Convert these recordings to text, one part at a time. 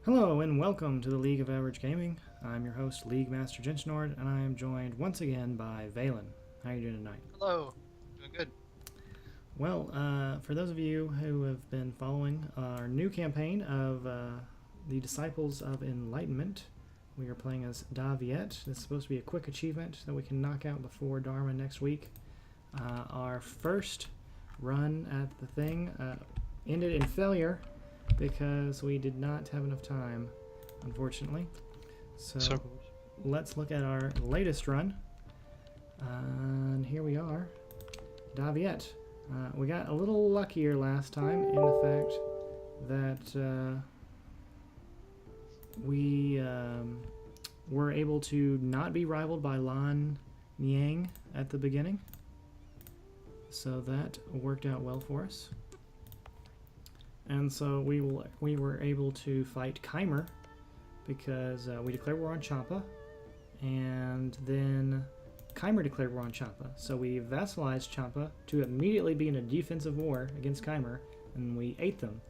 Hello and welcome to the League of Average Gaming. I'm your host, League Master Gensnord, and I am joined once again by Valen. How are you doing tonight? Hello. Doing good. Well, for those of you who have been following our new campaign of the Disciples of Enlightenment, we are playing as Daviet. This is supposed to be a quick achievement that we can knock out before Dharma next week. Our first run at the thing ended in failure because we did not have enough time, unfortunately. So let's look at our latest run. And here we are, Daviet. We got a little luckier last time in the fact that we were able to not be rivaled by Lan Yang at the beginning. So that worked out well for us. And so we were able to fight Keimer because we declared war on Champa, and then Keimer declared war on Champa. So we vassalized Champa to immediately be in a defensive war against Keimer, and we ate them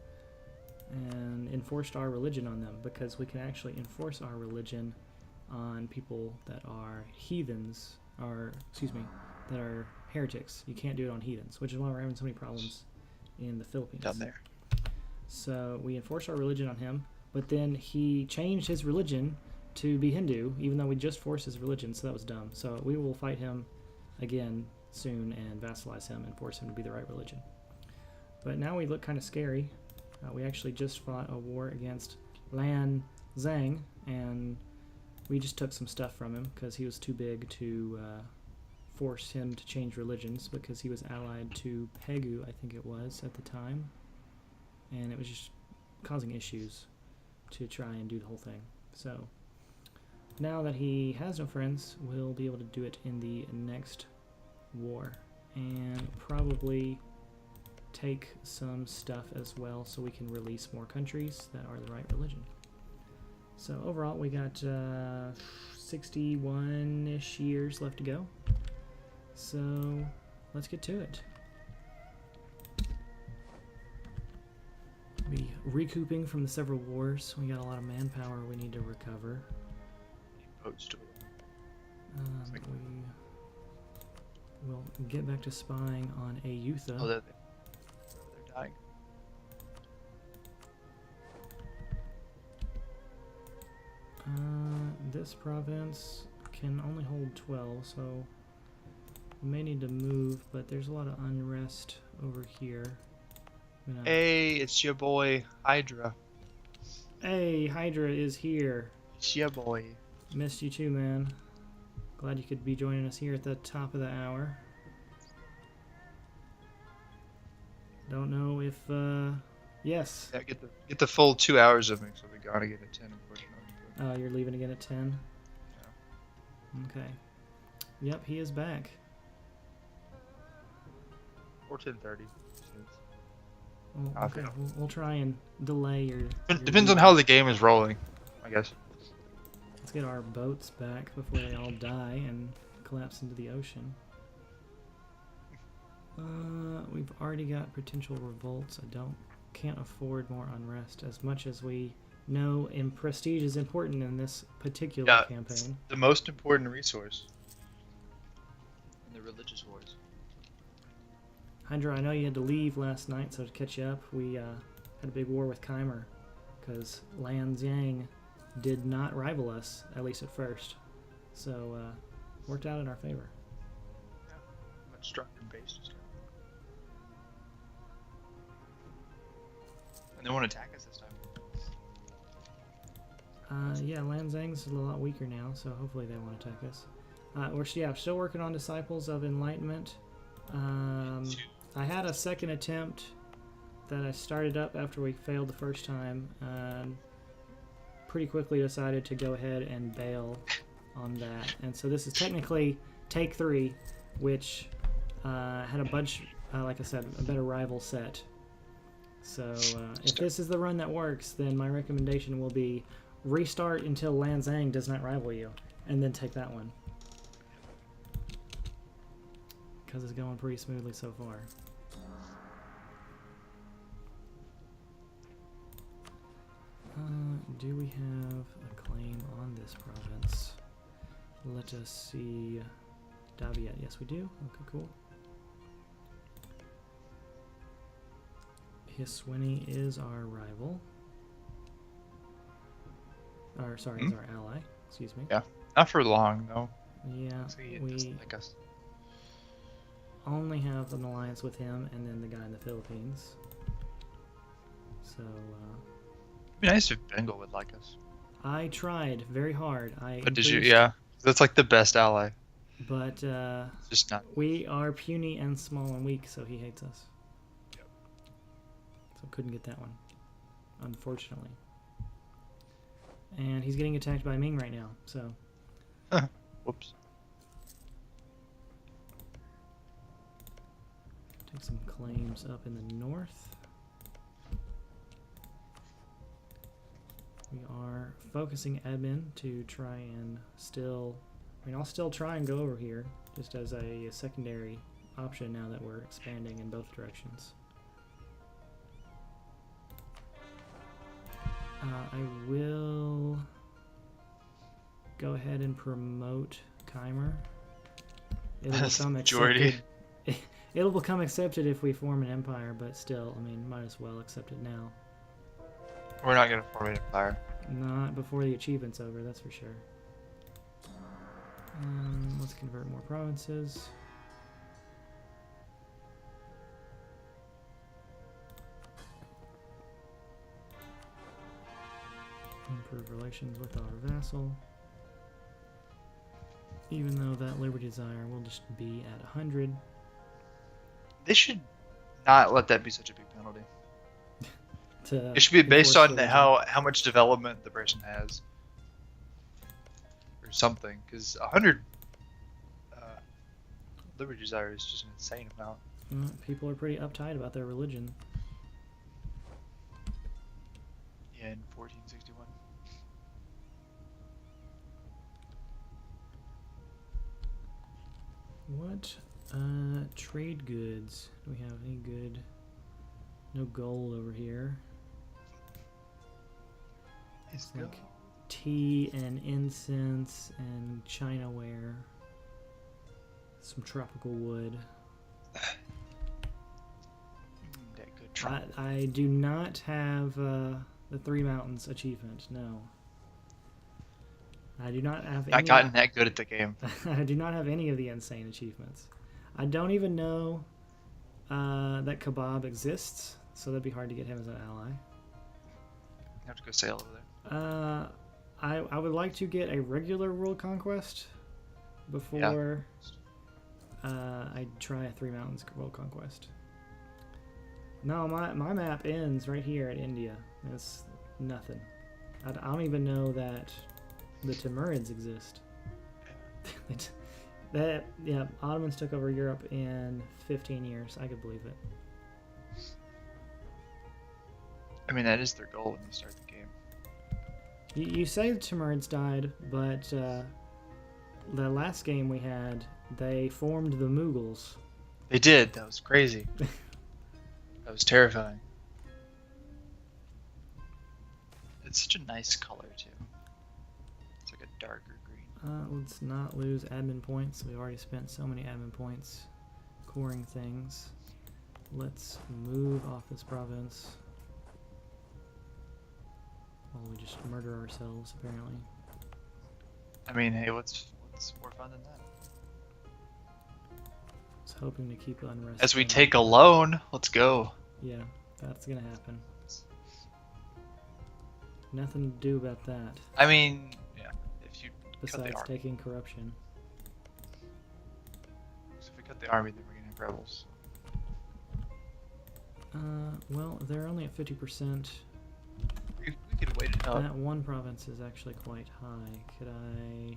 and enforced our religion on them, because we can actually enforce our religion on people that are heathens, or that are heretics. You can't do it on heathens, which is why we're having so many problems in the Philippines. Down there. So we enforced our religion on him, but then he changed his religion to be Hindu, even though we just forced his religion, so that was dumb. So we will fight him again soon and vassalize him and force him to be the right religion. But now we look kind of scary. We actually just fought a war against Lan Zhang, and we just took some stuff from him because he was too big to force him to change religions, because he was allied to Pegu, I think it was, at the time. And it was just causing issues to try and do the whole thing. So now that he has no friends, we'll be able to do it in the next war, and probably take some stuff as well so we can release more countries that are the right religion. So overall we got 61-ish years left to go. So let's get to it. Be recouping from the several wars. We got a lot of manpower we need to recover. We will get back to spying on Ayutha. Oh, they're dying. This province can only hold 12, so we may need to move, but there's a lot of unrest over here. Hey, it's your boy, Hydra. Hey, Hydra is here. It's your boy. Missed you too, man. Glad you could be joining us here at the top of the hour. Don't know if, yes. Yeah, get the full 2 hours of me, so we gotta get at 10, unfortunately. You're leaving again at 10? Yeah. Okay. Yep, he is back. Or 10:30. Well, okay, we'll try and delay your Depends on how the game is rolling, I guess. Let's get our boats back before they all die and collapse into the ocean. We've already got potential revolts. Can't afford more unrest, as much as we know prestige is important in this particular campaign. The most important resource in the religious wars. Hydra, I know you had to leave last night, so to catch you up, we had a big war with Keimer, because Lan Zhang did not rival us, at least at first. So, worked out in our favor. Yeah, much stronger base to start. And they won't attack us this time. Yeah, Lan Zhang's a lot weaker now, so hopefully they won't attack us. We're still working on Disciples of Enlightenment. I had a second attempt that I started up after we failed the first time, and pretty quickly decided to go ahead and bail on that. And so this is technically take 3, which had a bunch, like I said, a better rival set. So if this is the run that works, then my recommendation will be restart until Lan Zhang does not rival you, and then take that one, because it's going pretty smoothly so far. Do we have a claim on this province? Let us see. Daviet, yes we do. Okay, cool. Hiswini is our rival. Or, sorry, is our ally. Excuse me. Yeah. Not for long, though. Yeah, So he we doesn't like us. only have an alliance with him and then the guy in the Philippines. So, It'd be nice if Bengal would like us. I tried very hard. But did you? Yeah. That's like the best ally. But It's just not. we are puny and small and weak, so he hates us. Yep. So couldn't get that one, unfortunately. And he's getting attacked by Ming right now, so. Whoops. Take some claims up in the north. We are focusing admin to try and still, I mean, I'll still try and go over here just as a secondary option now that we're expanding in both directions. I will go ahead and promote Keimer. It'll That's become majority. accepted. It'll become accepted if we form an empire, but still, I mean, might as well accept it now. We're not gonna form an empire. Not before the achievement's over, that's for sure. Let's convert more provinces. Improve relations with our vassal. Even though that liberty desire will just be at 100. They should not let that be such a big penalty. To It should be based on enforce how much development the person has, or something. Because 100 liberty desire is just an insane amount. people are pretty uptight about their religion. Yeah, in 1461. What trade goods? Do we have any good? No gold over here. It's Like tea and incense and chinaware. Some tropical wood. that good trump. I do not have the Three Mountains achievement. No. I do not have Not any. gotten that good at the game. I do not have any of the insane achievements. I don't even know that Kebab exists, so that'd be hard to get him as an ally. You have to go sail over there. I would like to get a regular world conquest before I try a Three Mountains world conquest. No, my map ends right here at India. It's nothing. I don't even know that the Timurids exist. Yeah, Ottomans took over Europe in 15 years. I could believe it. I mean, that is their goal when you start the game. You say the Timurids died, but the last game we had, they formed the Mughals. They did. That was crazy. That was terrifying. It's such a nice color too. It's like a darker green. Let's not lose admin points. We've already spent so many admin points coring things. Let's move off this province. While we just murder ourselves, apparently. I mean, hey, what's more fun than that? I was hoping to keep unrest. As we going. take a loan, let's go. Yeah, that's gonna happen. Nothing to do about that. I mean, yeah, if you cut the Besides army. taking corruption. So if we cut the army, then we're gonna have rebels. Well, they're only at 50%. We could wait it out. That one province is actually quite high. Could I...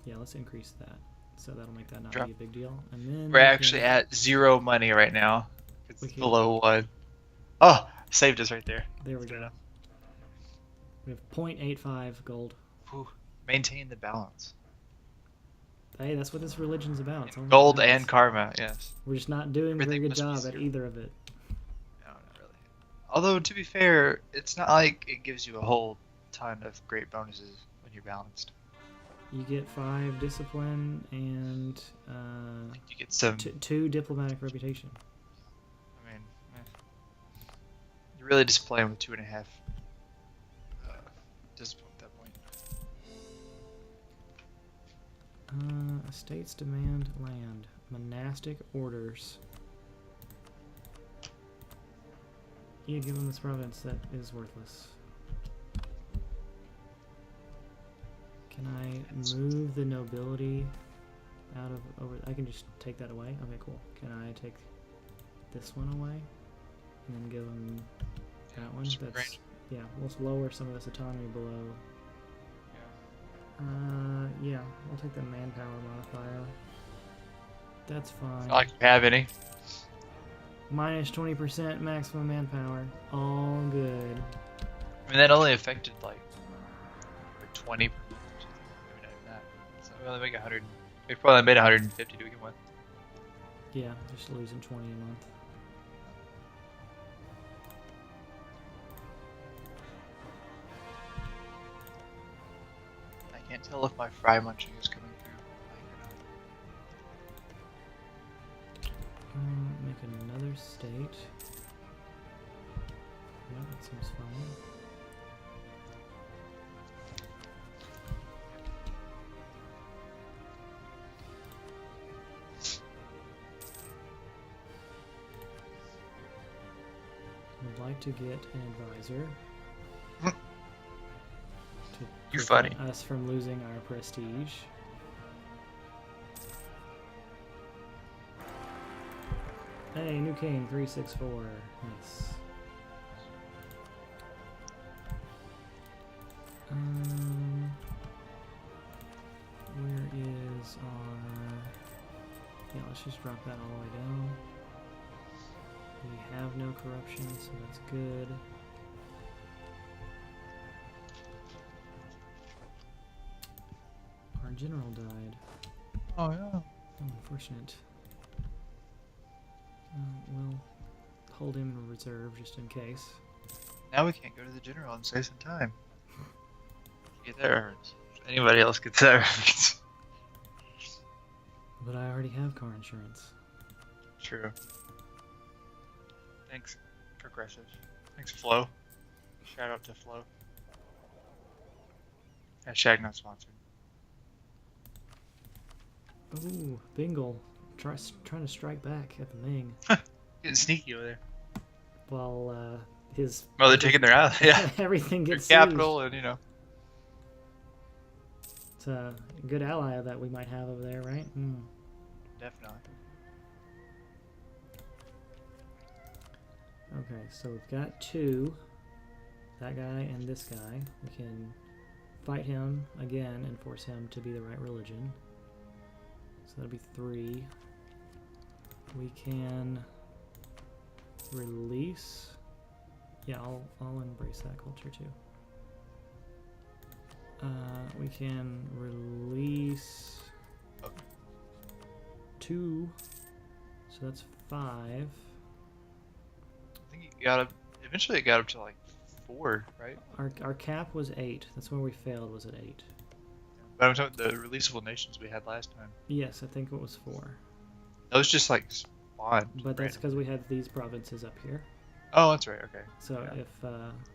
Yeah, let's increase that. So that'll make that not Drop. be a big deal. And then We're we actually can- at 0 money right now. It's We can- below 1. Oh, saved us right there. There we go. We have 0.85 gold. Whew. Maintain the balance. Hey, that's what this religion's about. It's all about Gold balance. and karma, yes. We're just not doing a very Everything good must be job at zero. either of it. No, not really. Although, to be fair, it's not like it gives you a whole ton of great bonuses when you're balanced. You get 5 discipline and You get some. 2 diplomatic reputation. I mean, you're really just playing with 2.5 discipline at that point. Estates demand land. Monastic orders. You give them this province that is worthless. Can I move the nobility out of over? I can just take that away. Okay, cool. Can I take this one away and then give them that one? Just That's range. yeah. We'll lower some of this autonomy below. Yeah. Yeah. I'll take the manpower modifier. That's fine. Not like you have any. Minus 20% maximum manpower. All good. I mean, that only affected like 20 per month or something. Maybe not even that. So we only make 100. We probably made 150 to begin with. Yeah, just losing 20 a month. I can't tell if my fry munching is coming through. Make another state. Yeah, that seems fine. Would like to get an advisor. To You're prevent funny. us from losing our prestige. Hey, new king, 364. Nice. Where is our... Yeah, let's just drop that all the way down. We have no corruption, so that's good. Our general died. Oh yeah. Oh, unfortunate. We'll hold him in reserve just in case. Now we can't go to the general and save some time. Get that reference. Anybody else gets that reference? But I already have car insurance. True. Thanks, Progressive. Thanks, Flo. Shout out to Flo. Hashtag not sponsored. Ooh, Bingle. Trying to strike back at the Ming. Getting sneaky over there. While his... Well, they're taking their out. Yeah. everything Their gets capital and, you know. It's a good ally that we might have over there, right? Definitely. Okay, so we've got 2. That guy and this guy. We can fight him again and force him to be the right religion. So that'll be 3. We can release... Yeah, I'll embrace that culture too. We can release 2, so that's 5. I think it got up. Eventually, it got up to like 4, right? Our cap was 8. That's where we failed. Was at 8? But I'm talking the releasable nations we had last time. Yes, I think it was 4. That was just like spawned. But that's because we had these provinces up here. Oh, that's right. Okay. So Yeah. if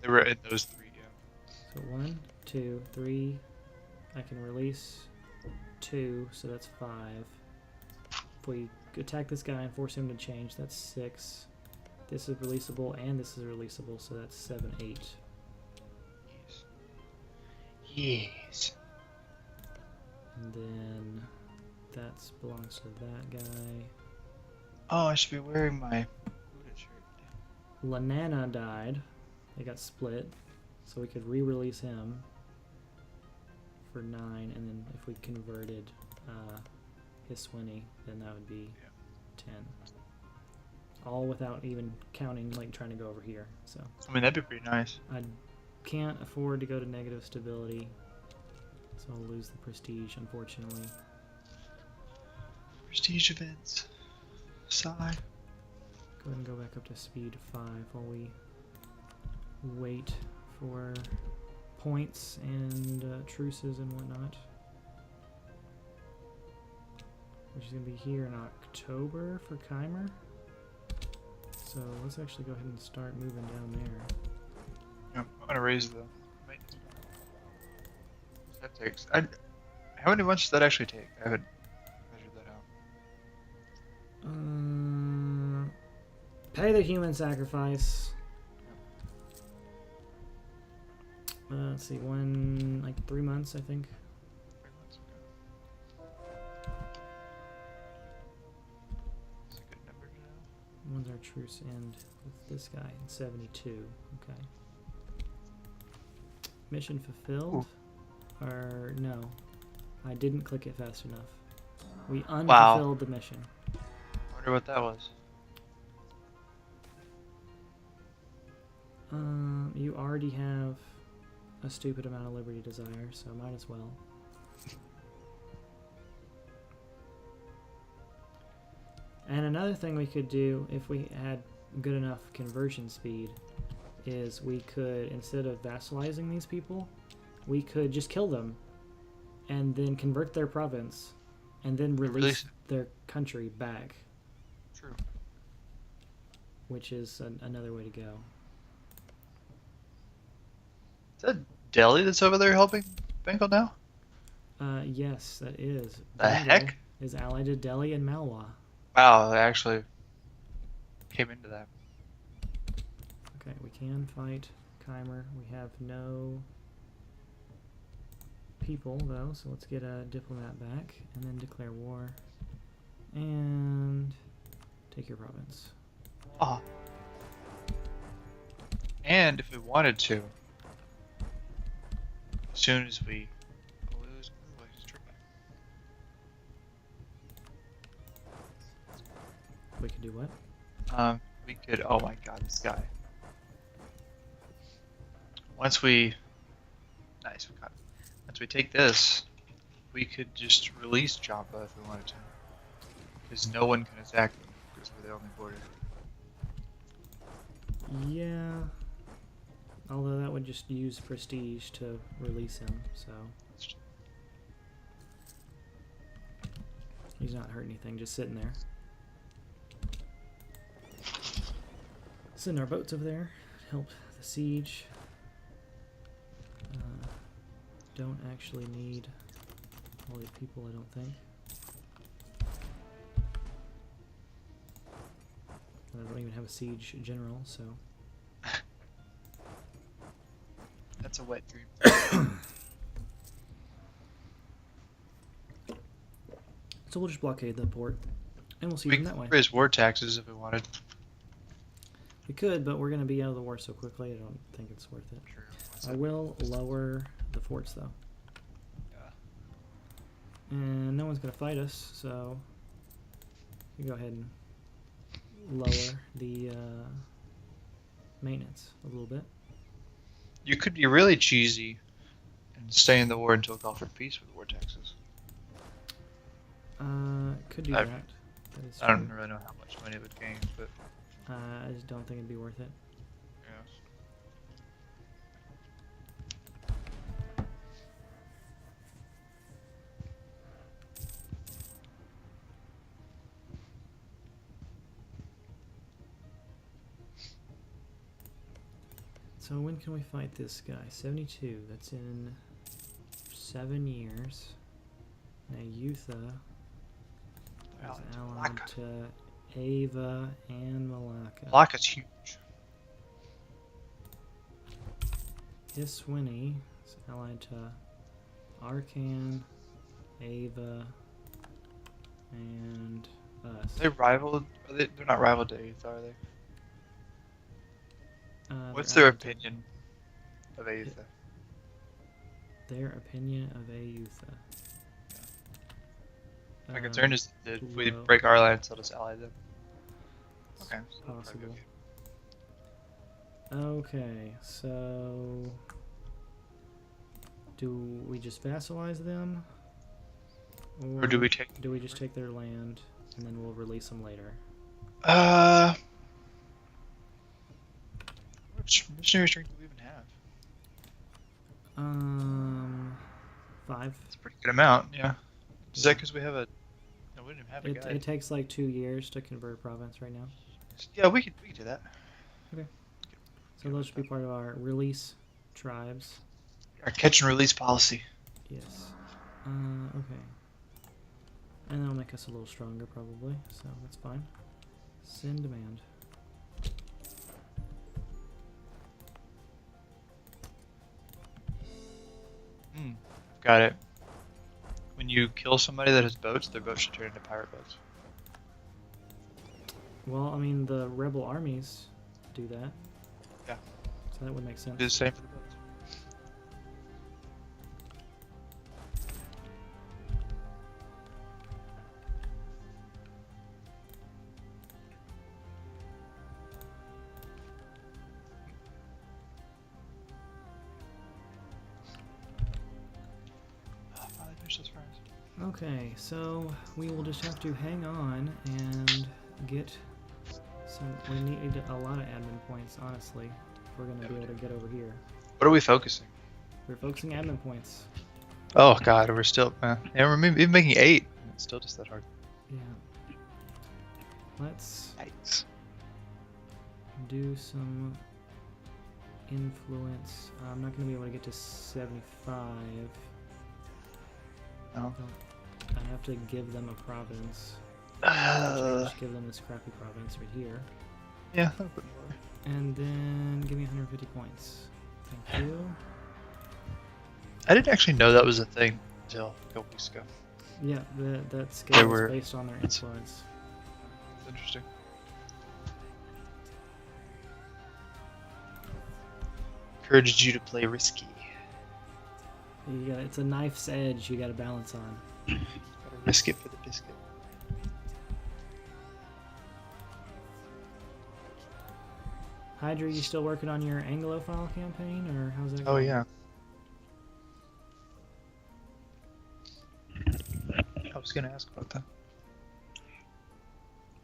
They were in those 3. Yeah. so 1, 2, 3, I can release 2. So that's 5. If we attack this guy and force him to change, that's 6. This is releasable and this is releasable, so that's 7, 8. Yes. And then that belongs to that guy. Oh, I should be wearing my Buddha shirt. Lanana died. They got split, so we could re-release him for 9, and then if we converted Hiswini, then that would be 10. All without even counting, like trying to go over here. So I mean, that'd be pretty nice. I can't afford to go to negative stability, so I'll lose the prestige, unfortunately. Prestige events. Sigh. Go ahead and go back up to speed 5 while we wait for points and truces and whatnot. Which is going to be here in October for Keimer. So let's actually go ahead and start moving down there. Yeah, I'm gonna raise the maintenance. That takes. How many months does that actually take? I haven't measured that out. Pay the human sacrifice. Let's see, 3 months, I think. 3 months, okay. That's a good number to know. When's our truce end with this guy? In 72. Okay. Mission fulfilled? Or no. I didn't click it fast enough. We unfulfilled the mission. Wonder what that was. You already have a stupid amount of liberty desire, so might as well. And another thing we could do if we had good enough conversion speed is we could, instead of vassalizing these people, we could just kill them and then convert their province and then release their country back. True. Which is another way to go. Is that Delhi that's over there helping Bengal now? Yes, that is. The Bengal heck? is allied to Delhi and Malwa. Wow, they actually came into that. Okay, we can fight Keimer. We have no people, though, so let's get a diplomat back and then declare war. And take your province. Ah. And if we wanted to, as soon as we lose, We could do what? we could. Oh my God, this guy. Once we take this, we could just release Joppa if we wanted to, because no one can attack them because we're the only border. Yeah. Although that would just use prestige to release him, so. He's not hurt anything, just sitting there. Send our boats over there, help the siege. Don't actually need all these people, I don't think. I don't even have a siege general, so. That's a wet dream. So we'll just blockade the port, and we'll see We them could that way. raise war taxes if we wanted. We could, but we're going to be out of the war so quickly, I don't think it's worth it. True. I will lower the forts, though. Yeah. And no one's going to fight us, so we can go ahead and lower the maintenance a little bit. You could be really cheesy and stay in the war until call for peace with war taxes. Could do I that. That is I don't true. really know how much money it would gain, but I just don't think it'd be worth it. yeah. So when can we fight this guy? 72. That's in 7 years. Nayutha is allied to Ava and Malacca. Malacca's huge. Iswini is allied to Arkan, Ava, and us. Are they rivaled? They're not rivaled to Aetha, are they? What's they're their allied to- opinion of Aetha? Their opinion of Ayutha. My concern is that if we low. break our alliance, they'll just ally them. It's Okay. So that'll probably be possible. okay. Okay, so do we just vassalize them, Or do we take? do we just take their land and then we'll release them later? I much missionary strength do we even have? 5. It's a pretty good amount, yeah. Is that because we have a... No, we didn't even have a guide. It takes like 2 years to convert a province right now. Yeah, we could do that. Okay. So those should be part of our release tribes. Our catch and release policy. Yes. Okay. And that'll make us a little stronger probably, so that's fine. Send demand. Got it. When you kill somebody that has boats, their boats should turn into pirate boats. Well, I mean, the rebel armies do that. Yeah. So that would make sense. Do the same for the boats. Oh, finally finished those fries. Okay, so we will just have to hang on and get some. We need a lot of admin points, honestly, if we're going to be able to get over here. What are we focusing? We're focusing admin points. Oh god, we're still... yeah, we're even making 8. It's still just that hard. Yeah. Let's Yikes. do some influence. I'm not going to be able to get to 75. Oh. I have to give them a province. Just give them this crappy province right here. Yeah, that would work. And then give me 150 points. Thank you. I didn't actually know that was a thing until a couple weeks ago. Yeah, that scale were- is based on their influence. It's interesting. Encouraged you to play risky. It's a knife's edge you got to balance on. Gotta risk it for the biscuit. Hydra, you still working on your Anglophile campaign, or how's that Oh going? yeah. I was gonna ask about that.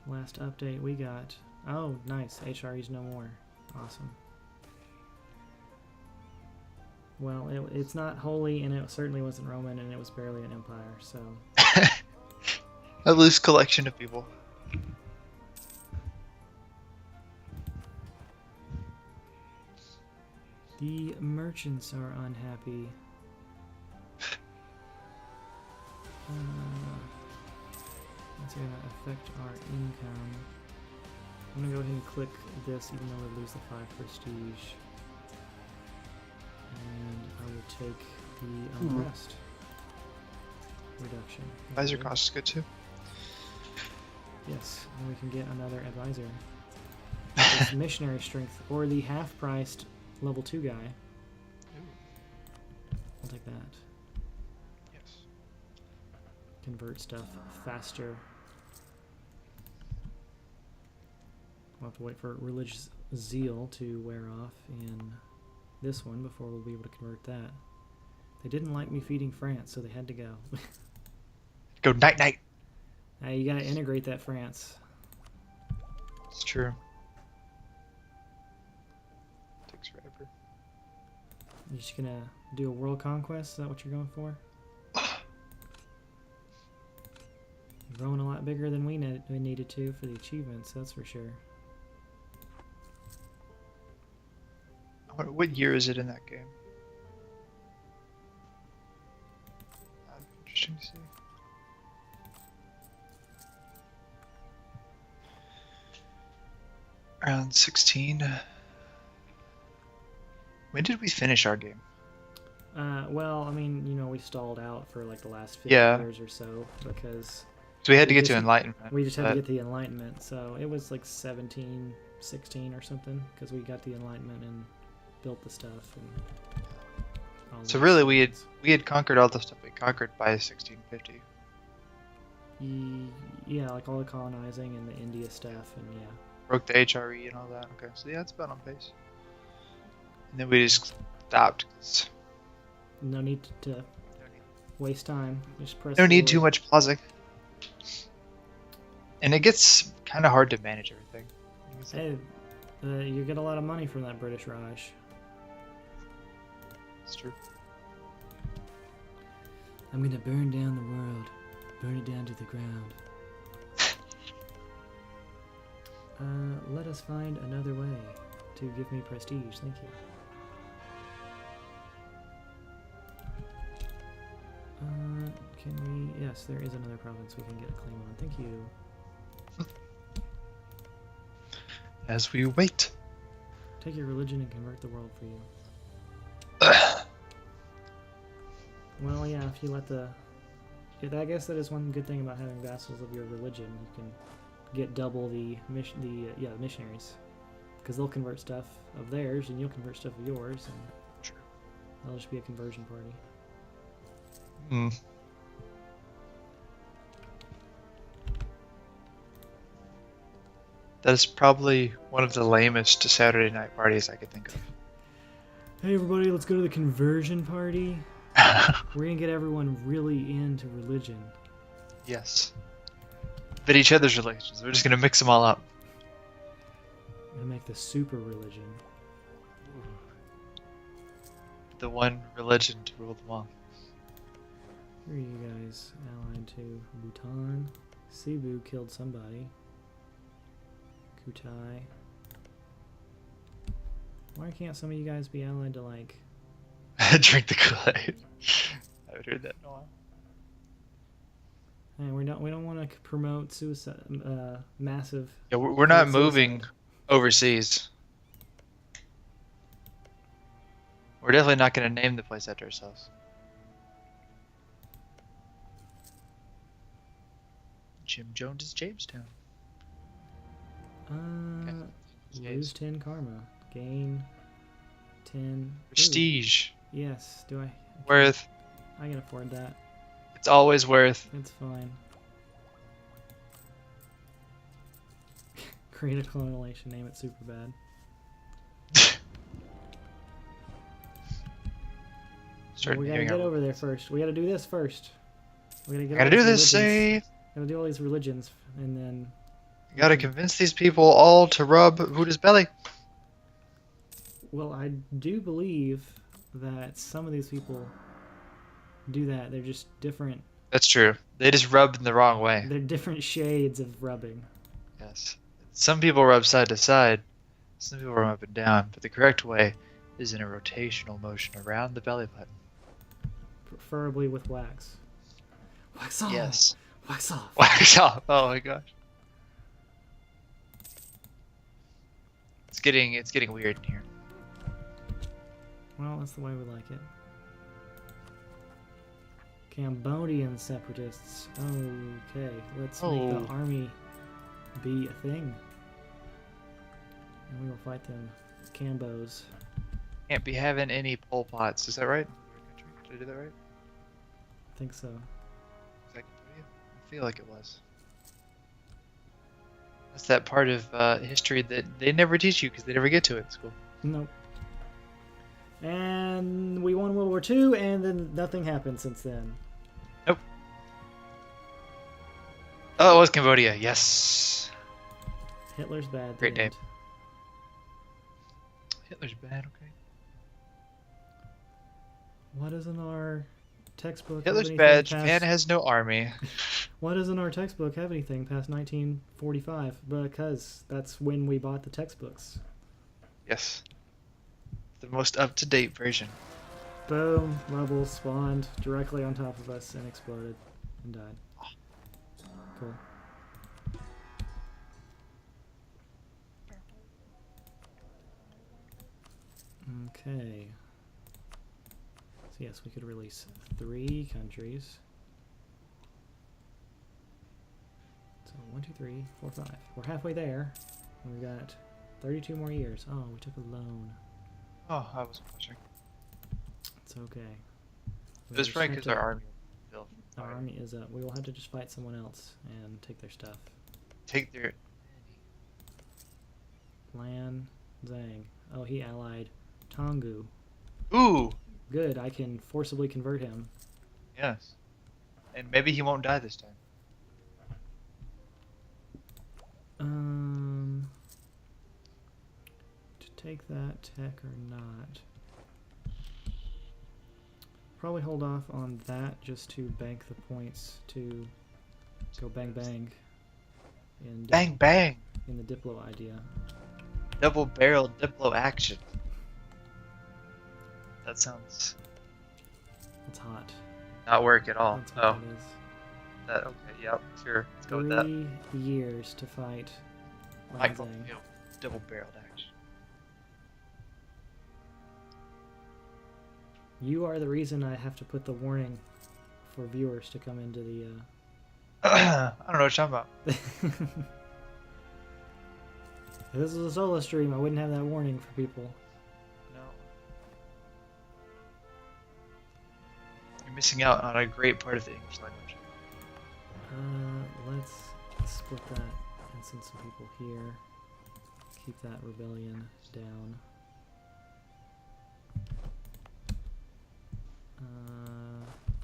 Last update we got. Oh, nice. HRE's no more. Awesome. Well, it's not holy, and it certainly wasn't Roman, and it was barely an empire, so... A loose collection of people. The merchants are unhappy. That's going to affect our income. I'm going to go ahead and click this, even though we lose the 5 prestige. And I will take the unrest reduction. Advisor Okay. cost is good too. Yes, and we can get another advisor. This missionary strength, or the half-priced level 2 guy. I'll take that. Yes. Convert stuff faster. We'll have to wait for religious zeal to wear off in this one before we'll be able to convert that. They didn't like me feeding France, so they had to go. Go night night. You gotta integrate that France. It's true. Takes forever. You just gonna do a world conquest? Is that what you're going for? Growing a lot bigger than we needed to for the achievements, that's for sure. What year is it in that game? That'd be interesting to see. Around 16. When did we finish our game? Well, I mean, you know, we stalled out for like the last 50 Yeah. years or so because So we had to We get to just- Enlightenment. we just had but- to get the Enlightenment. So it was like 17, 16 or something because we got the Enlightenment and built the stuff. And all So those really, we things. had conquered all the stuff we conquered by 1650. Yeah, like all the colonizing and the India stuff, and yeah. Broke the HRE and all that. Okay, so yeah, it's about on pace. And then we just stopped. 'Cause No need to waste time. Just press. no need too forward. much pausing. And it gets kind of hard to manage everything. It's like- You get a lot of money from that British Raj. It's true. I'm gonna burn down the world. Burn it down to the ground. Let us find another way to give me prestige. Thank you. Can we... Yes, there is another province we can get a claim on. Thank you. As we wait. Take your religion and convert the world for you. Well, yeah, if you let the... I guess that is one good thing about having vassals of your religion. You can get double the missionaries. Because they'll convert stuff of theirs, and you'll convert stuff of yours, and True. that'll just be a conversion party. Hmm. That is probably one of the lamest Saturday night parties I could think of. Hey everybody, let's go to the conversion party. We're gonna get everyone really into religion. Yes. But each other's religions. We're just gonna mix them all up. We're gonna make the super religion. The one religion to rule them all. Here are you guys allied to Bhutan. Cebu killed somebody. Kutai. Why can't some of you guys be allied to, like... Drink the Kool-Aid. I haven't heard that in a while. Hey, we don't want to promote suicide, massive... Yeah, we're not suicide. moving overseas. We're definitely not going to name the place after ourselves. Jim Jones is Jamestown. Lose 10 karma. Gain 10... Prestige. Ooh, yes, do I... Worth. I can afford that. It's always worth. It's fine. Create a colonial nation, name it super bad. We gotta get over there first. We gotta do this first. We gotta get Gotta all do these this, religions. say. Gotta do all these religions, and then... You gotta convince these people all to rub Buddha's belly. Well, I do believe that some of these people do that. They're just different. That's true. They just rub in the wrong way. They're different shades of rubbing. Yes. Some people rub side to side. Some people rub up and down. But the correct way is in a rotational motion around the belly button. Preferably with wax. Wax on! Yes. Wax off! Wax off. Oh my gosh. It's getting weird in here. Well, that's the way we like it. Cambodian separatists. Okay, let's make the army be a thing. And we will fight them. Cambos. Can't be having any Pol Pots. Is that right? Did I do that right? I think so. Was that Cambodia? I feel like it was. That's that part of history that they never teach you because they never get to it in school. Nope. And we won World War II, and then nothing happened since then. Nope. Oh, it was Cambodia. Yes. Hitler's bad. Great the name. end. Hitler's bad. Okay. Why doesn't our textbook Hitler's have bad. anything Japan past... has no army. Why doesn't our textbook have anything past 1945? Because that's when we bought the textbooks. Yes. The most up-to-date version. Boom. Rebels spawned directly on top of us and exploded and died. Cool. Okay. So yes, we could release 3 countries. So 1, 2, 3, 4, 5. We're halfway there. And we've got 32 more years. Oh, we took a loan. Oh, I wasn't watching. It's okay. It was probably because our army built. Our army is up. We will have to just fight someone else and take their stuff. Take their. Lan Zhang. Oh, he allied Tongu. Ooh. Good, I can forcibly convert him. Yes. And maybe he won't die this time. take that tech or not? Probably hold off on that just to bank the points to go bang bang. In Bang bang! in the Diplo idea. Double barrel Diplo action. That sounds It's hot. not work at all. That's what Oh, it is. that okay, yep, sure. Let's go with that. 3 years to fight Michael, Lanzang. you know, double barreled action. You are the reason I have to put the warning for viewers to come into the. I don't know what you're talking about. If this was a solo stream, I wouldn't have that warning for people. No. You're missing out on a great part of the English language. Let's split that and send some people here. Keep that rebellion down.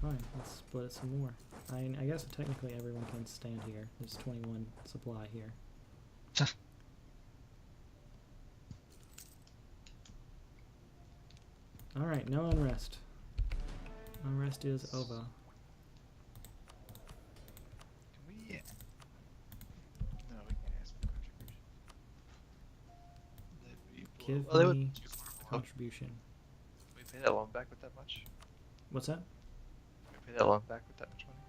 Fine, let's split it some more. I guess technically everyone can stand here. There's 21 supply here. Alright, no unrest. Unrest is over. Can we? No, we can't ask for contribution. Give Well, they would me be too far below. contribution. Can we pay that loan back with that much? What's that? Can we pay that loan back with that much money?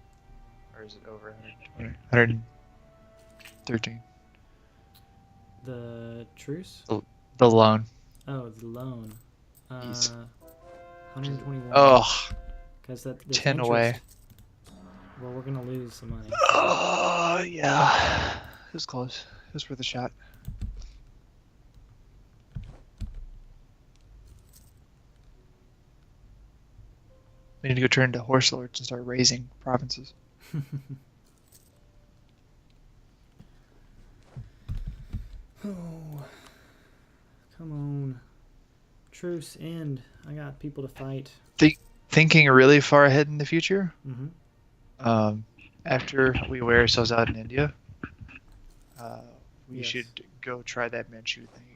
Or is it over 120? 113. The truce? The loan. Oh, the loan. Ease. 121. Oh, Because that 10 interest. away. Well, we're gonna lose some money. Oh, yeah. It was close. It was worth a shot. We need to go turn into horse lords and start raising provinces. Oh, come on. Truce end. I got people to fight. Thinking really far ahead in the future, Mm-hmm. after we wear ourselves out in India, we Yes. should go try that Manchu thing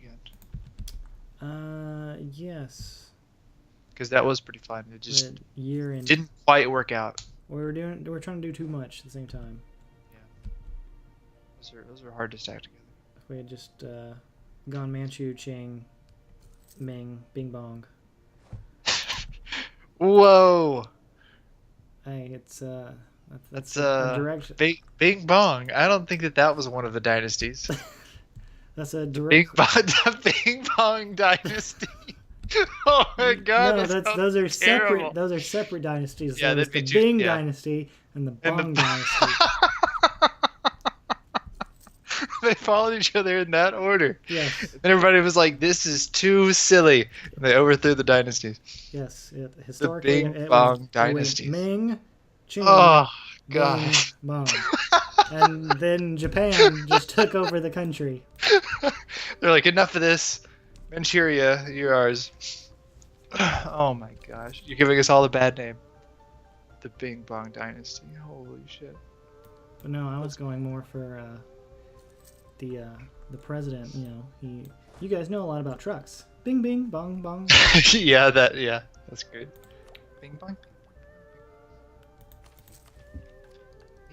again. Yes. Because that was pretty fun. It just The year in. didn't quite work out. We're trying to do too much at the same time. Those are hard to stack together. If we had just gone Manchu, Ching, Ming, Bing Bong. Whoa! Hey, it's That's a direct. Bing Bong. I don't think that was one of the dynasties. That's a direct. Bing Bong, the Bing Bong dynasty. Oh my God! No, that those are sounds terrible. separate. Those are separate dynasties. Yeah, There's that'd the be Bing yeah. dynasty and the And the Bong dynasty. They followed each other in that order. Yes, And everybody was like, "This is too silly." And they overthrew the dynasties. yes. Historically, Bing it Bong was dynasties. Ming, Qing, Oh Bing God! Bong, and then Japan just took over the country. They're like, "Enough of this, Manchuria, you're ours." Oh my gosh! You're giving us all a bad name. The Bing Bong dynasty. Holy shit! But no, I was going more for the president. You know, you guys know a lot about trucks. Bing, bing, bong, bong. yeah, that's good. Bing Bong.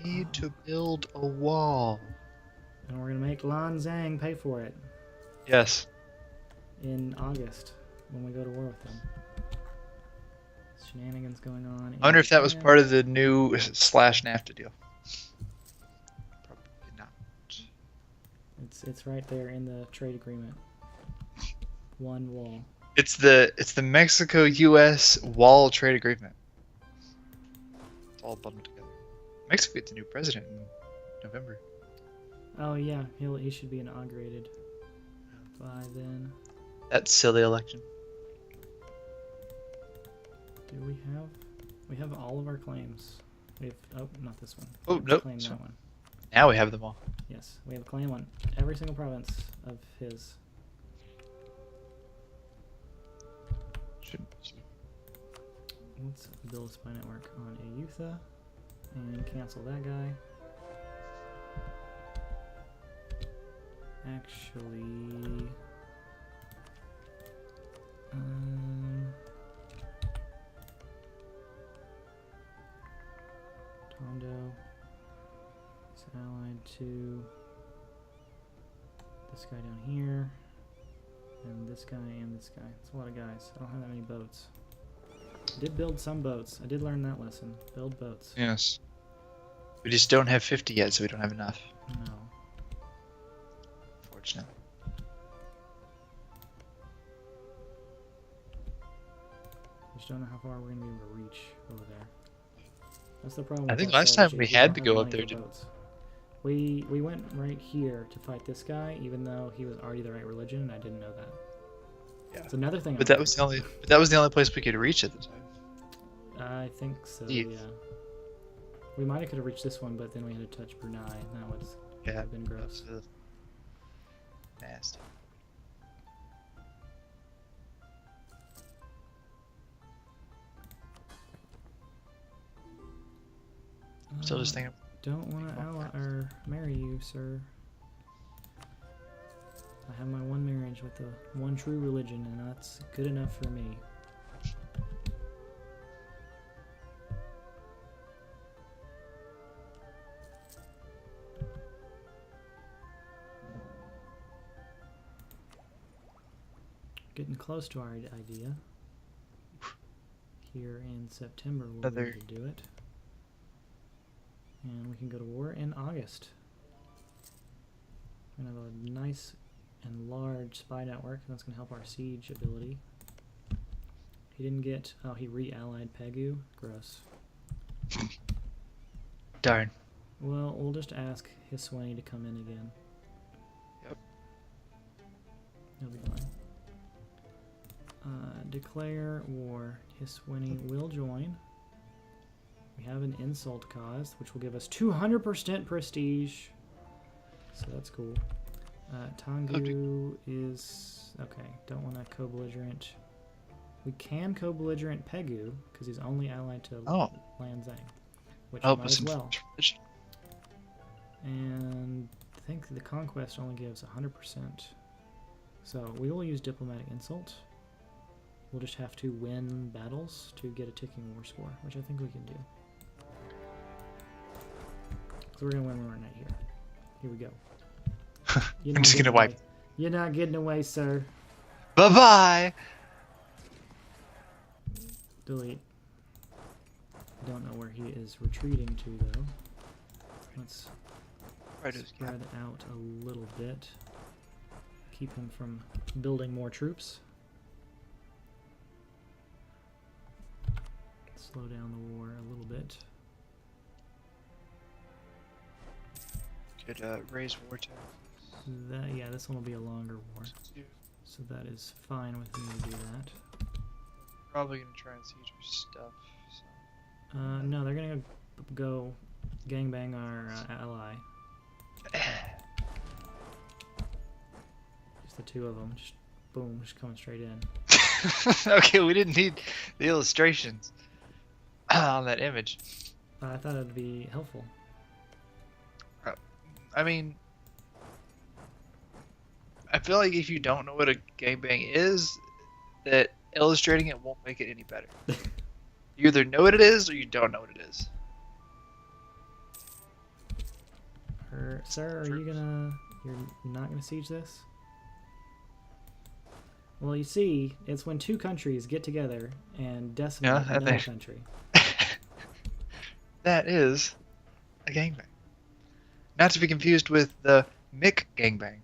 Need to build a wall. And we're gonna make Lan Zhang pay for it Yes. in August when we go to war with them. Shenanigans going on. I wonder if that was part of the new /NAFTA deal. Probably not. It's right there in the trade agreement. One wall. It's the Mexico-U.S. wall trade agreement. It's all bundled together. Mexico gets a new president in November. Oh yeah, he should be inaugurated by then. That silly election. Do we have all of our claims? We have not this one. Oh, Let's nope, claim this that one. one. Now we have them all. Yes, we have a claim on every single province of his. Let's build a spy network on Ayutha and cancel that guy. Actually, to this guy down here, and this guy, and this guy. It's a lot of guys. I don't have that many boats. I did build some boats. I did learn that lesson. Build boats. Yes. We just don't have 50 yet, so we don't have enough. No. Unfortunately. Just don't know how far we're gonna be able to reach over there. That's the problem. I with think that last time strategy, we is had don't to have go the up money there, for didn't boats. We went right here to fight this guy, even though he was already the right religion, and I didn't know that. Yeah. It's another thing. But that was the only place we could reach at the time. I think so. Yeah. Yeah. We might have could have reached this one, but then we had to touch Brunei. And that was Yeah. have been gross. That was nasty. I'm still just thinking. Don't want to ally or marry you, sir. I have my one marriage with the one true religion, and that's good enough for me. Getting close to our idea. Here in September, we'll be able to do it. And we can go to war in August. We're going to have a nice and large spy network. That's going to help our siege ability. He didn't get... Oh, he re-allied Pegu. Gross. Darn. Well, we'll just ask Hisweni to come in again. Yep. He'll be fine. Declare war. Hisweni will join. We have an insult cause, which will give us 200% prestige. So that's cool. Tangu is... Okay, don't want to co-belligerent. We can co-belligerent Pegu, because he's only allied to Lanzang. Which might as well. And I think the conquest only gives 100%. So we will use diplomatic insult. We'll just have to win battles to get a ticking war score, which I think we can do. So we're gonna win one right here. Here we go. I'm just gonna wipe. You're not getting away, sir. Bye-bye! Delete. Don't know where he is retreating to, though. Let's spread out a little bit. Keep him from building more troops. Slow down the war a little bit. Could raise war tax. Yeah, this one will be a longer war. So that is fine with me to do that. Probably gonna try and siege your stuff. So. No, they're gonna go gangbang our ally. Just the two of them. Just boom, just coming straight in. Okay, we didn't need the illustrations on that image. I thought it'd be helpful. I mean, I feel like if you don't know what a gangbang is, that illustrating it won't make it any better. You either know what it is or you don't know what it is. Sir, you're not gonna siege this? Well, you see, it's when two countries get together and decimate another country. That is a gangbang. Not to be confused with the Mick gangbang.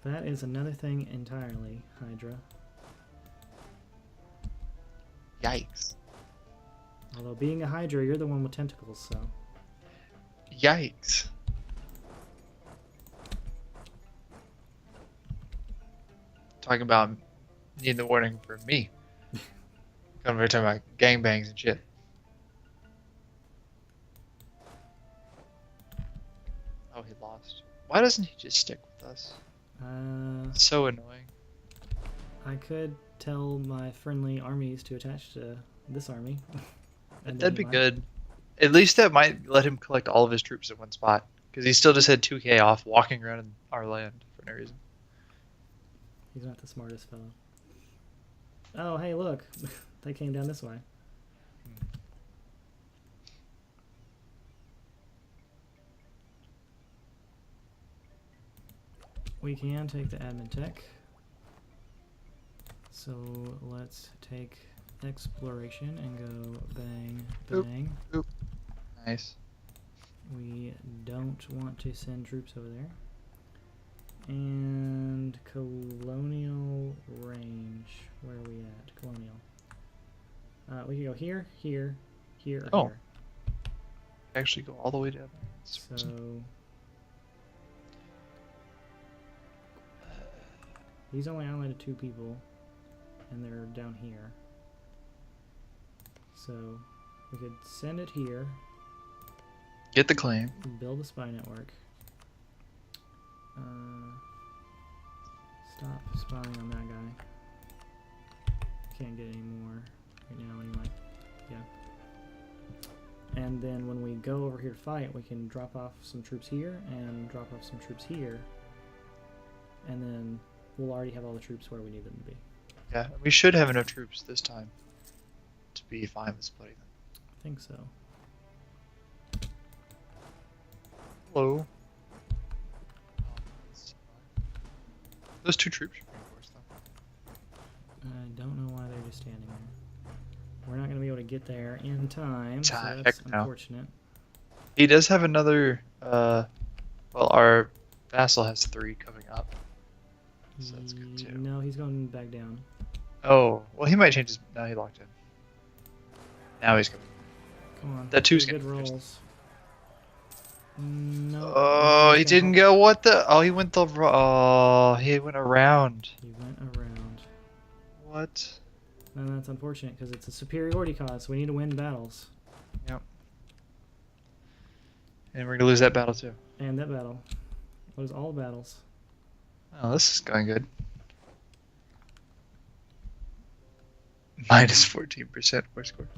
That is another thing entirely, Hydra. Yikes. Although being a Hydra, you're the one with tentacles, so... Yikes. Talking about needing the warning for me. We're talking about gangbangs and shit. Oh, he lost. Why doesn't he just stick with us? So annoying. I could tell my friendly armies to attach to this army. That'd be good. At least that might let him collect all of his troops in one spot. Because he still just had 2k off walking around in our land for no reason. He's not the smartest fellow. Oh, hey, look. They came down this way. We can take the admin tech. So let's take exploration and go bang, bang. Oop. Nice. We don't want to send troops over there. And colonial range. Where are we at? Colonial. We can go here, here, here, or here. Actually go all the way down. So he's only allied to 2 people, and they're down here. So we could send it here. Get the claim. Build a spy network. Stop spying on that guy. Can't get any more right now anyway. Yeah. And then when we go over here to fight, we can drop off some troops here and drop off some troops here. And then we'll already have all the troops where we need them to be. Yeah, we should have enough troops this time to be fine with splitting them. I think so. Hello. Those 2 troops should reinforce them. I don't know why they're just standing there. We're not going to be able to get there in time, so Heck that's no. unfortunate. He does have another, well, our vassal has 3 coming up. So that's good too. No, he's going back down. Oh, well, he might change his. No, he locked in. Now he's coming. Come on. That 2's good gonna finish. rolls. No. Oh, he didn't go. What the? Oh, he went the. Oh, he went around. He went around. What? And that's unfortunate because it's a superiority cause, so we need to win battles. Yep. And we're gonna lose that battle too. And that battle. Lose all battles. Oh, this is going good. Minus 14% war score.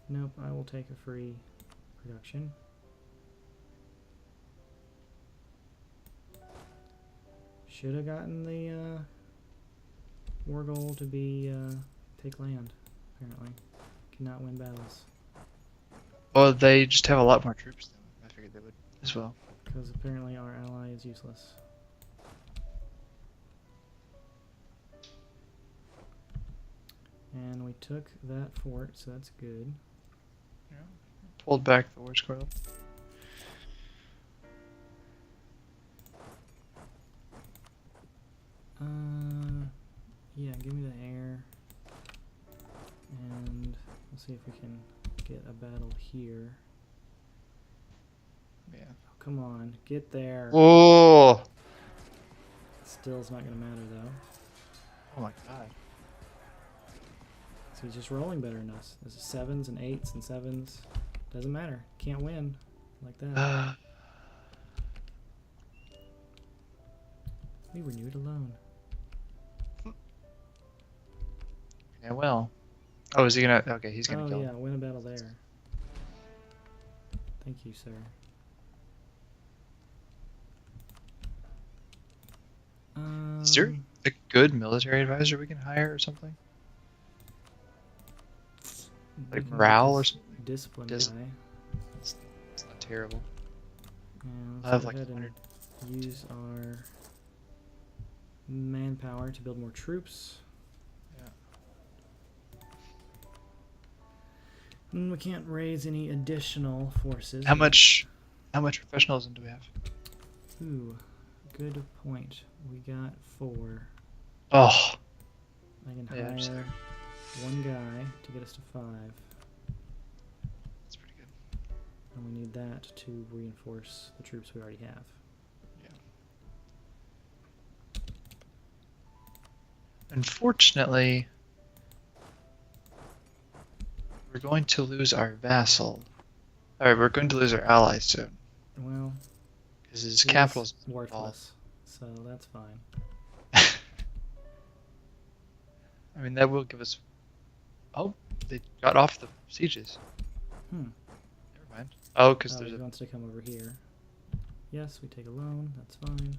Nope, I will take a free production. Should have gotten the war goal to be take land, apparently. Cannot win battles. Well, they just have a lot more troops than I figured they would as well. Because apparently our ally is useless. And we took that fort, so that's good. Yeah. Pulled back the war score. Yeah, give me the air. And we'll see if we can get a battle here. Yeah. Oh, come on, get there. Oh! Still is not going to matter, though. Oh my god. So he's just rolling better than us. There's 7s and 8s and 7s. Doesn't matter. Can't win like that. We renewed a loan. Yeah, well. Oh, is he gonna? Okay, he's gonna Oh kill yeah, him. win a battle there. Thank you, sir. Is there a good military advisor we can hire or something? We Like can get morale or this something? discipline Dis- guy. It's not terrible. And I have let's like go ahead 100. and use our manpower to build more troops. Yeah. And we can't raise any additional forces. How much professionalism do we have? Ooh, good point. We got 4. Oh. I can Yeah, I'm just- hire 1 guy to get us to 5. That's pretty good. And we need that to reinforce the troops we already have. Yeah. Unfortunately, we're going to lose our vassal. Alright, we're going to lose our ally soon. Well, Because his he's capital's worthless, so that's fine. I mean, that will give us... Oh, they got off the sieges. Hmm. Never mind. Oh, because Oh, there's he a... wants to come over here. Yes, we take a loan. That's fine.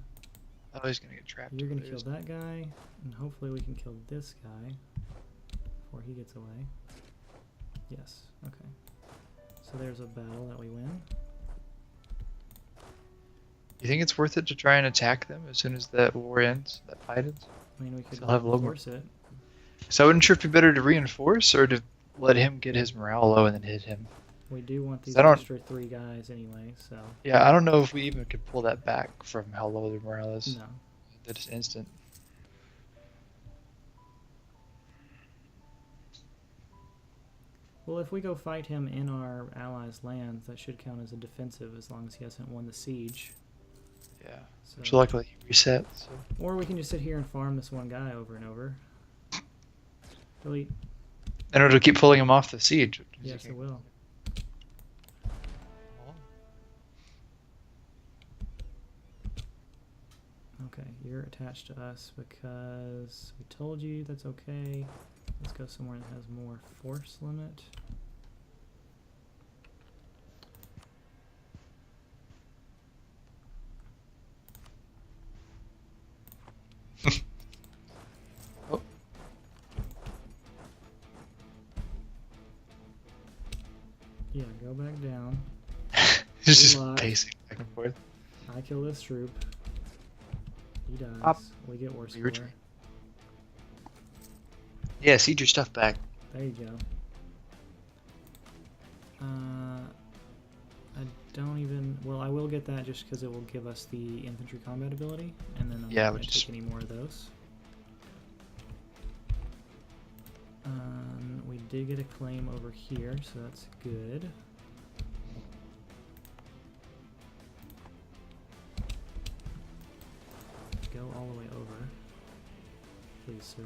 Oh, he's gonna get trapped. You're gonna over kill there. that guy, and hopefully we can kill this guy before he gets away. Yes. Okay. So there's a battle that we win. You think it's worth it to try and attack them as soon as that war ends, that fight ends? I mean, we could Still have low more. force it. So I wasn't sure if it'd be better to reinforce or to let him get his morale low and then hit him. We do want these I don't- extra 3 guys anyway, so Yeah, I don't know if we even could pull that back from how low their morale is. no. That is instant. Well, if we go fight him in our allies' lands, that should count as a defensive as long as he hasn't won the siege. Yeah. So, Which luckily he reset. So. or we can just sit here and farm this one guy over and over. Delete. And it'll keep pulling him off the siege. Yes, it will. Okay, you're attached to us because we told you that's okay. Let's go somewhere that has more force limit. Oh. Yeah, go back down. He's just Relock. pacing back and forth. I kill this troop. He dies. Up. We get worse We score. retreat. Yeah, siege your stuff back. There you go. I don't even... Well, I will get that just because it will give us the infantry combat ability, and then I'm Yeah, not going which to is- take any more of those. We did get a claim over here, so that's good. Go all the way over, please, sir.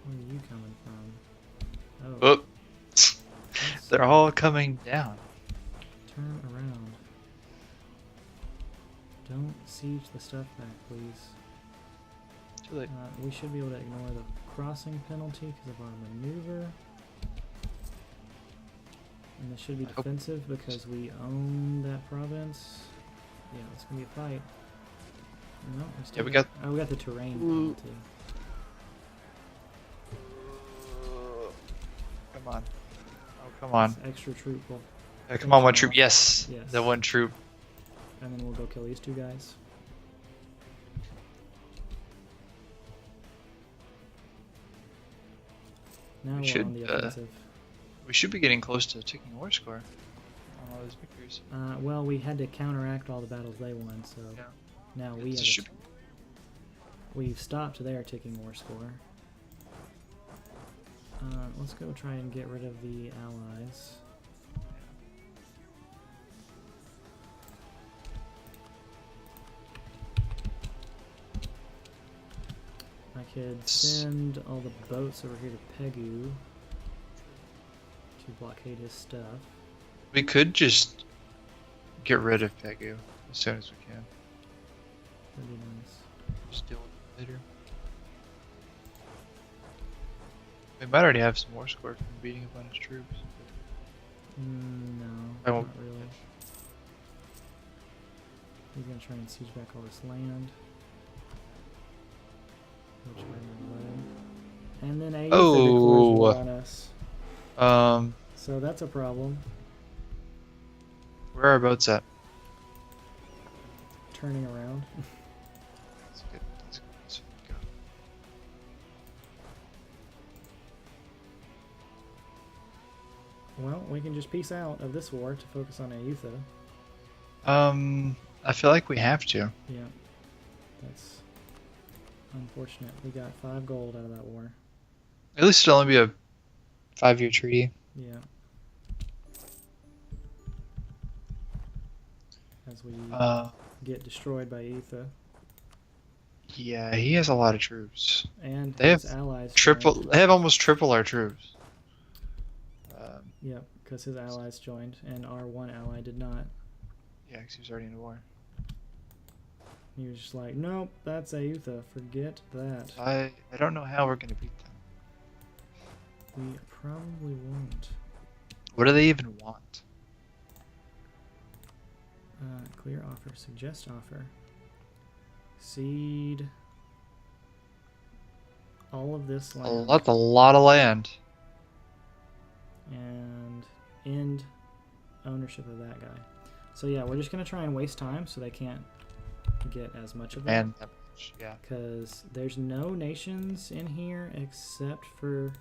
Where are you coming from? Oh, Oh, let's they're all coming down. turn around. Don't siege the stuff back, please. Too late. We should be able to ignore the crossing penalty because of our maneuver. And this should be I hope- defensive because we own that province. Yeah, it's gonna be a fight. No, Yeah, we got- Oh, we got the terrain Ooh. penalty. Come on. Oh, come on. It's extra troop. Well, Yeah, come on, one troop. Yes. Yes. The one troop. and then we'll go kill these 2 guys. Now we're should, on the offensive. We should be getting close to ticking war score on all those victories. Well, we had to counteract all the battles they won, so Yeah. now we This have should- we've stopped their ticking war score. Let's go try and get rid of the allies. I could send all the boats over here to Pegu to blockade his stuff. We could just get rid of Pegu as soon as we can. That'd be nice. Just deal with it later. We might already have some war score from beating a bunch of troops. No, I won't- not really. He's gonna try and siege back all this land. Which way am I letting? And then Aetha declares war on us. So that's a problem. Where are our boats at? Turning around. That's good. That's good. Let's go. Well, we can just peace out of this war to focus on Aetha. I feel like we have to. Yeah. That's unfortunate. We got 5 gold out of that war. At least it'll only be a 5-year treaty. Yeah. As we get destroyed by Aetha. Yeah, he has a lot of troops. And They his have allies. Triple. joined. They have almost triple our troops. Yep, because his allies joined, and our one ally did not. Yeah, 'cause he was already in war. He was just like, nope, that's Aetha. Forget that. I don't know how we're gonna beat them. We probably won't. What do they even want? Clear offer. Suggest offer. Cede all of this land. That's a lot of land. And end ownership of that guy. So yeah, we're just going to try and waste time so they can't get as much of that. And yeah. Because there's no nations in here except for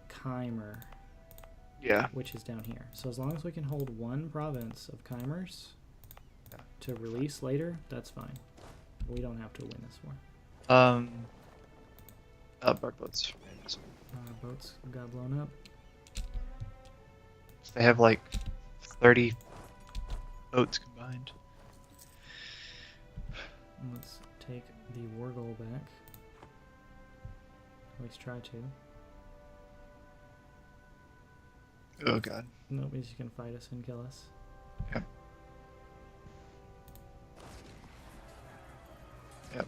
Chimer. Yeah. Which is down here. So as long as we can hold one province of Chimers to release later, that's fine. We don't have to win this war. Boats. Boats got blown up. They have like 30 boats combined. Let's take the war goal back. At least try to. Oh god. Nobody's gonna fight us and kill us. Yep. Yep.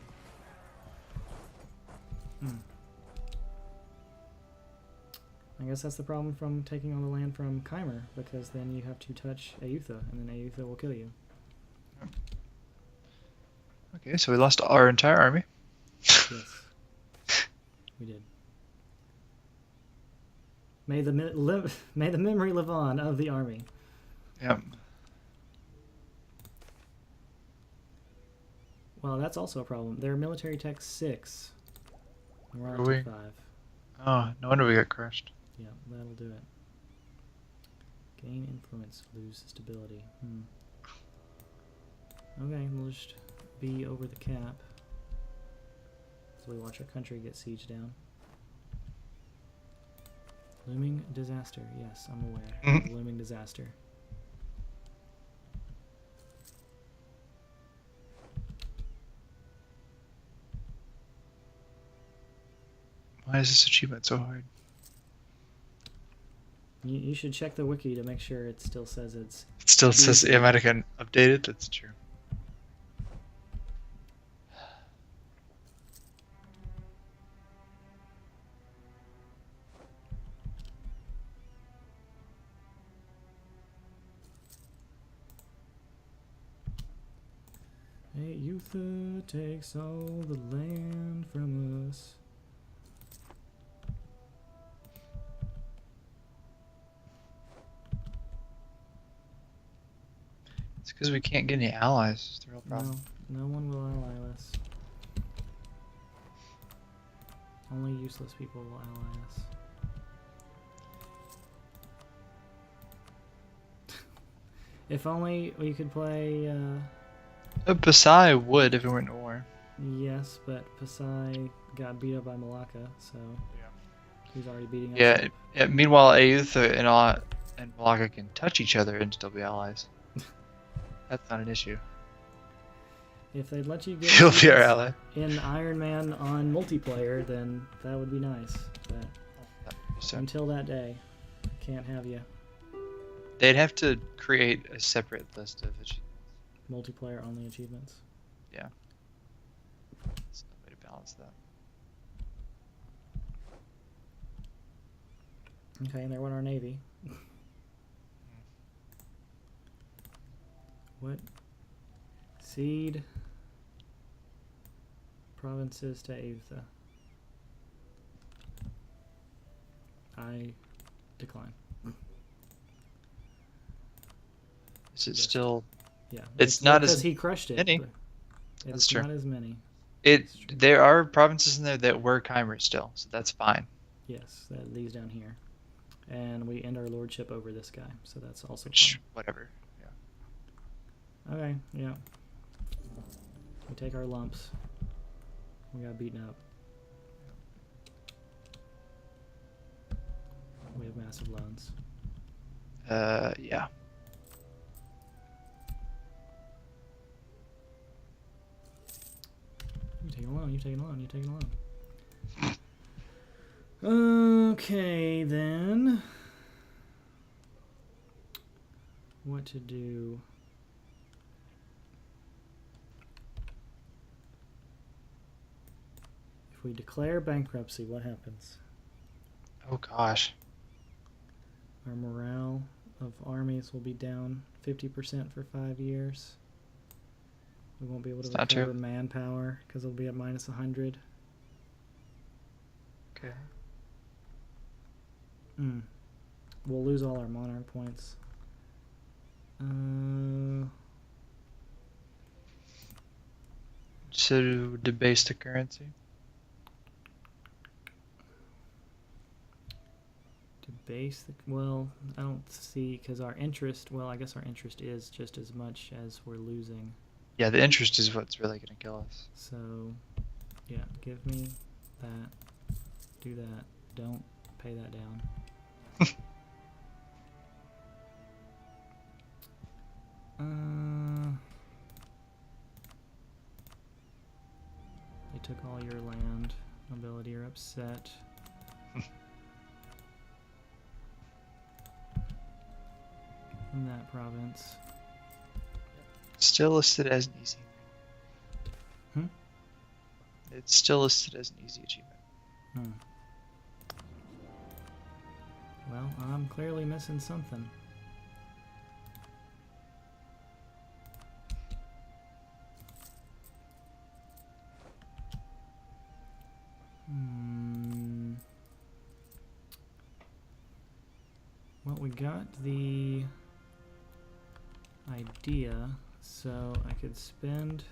I guess that's the problem from taking all the land from Chimer, because then you have to touch Ayutha, and then Ayutha will kill you. Okay, so we lost our entire army. Yes. We did. May the memory live on of the army. Yep. Well, that's also a problem. Their military tech 6. We're on Really? to 5. Oh, no wonder we got crushed. Yeah, that'll do it. Gain influence, lose stability. Okay, we'll just be over the cap. So we watch our country get sieged down. Looming disaster. Yes, I'm aware. Of looming disaster. Why is this achievement so hard? You should check the wiki to make sure it still says it's... It still says it might have gotten updated. That's true. Ayutha takes all the land from us. It's because we can't get any allies. It's the real problem. No one will ally us. Only useless people will ally us. If only we could play... Pasai would if we weren't in war. Yes, but Pasai got beat up by Malacca, so he's already beating us Yeah. up. Meanwhile, Ayutha and Malacca can touch each other and still be allies. That's not an issue. If they'd let you get He'll be our ally. in Iron Man on multiplayer, then that would be nice. But So until that day, can't have you. they'd have to create a separate list of achievements. Multiplayer only achievements. Yeah. There's no way to balance that. Okay, and there went our navy. What? Cede provinces to Ayutha. I decline. Is it Yes. still? Yeah, It's not as because he crushed it. many. but That's It's true. not as many. It's there are provinces in there that were Chimer still, so that's fine. Yes, these down here, and we end our lordship over this guy, so that's also Which, whatever. Yeah. fine. Okay, yeah. We take our lumps. We got beaten up. We have massive loans. Yeah. You taking a loan? You taking a loan? You taking a loan? Okay, then. What to do? If we declare bankruptcy, what happens? Oh gosh. Our morale of armies will be down 50% for 5 years. We won't be able to It's not recover true. manpower because it'll be at minus 100. Okay. We'll lose all our monarch points. So debase the currency. Debase the... Well, I don't see... Because our interest... Well, I guess our interest is just as much as we're losing. Yeah, the interest is what's really gonna kill us. So, yeah, give me that. Do that. Don't pay that down. They took all your land. Nobility are upset. In that province. Still listed as an easy. It's still listed as an easy achievement. Well, I'm clearly missing something. Well, we got the idea, so I could spend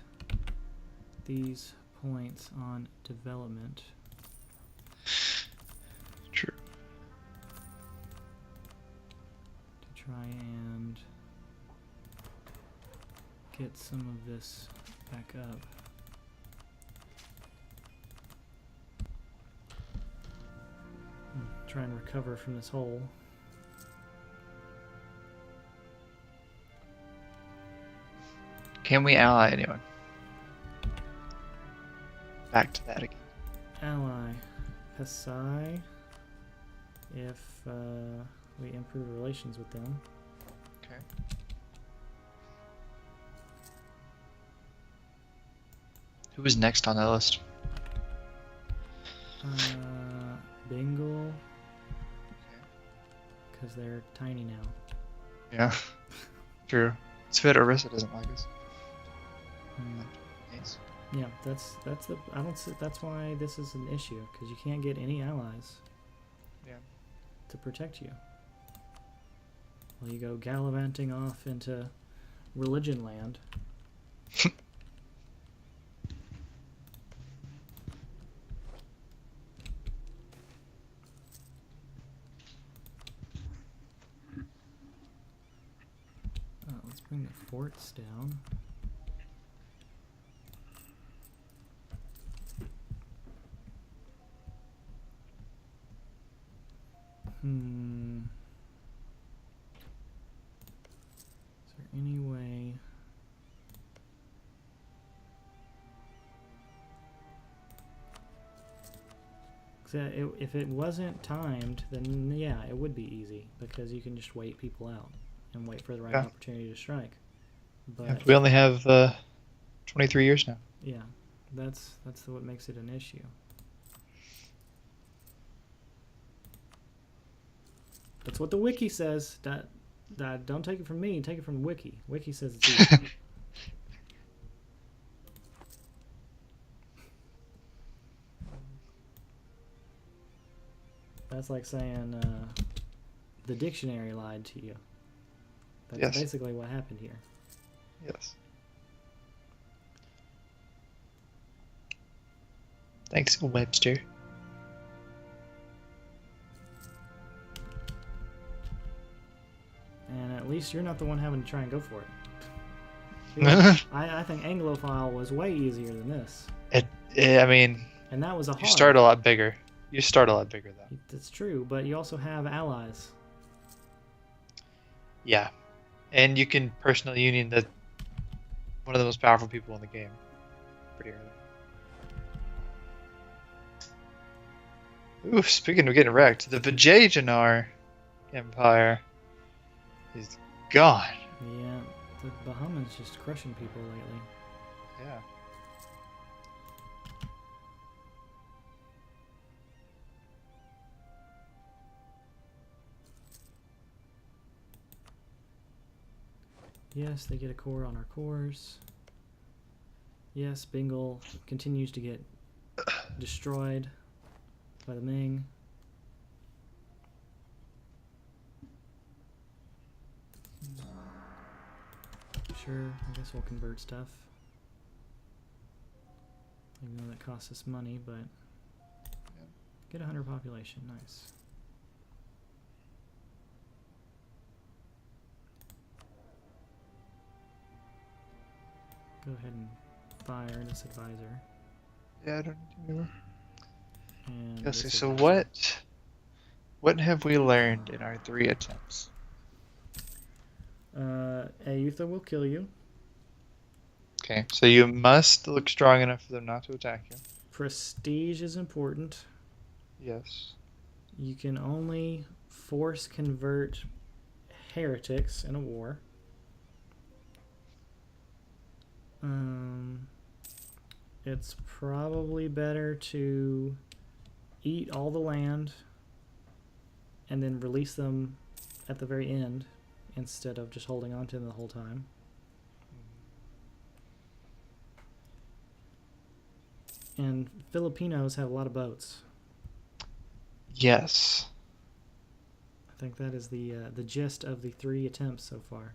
these points on development. True. To try and get some of this back up. Try and recover from this hole. Can we ally anyone? Back to that again. Ally Pasai, if we improve relations with them. Okay. Who was next on that list? Bengal, because they're tiny now. Yeah. True. It's fit Orissa doesn't like us. Nice. Yeah, that's the I don't see, that's why this is an issue, because you can't get any allies. Yeah. To protect you. Well, you go gallivanting off into religion land. Let's bring the forts down. Is there any way... If it wasn't timed, then yeah, it would be easy, because you can just wait people out and wait for the right opportunity to strike. But Yeah, we only have 23 years now. Yeah, that's what makes it an issue. That's what the wiki says. That don't take it from me. Take it from the wiki. Wiki says it's easy. That's like saying the dictionary lied to you. That's basically what happened here. Yes. Thanks, Webster. And at least you're not the one having to try and go for it. I think Anglophile was way easier than this. I mean... And that was a hard... You start a lot bigger. You start a lot bigger, though. That's true, but you also have allies. Yeah. And you can personal union one of the most powerful people in the game pretty early. Ooh, speaking of getting wrecked, the Vijayanar Empire is gone. Yeah, the Bahamans just crushing people lately. Yeah. Yes, they get a core on our cores. Yes, Bengal continues to get destroyed by the Ming. Sure, I guess we'll convert stuff. Even though that costs us money, but get 100 population, nice. Go ahead and fire this advisor. Yeah, I don't need to. And Okay, this so advisor. what have we learned in our 3 attempts? Ayutha will kill you. Okay, so you must look strong enough for them not to attack you. Prestige is important. Yes. You can only force convert heretics in a war. It's probably better to eat all the land and then release them at the very end instead of just holding on to them the whole time. And Filipinos have a lot of boats. Yes. I think that is the gist of the 3 attempts so far.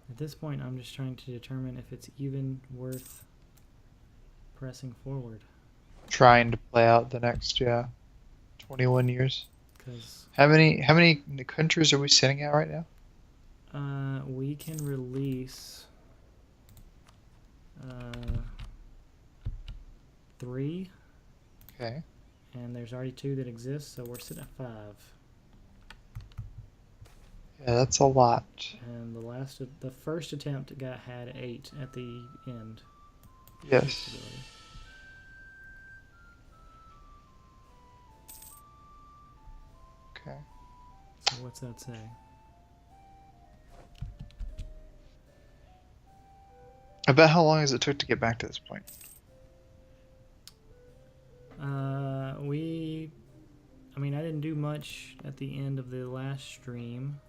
At this point, I'm just trying to determine if it's even worth pressing forward. Trying to play out the next 21 years. Because How many countries are we sitting at right now? we can release 3, Okay. and there's already 2 that exist, so we're sitting at 5. Yeah, that's a lot. And the first attempt had 8 at the end. Yes. Stability. Okay. So what's that say? About how long has it took to get back to this point? I didn't do much at the end of the last stream,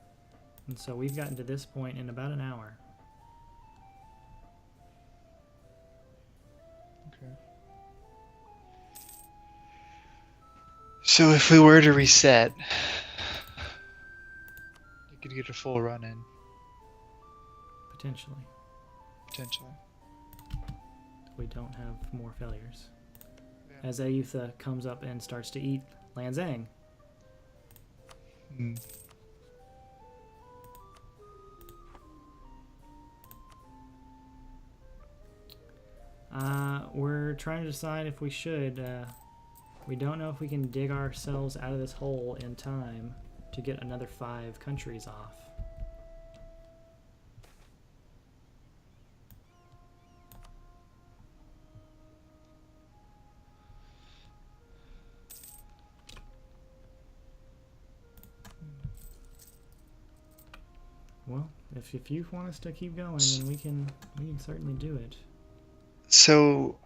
and so we've gotten to this point in about an hour. Okay. So if we were to reset, you could get a full run in, Potentially. potentially. If we don't have more failures. Yeah. As Ayutha comes up and starts to eat Lanzang. Hmm. We're trying to decide if we should. We don't know if we can dig ourselves out of this hole in time to get another 5 countries off. Well, if you want us to keep going, then we can certainly do it. So,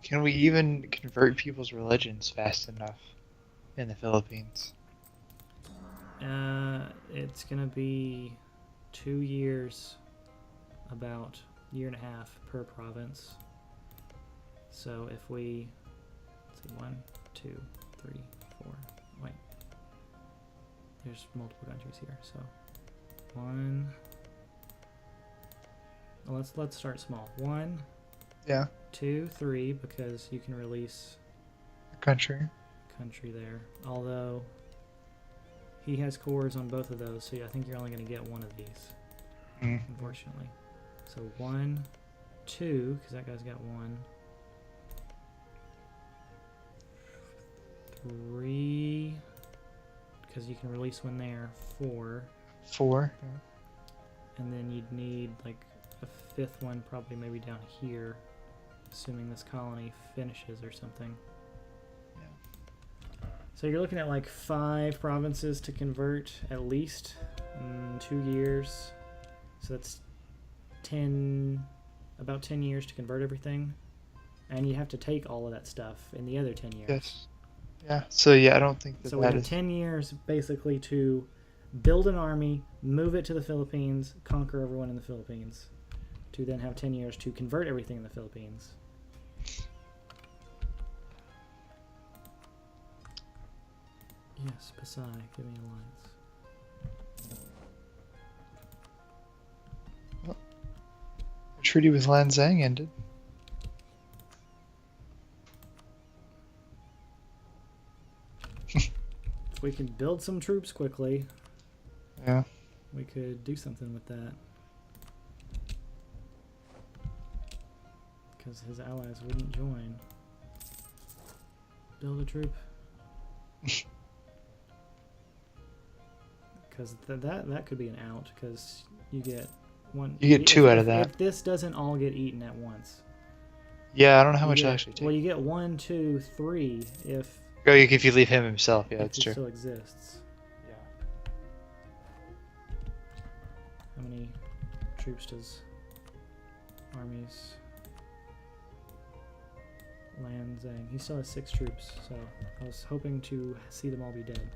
can we even convert people's religions fast enough in the Philippines? It's gonna be 2 years, about a year and a half per province. So if we, let's see, 1, 2, 3, 4. Wait, there's multiple countries here. So 1. Well, let's start small. 1, Yeah. 2, 3, because you can release Country. country there. Although he has cores on both of those, so I think you're only going to get one of these, unfortunately. So 1, 2, because that guy's got 1. 3, because you can release one there. 4. 4. And then you'd need like a 5th one, probably maybe down here, assuming this colony finishes or something. Yeah. So you're looking at like 5 provinces to convert at least in 2 years. So that's about 10 years to convert everything. And you have to take all of that stuff in the other 10 years. Yes. Yeah. So yeah, I don't think that So we that have is. 10 years basically to build an army, move it to the Philippines, conquer everyone in the Philippines, to then have 10 years to convert everything in the Philippines. Yes, Pasai, give me alliance. The treaty with Lanzang ended. If we can build some troops quickly, Yeah. we could do something with that. Because his allies wouldn't join. Build a troop. Because that could be an out, because you get one. You get 2 out of that. If this doesn't all get eaten at once. Yeah, I don't know how you much get, I actually take. Well, you get 1, 2, 3 if Oh, if you leave him himself, yeah, that's he true. still exists. Yeah. How many troops does armies? Lanzang. He still has 6 troops, so I was hoping to see them all be dead.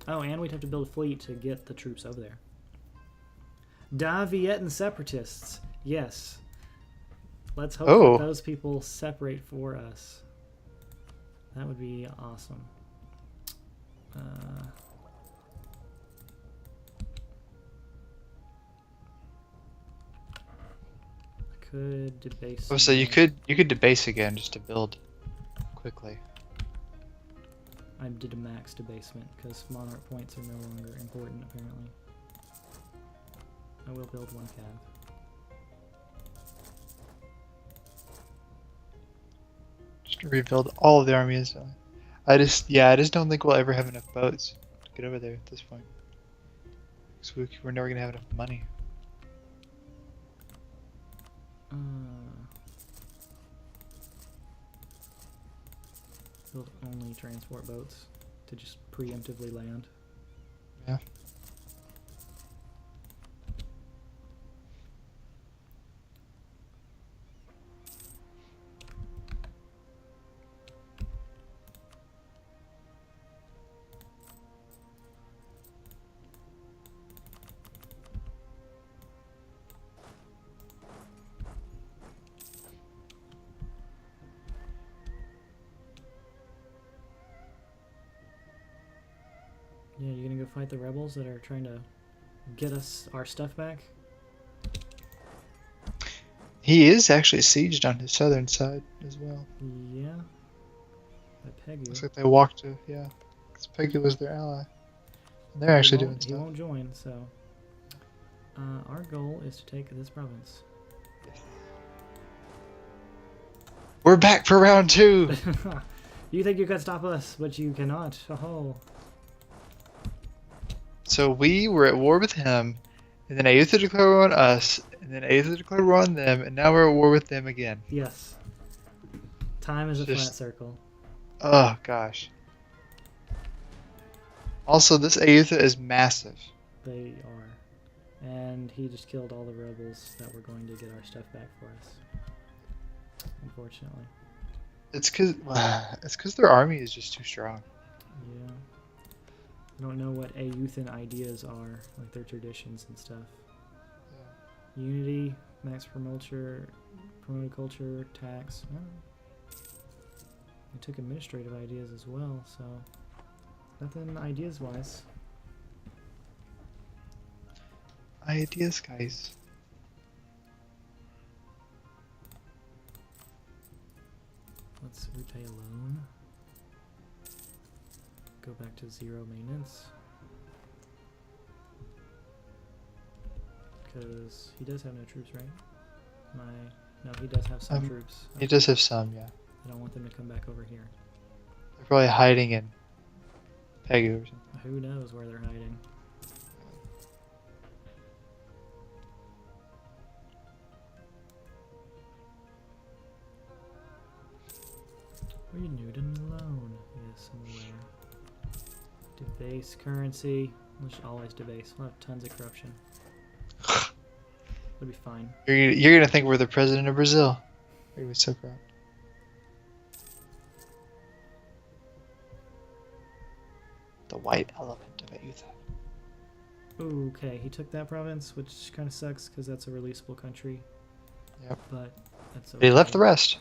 Oh, and we'd have to build a fleet to get the troops over there. Da Vietan separatists. Yes. Let's hope that those people separate for us. That would be awesome. I could debase. Oh, so you could debase again just to build quickly. I did a max debasement because monarch points are no longer important apparently. I will build 1 cav. Just to rebuild all of the armies. I just don't think we'll ever have enough boats to get over there at this point. Because we're never gonna have enough money. Build only transport boats to just preemptively land. Yeah. Yeah, you gonna go fight the rebels that are trying to get us our stuff back? He is actually sieged on his southern side as well. Yeah. By Pegu. Looks like they walked to, yeah. Because Pegu was their ally. And they're actually doing He stuff. won't join, so. Our goal is to take this province. We're back for round 2! You think you can stop us, but you cannot. Oh. So we were at war with him, and then Ayutha declared war on us, and then Ayutha declared war on them, and now we're at war with them again. Yes. Time is a flat circle. Oh, gosh. Also, this Ayutha is massive. They are. And he just killed all the rebels that were going to get our stuff back for us. Unfortunately. It's because their army is just too strong. Yeah. I don't know what Ayuthan ideas are, like their traditions and stuff. Yeah. Unity, max promoted culture, tax. I don't know. They took administrative ideas as well, so nothing ideas wise. Ideas, guys. Let's repay a loan. Go back to 0 maintenance. Because he does have no troops, right? No, he does have some troops. He does have some, yeah. I don't want them to come back over here. They're probably hiding in Pegu or something. Who knows where they're hiding? Renewed and loan. Yes, I'm aware. Debase currency. We'll just always debase. We'll have tons of corruption. It'll be fine. You're gonna think we're the president of Brazil. We're gonna be so proud. The white element of youth. Okay, he took that province, which kind of sucks because that's a releasable country. Yep. But that's okay. But he left the rest.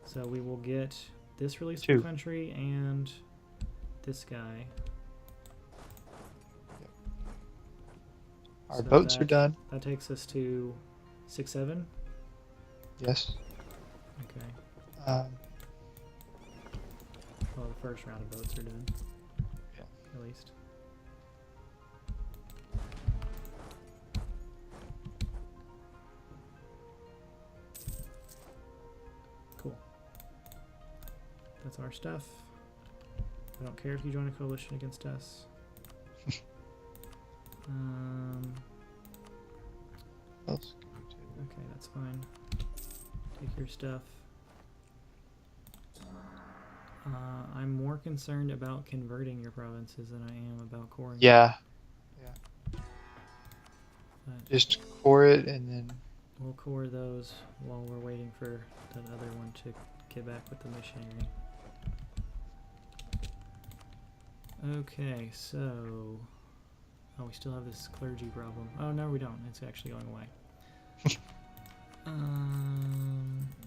So we will get this releasable Two. country and this guy. Our So boats are done. That takes us to 6-7. Yes. Okay. Um, Well, the first round of boats are done. Yeah. At least. Cool. That's our stuff. I don't care if you join a coalition against us. what else can we do? Okay, that's fine. Take your stuff. I'm more concerned about converting your provinces than I am about coring. Yeah. But Just core it and then. we'll core those while we're waiting for that other one to get back with the missionary. Okay, so... Oh, we still have this clergy problem. Oh, no, we don't. It's actually going away.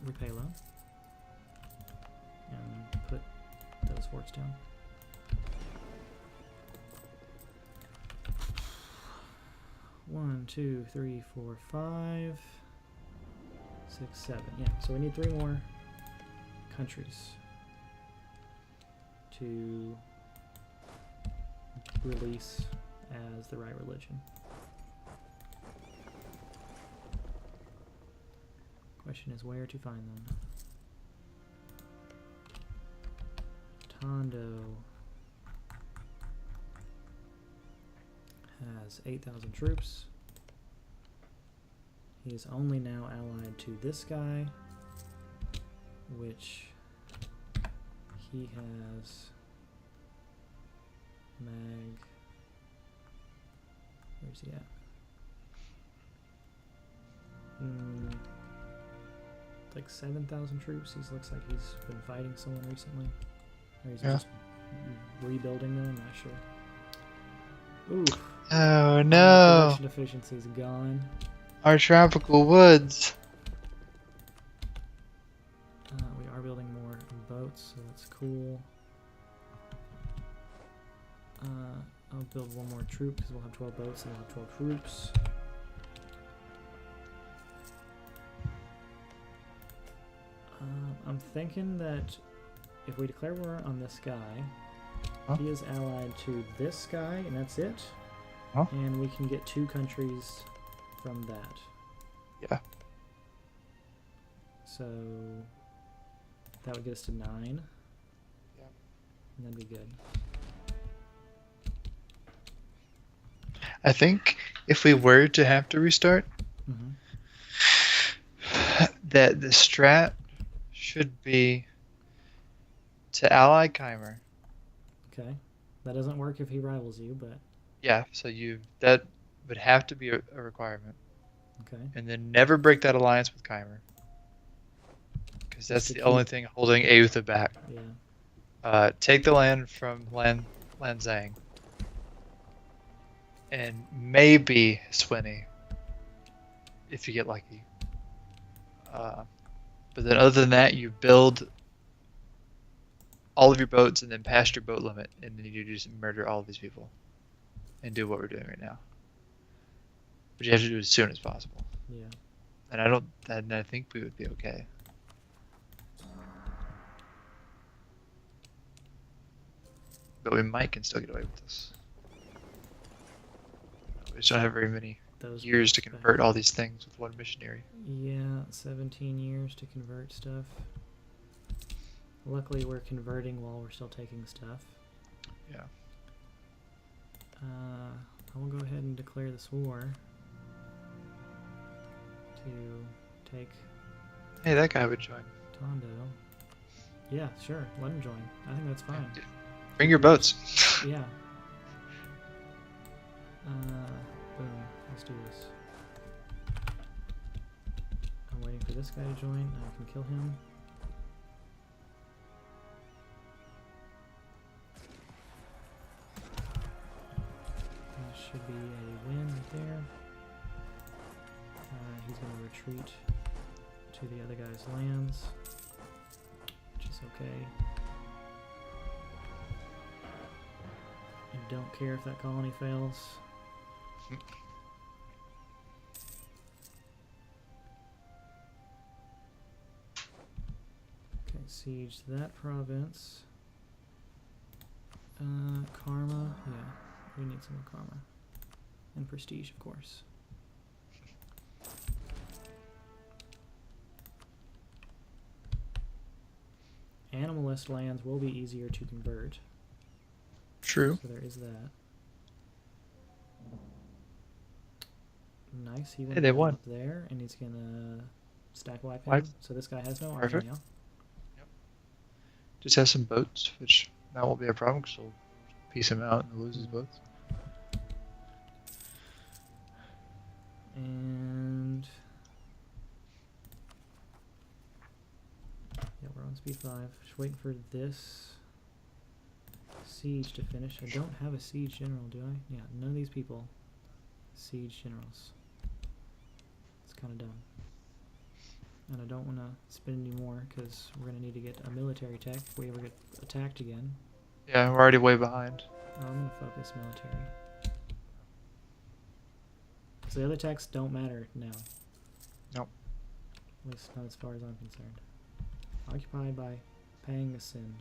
Repay loan. And put those forts down. One, two, three, four, 5, 6, 7. Yeah, so we need 3 more countries to release as the right religion. Question is where to find them. Tondo has 8,000 troops. He is only now allied to this guy, which he has Mag. Where's he at? Like 7,000 troops. He looks like he's been fighting someone recently. Or he's just rebuilding them, I'm not sure. Ooh. Oh no! Production efficiency is gone. Our tropical woods. We are building more boats, so that's cool. I'll build one more troop because we'll have 12 boats and we'll have 12 troops. I'm thinking that if we declare war on this guy, he is allied to this guy, and that's it. And we can get 2 countries from that. Yeah. So that would get us to 9. Yeah. And that'd be good. I think if we were to have to restart, that the strat should be to ally Keimer. Okay. That doesn't work if he rivals you, but... Yeah, so that would have to be a requirement. Okay. And then never break that alliance with Keimer. Because that's the only thing holding Autha back. Yeah. Take the land from Lanzang. And maybe Swinny. If you get lucky. But then other than that, you build all of your boats and then past your boat limit. And then you just murder all of these people. And do what we're doing right now. But you have to do it as soon as possible. Yeah. And I think we would be okay. But we can still get away with this. We just don't have very many years to convert all these things with one missionary. Yeah, 17 years to convert stuff. Luckily, we're converting while we're still taking stuff. Yeah. I will go ahead and declare this war to take Hey, that guy would join. Tondo. Yeah, sure. Let him join. I think that's fine. Bring your boats. Yeah. Boom. Let's do this. I'm waiting for this guy to join. I can kill him. That should be a win right there. He's going to retreat to the other guy's lands, which is okay. I don't care if that colony fails. Okay, siege that province. Karma, yeah, we need some more karma. And prestige, of course. Animalist lands will be easier to convert. True. So there is that. Nice, he Hey, they went won. up there, and he's gonna stack wipe him. Wipe. So this guy has no army Perfect. now. Just has some boats, which that won't be a problem because we'll piece him out and lose his boats. And yeah, we're on speed 5. Just waiting for this siege to finish. I don't have a siege general, do I? Yeah, none of these people siege generals. It's kind of dumb. And I don't want to spend any more because we're going to need to get a military tech if we ever get attacked again. Yeah, we're already way behind. I'm going to focus military. So the other techs don't matter now. Nope. At least not as far as I'm concerned. Occupied by Pang the Sin.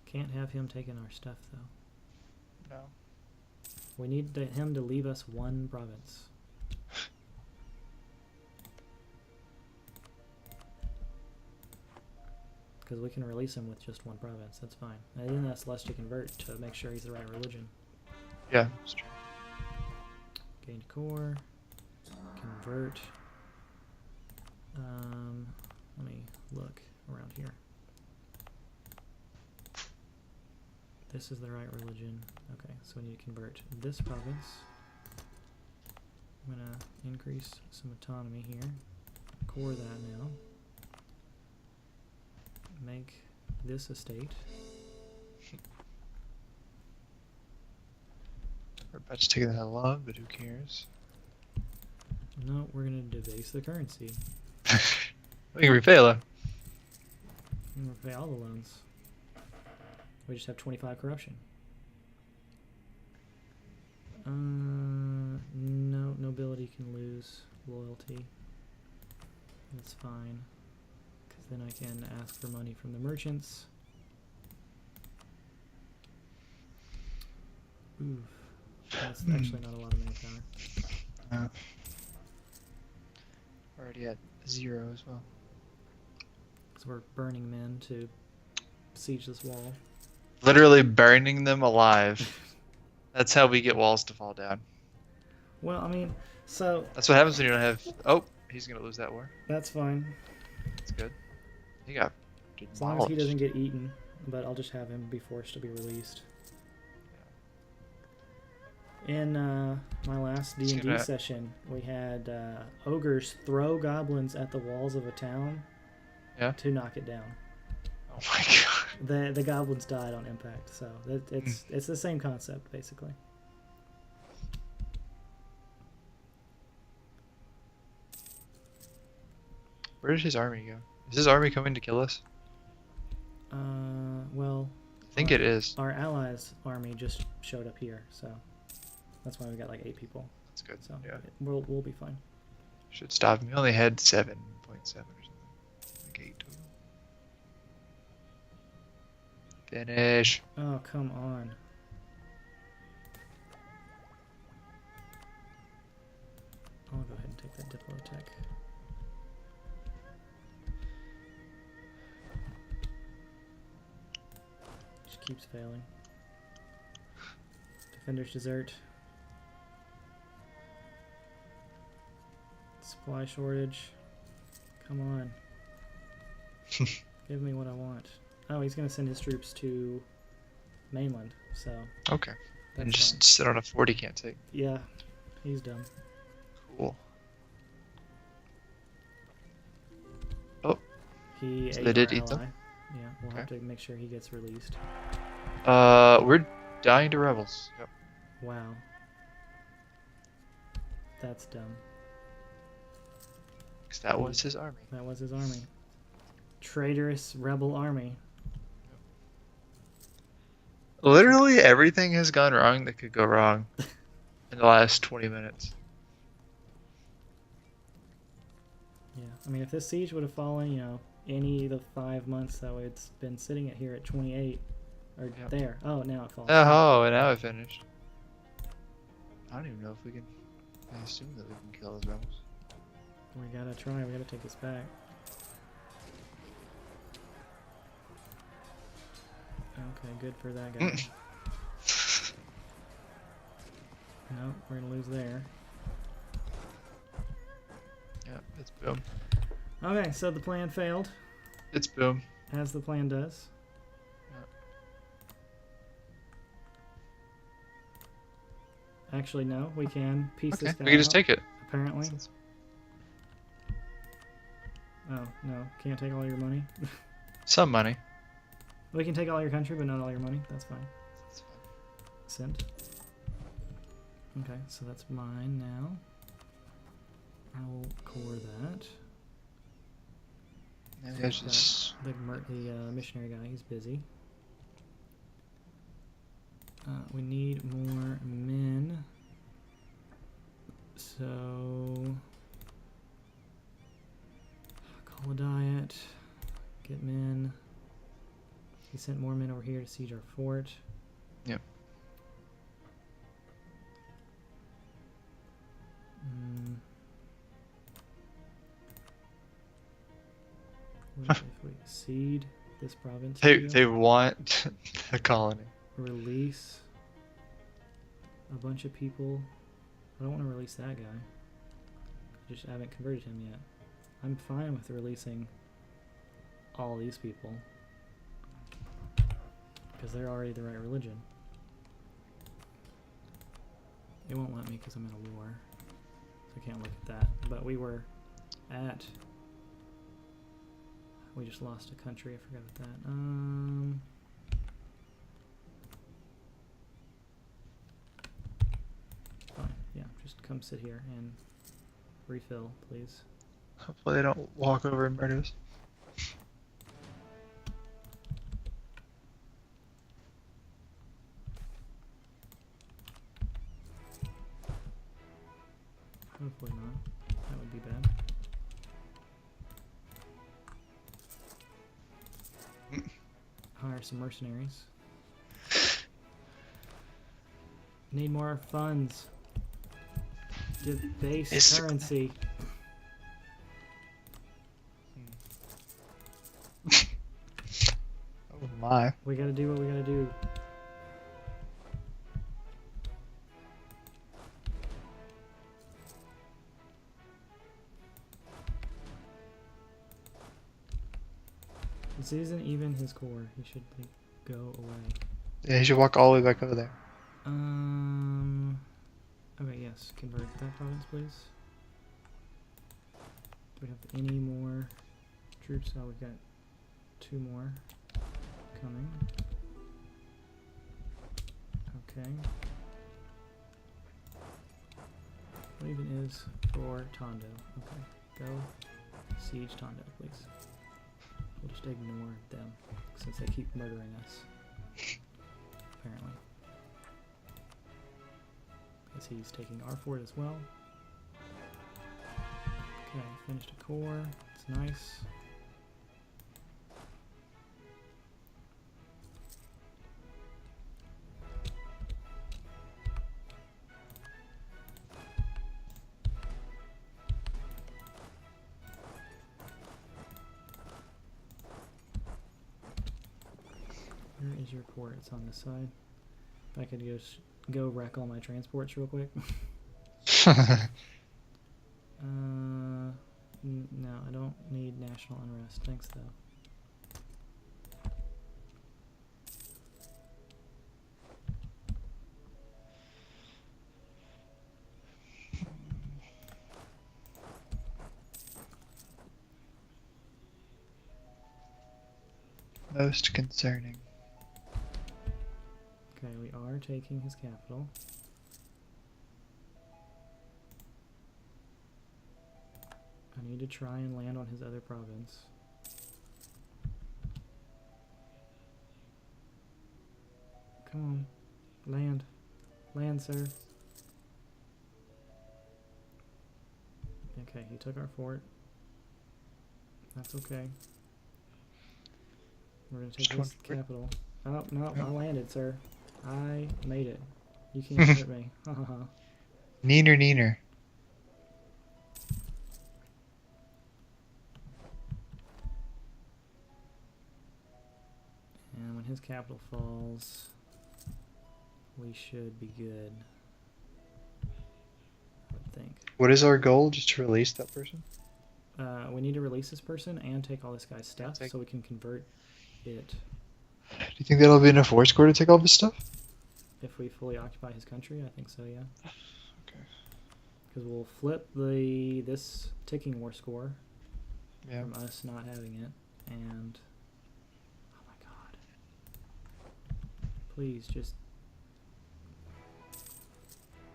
Can't have him taking our stuff though. No. We need him to leave us one province. Because we can release him with just one province, that's fine. And then that's less to convert to make sure he's the right religion. Yeah, that's true. Gain core. Convert. Let me look around here. This is the right religion. Okay, so we need to convert this province. I'm gonna increase some autonomy here. Core that now. Make this a state. We're about to take that long, but who cares? No, we're gonna debase the currency. We can repay them. I'm gonna pay all the loans. We just have 25 corruption. No, nobility can lose loyalty. That's fine. Because then I can ask for money from the merchants. Oof. That's actually not a lot of manpower. Already at 0 as well. Because we're burning men to siege this wall. Literally burning them alive. That's how we get walls to fall down. Well, I mean, so... That's what happens when you don't have... Oh, he's going to lose that war. That's fine. That's good. He got As long as he doesn't demolished. get eaten. But I'll just have him be forced to be released. In my last Just D&D gonna- session, we had ogres throw goblins at the walls of a town Yeah? to knock it down. Oh my god. The goblins died on impact, so it's the same concept basically. Where did his army go? Is his army coming to kill us? Well, I think it is. our allies' army just showed up here, so that's why we got like 8 people. That's good. So Yeah. we'll be fine. Should stop him. He only had 7.7 or something. Like 8 total. Finish. Oh, come on. I'll go ahead and take that Diplo tech. Just keeps failing. Defenders desert. Supply shortage. Come on. Give me what I want. Oh, he's gonna send his troops to mainland, so Okay. that's And just fine. sit on a fort he can't take. Yeah, he's done. Cool. He So ate they did our eat them? ally. Yeah, we'll have Okay. to make sure he gets released. We're dying to rebels. Yep. Wow. That's dumb. 'Cause that was his army. That was his army. Traitorous rebel army. Literally everything has gone wrong that could go wrong in the last 20 minutes. Yeah, I mean, if this siege would have fallen, any of the 5 months that it's been sitting at here at 28, or Yep. there. Oh, now it falls. Oh, and now it finished. I don't even know if we can. I assume that we can kill those rebels. We gotta try. We gotta take this back. Okay, good for that guy. Nope, we're gonna lose there. Yeah, it's boom. Okay, so the plan failed, It's boom. as the plan does. Actually, no, we can piece Okay, this guy we can just out, take it. apparently. Oh, no, can't take all your money. Some money. We can take all your country, but not all your money. That's fine. Sent. Okay, so that's mine now. I'll core that. Yeah, it's just The missionary guy, he's busy. We need more men. So call a diet. Get men. He sent more men over here to siege our fort. Yep. What if we cede this province? they want the colony. Release a bunch of people. I don't want to release that guy. I just haven't converted him yet. I'm fine with releasing all these people because they're already the right religion. It won't let me because I'm in a war, so I can't look at that. But we were at. We just lost a country. I forgot about that. Fine. Yeah, just come sit here and refill, please. Hopefully they don't walk over and murder us. Hopefully not. That would be bad. Hire some mercenaries. Need more funds. Debase currency. Oh my. We gotta do what we gotta do. This isn't even his core. He should like go away. Yeah, he should walk all the way back over there. Okay, yes. Convert that province, please. Do we have any more troops? Oh, we've got 2 more coming. Okay. What even is for Tondo? Okay, go siege Tondo, please. We'll just ignore them since they keep murdering us. Apparently. Because he's taking our fort as well. Okay, finished a core. It's nice. Where is your port? It's on this side. If I could go wreck all my transports real quick. No, I don't need national unrest. Thanks, though. Most concerning. Okay, we are taking his capital. I need to try and land on his other province. Come on. Land. Land, sir. Okay, he took our fort. That's okay. We're gonna take his capital. Oh, no, I landed, sir. I made it. You can't hurt me. Ha ha ha. Neener, neener. And when his capital falls, we should be good. I would think. What is our goal? Just to release that person? We need to release this person and take all this guy's stuff Take- so we can convert it Do you think that'll be enough war score to take all this stuff? if we fully occupy his country. I think so, yeah. Okay. Because we'll flip this ticking war score Yeah. from us not having it, and oh my god, please just,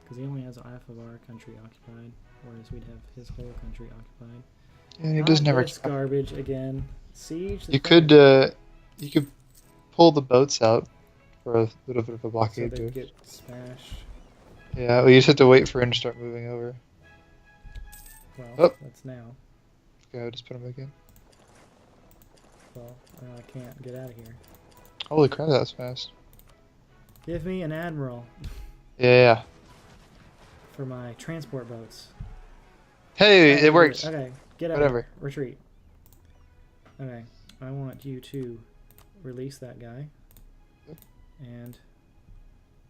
because he only has half of our country occupied, whereas we'd have his whole country occupied. Yeah, he doesn't have This garbage again. Siege. You could pull the boats out for a little bit of a so blockade. they Too. get smashed. Yeah, well, you just have to wait for him to start moving over. Well, Oh. that's now. Okay, just put him back in. Well, I can't get out of here. Holy crap, that was fast. Give me an admiral Yeah. for my transport boats. Hey, Okay, it works. Okay, get out. Whatever. Retreat. Okay, I want you to release that guy Yep. and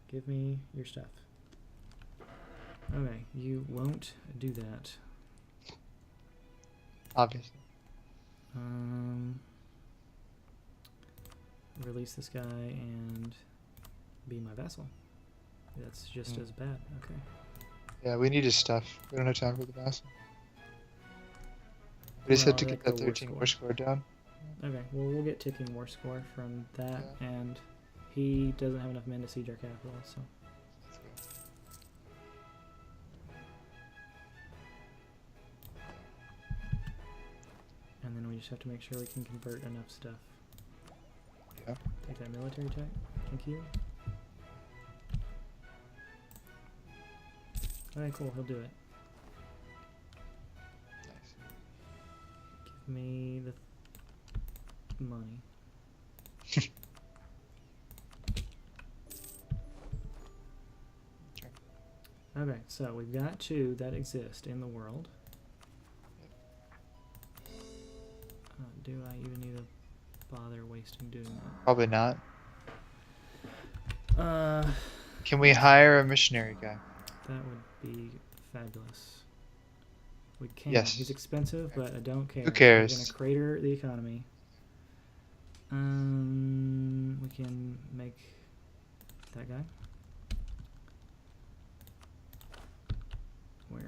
give me your stuff. Okay, you won't do that. Obviously. Release this guy and be my vassal. That's just as bad. Okay. Yeah, we need his stuff. We don't have time for the vassal. We just had to Well, get that that war 13 score. war score down. Okay, well, we'll get ticking war score from that, and he doesn't have enough men to siege our capital, so. And then we just have to make sure we can convert enough stuff. Yeah. Take that military tech. Thank you. Alright, cool. He'll do it. Nice. Give me the money. Okay, so we've got two that exist in the world. Do I even need to bother wasting doing that? Probably not. Uh, Can we hire a missionary guy? that would be fabulous. We can. Yes. He's expensive, but I don't care. Who cares? We're gonna crater the economy. We can make that guy. Where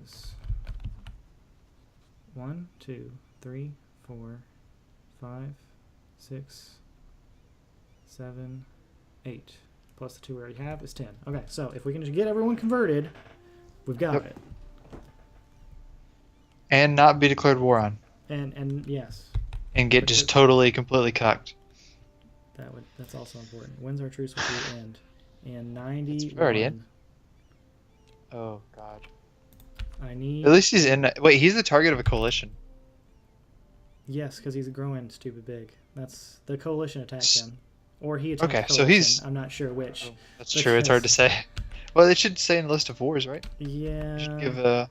is 1, 2, 3, 4, 5, 6, 7, 8. Plus the 2 we already have is 10. Okay, so if we can just get everyone converted, we've got Yep. it. And not be declared war on. And yes, And get just totally, completely cucked. that's also important. When's our truce with you end? In 90. already in. Oh, God. I need. At least he's in. Wait, he's the target of a coalition. Yes, because he's growing stupid big. That's the coalition attacked him, or he attacked Okay, the so coalition. he's- I'm not sure which. Oh, that's true. It's hard to say. Well, it should say in the list of wars, right? Yeah. It should give a.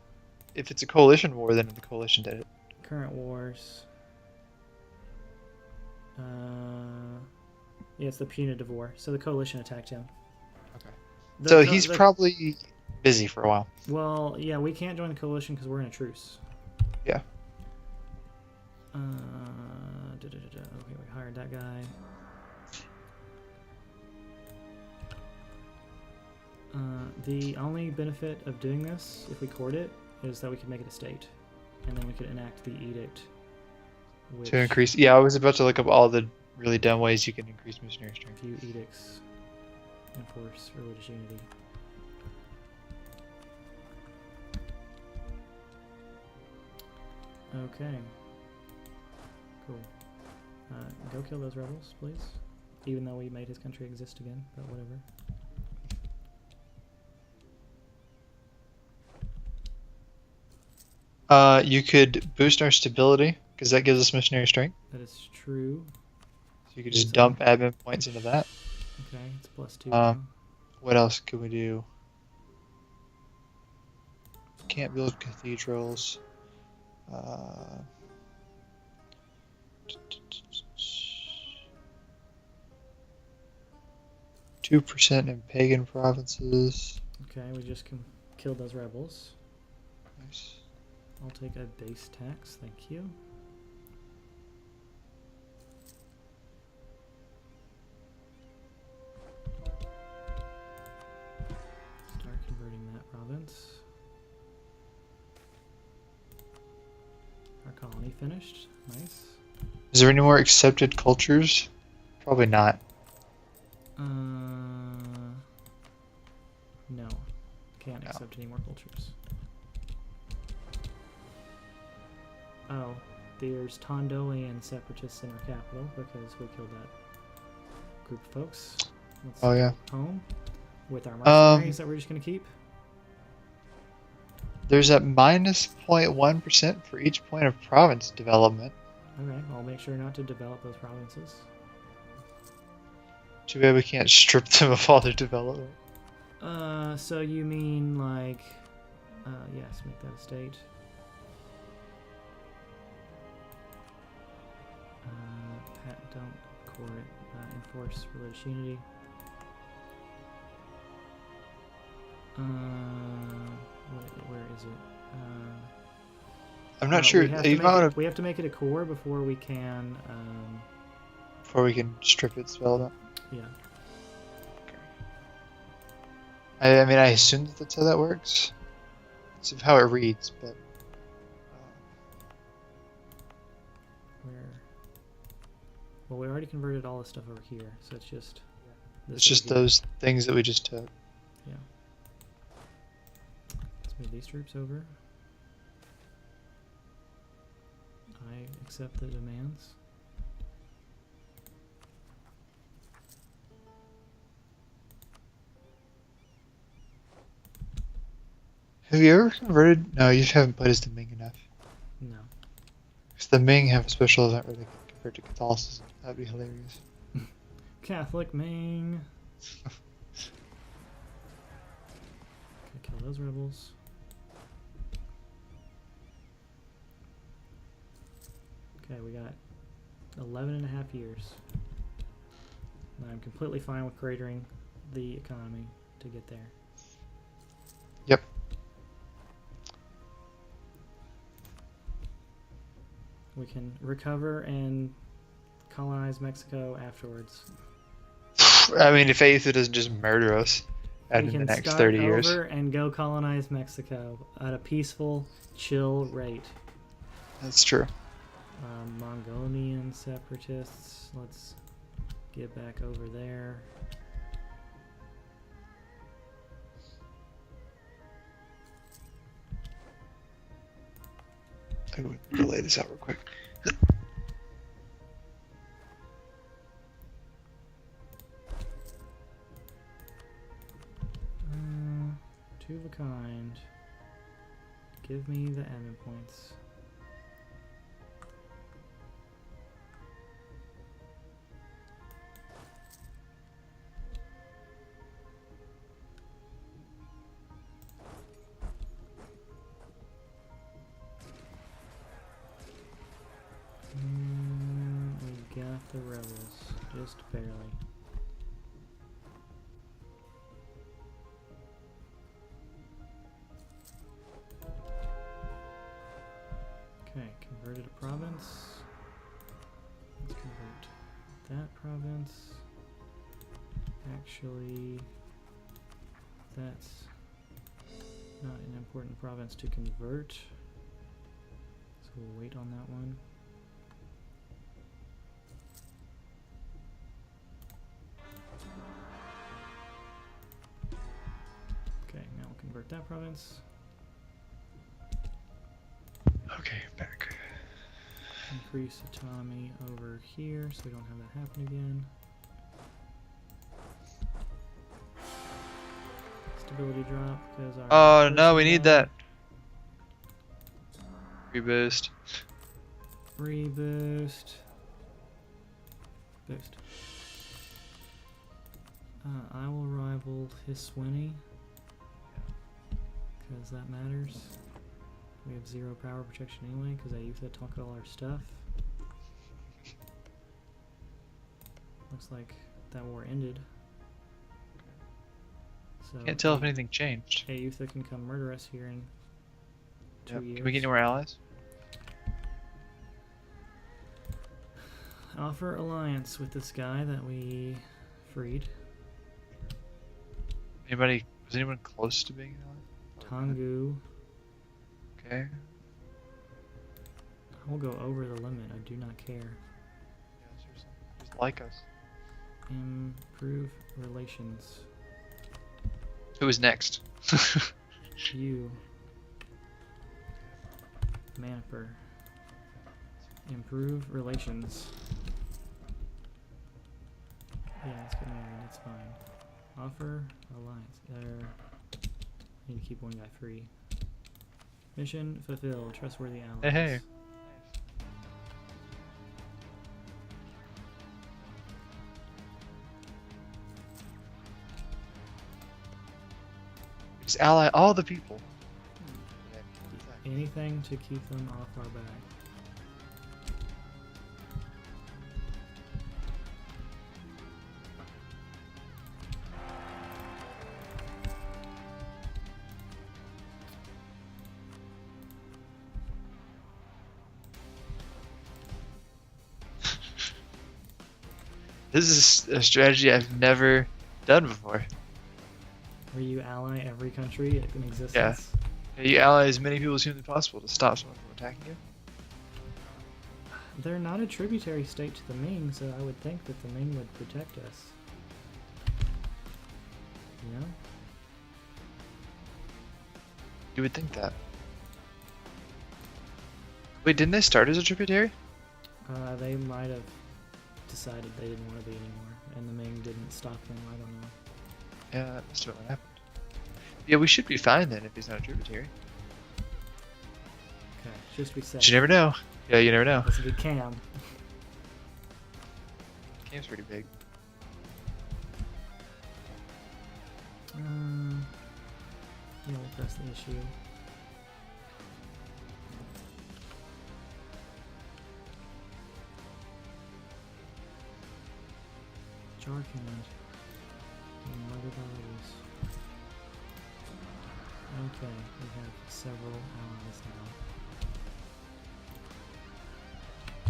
If it's a coalition war, then the coalition did it. Current wars. Yeah, it's the punitive war. So the coalition attacked him. Okay. The So co- he's the- probably busy for a while. Well, yeah, we can't join the coalition because we're in a truce. Yeah. Okay, we hired that guy. The only benefit of doing this, if we court it, is that we can make it a state, and then we could enact the edict. Which, To increase, yeah, I was about to look up all the really dumb ways you can increase missionary strength. few edicts enforce religious unity. Okay. Cool. Go kill those rebels, please. Even though we made his country exist again, but whatever. You could boost our stability because that gives us missionary strength. That is true. So you could just dump admin points into that. Okay, it's +2 now. What else could we do? Can't build cathedrals. 2% in pagan provinces. Okay, we just can kill those rebels. Nice. I'll take a base tax, thank you. Start converting that province. Our colony finished. Nice. Is there any more accepted cultures? Probably not. No. Can't accept any more cultures. Oh, there's Tondolian separatists in our capital because we killed that group of folks. Let's Oh, home with our mercenaries that we're just gonna keep. There's a minus 0.1% for each point of province development. Okay, I'll make sure not to develop those provinces. Too bad we can't strip them of all their development. So you mean like, yes, make that a state. Don't court, enforce religious unity. Where is it? I'm not sure. We have to make it a core before we can. Before we can strip its development. Yeah. I mean, I assume that that's how that works. It's how it reads, but. Well, we already converted all this stuff over here, so it's just. It's just those things that we just took. Yeah. Let's move these troops over. I accept the demands. Have you ever converted? No, you haven't played as the Ming enough. No. Because the Ming have a special event where they can convert to Catholicism. That'd be hilarious. Catholic Ming. Okay, kill those rebels. Okay, we got 11.5 years. And I'm completely fine with cratering the economy to get there. Yep. We can recover and colonize Mexico afterwards. I mean, if Aether doesn't just murder us in the next 30 years. We can start over and go colonize Mexico at a peaceful, chill rate. That's true. Mongolian separatists. Let's get back over there. I'm going to lay this out real quick. Two of a kind. Give me the admin points. We got the rebels, just barely. converted a province. Let's convert that province. Actually, that's not an important province to convert. So we'll wait on that one. Okay, now we'll convert that province. Okay, back. Increase autonomy over here so we don't have that happen again. Stability drop because our Oh no, we person need died. that. Reboost. Reboost. Boost. I will rival Hiswini because that matters. We have 0 power protection anyway because I used to talk all our stuff. Looks like that war ended. So Can't tell if anything changed. Ayutha can come murder us here in 2 Yep. years. Can we get any more allies? Offer alliance with this guy that we freed. Anybody? Was anyone close to being an ally? Tangu. Okay. I will go over the limit. I do not care. Yeah, seriously. Just like us. Improve relations. Who is next? You. Maniper. Improve relations. Yeah, let's get married. It's fine. Offer alliance. There. I need to keep one guy free. Mission fulfilled. Trustworthy allies. Hey, hey. Just ally all the people. Anything to keep them off our back. This is a strategy I've never done before. Where you ally every country in existence. You ally as many people as humanly possible to stop someone from attacking you. They're not a tributary state to the Ming, so I would think that the Ming would protect us. You know? You would think that. Wait, didn't they start as a tributary? They might have decided they didn't want to be anymore, and the Ming didn't stop them. I don't know. Yeah, that must have been what happened. Yeah, we should be fine then if he's not a tributary. Okay, just be safe. But you never know. Yeah, you never know. That's a good cam. Game's pretty big. Yeah, we'll press the issue. Jarkand. Murder bodies. Okay, we have several allies now.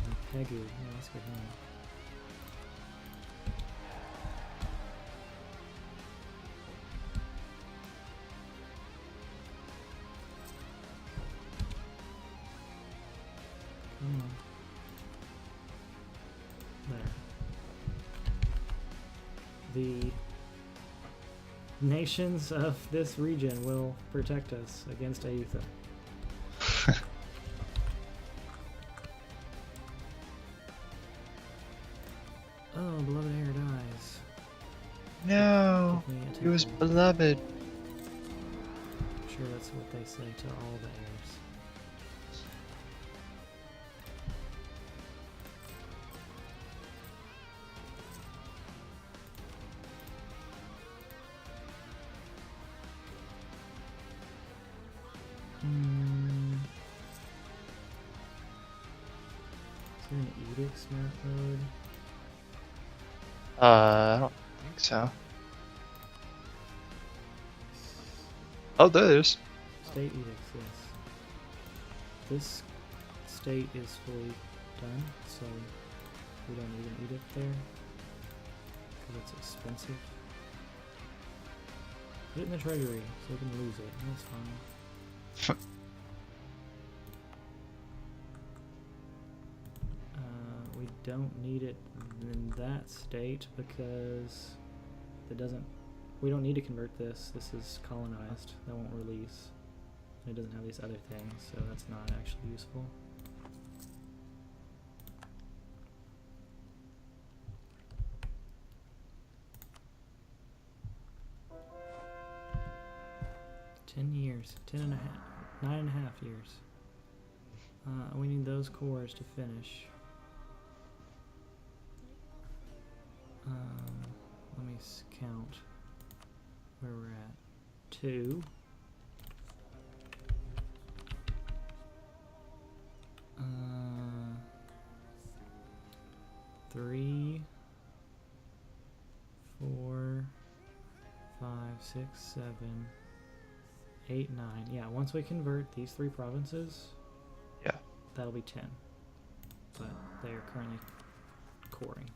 And Pegu, yeah, let's get him. Come on. There. The nations of this region will protect us against Ayutha. Oh, beloved heir dies. No, Give me a he was temple. beloved. I'm sure that's what they say to all the heirs. Is there an edict smart mode? I don't think so. Oh, there it is. State edicts, yes. This state is fully done, so we don't need an edict there because it's expensive. Put it in the treasury so we can lose it. That's fine. We don't need it in that state because we don't need to convert this. This is colonized. That won't release. It doesn't have these other things, so that's not actually useful. $10 years, 9.5 years. We need those cores to finish. Let me count where we're at. 2. 3, 4, 5, 6, 7, 8, 9. Yeah, once we convert these 3 provinces, Yeah. that'll be 10. But they are currently coring.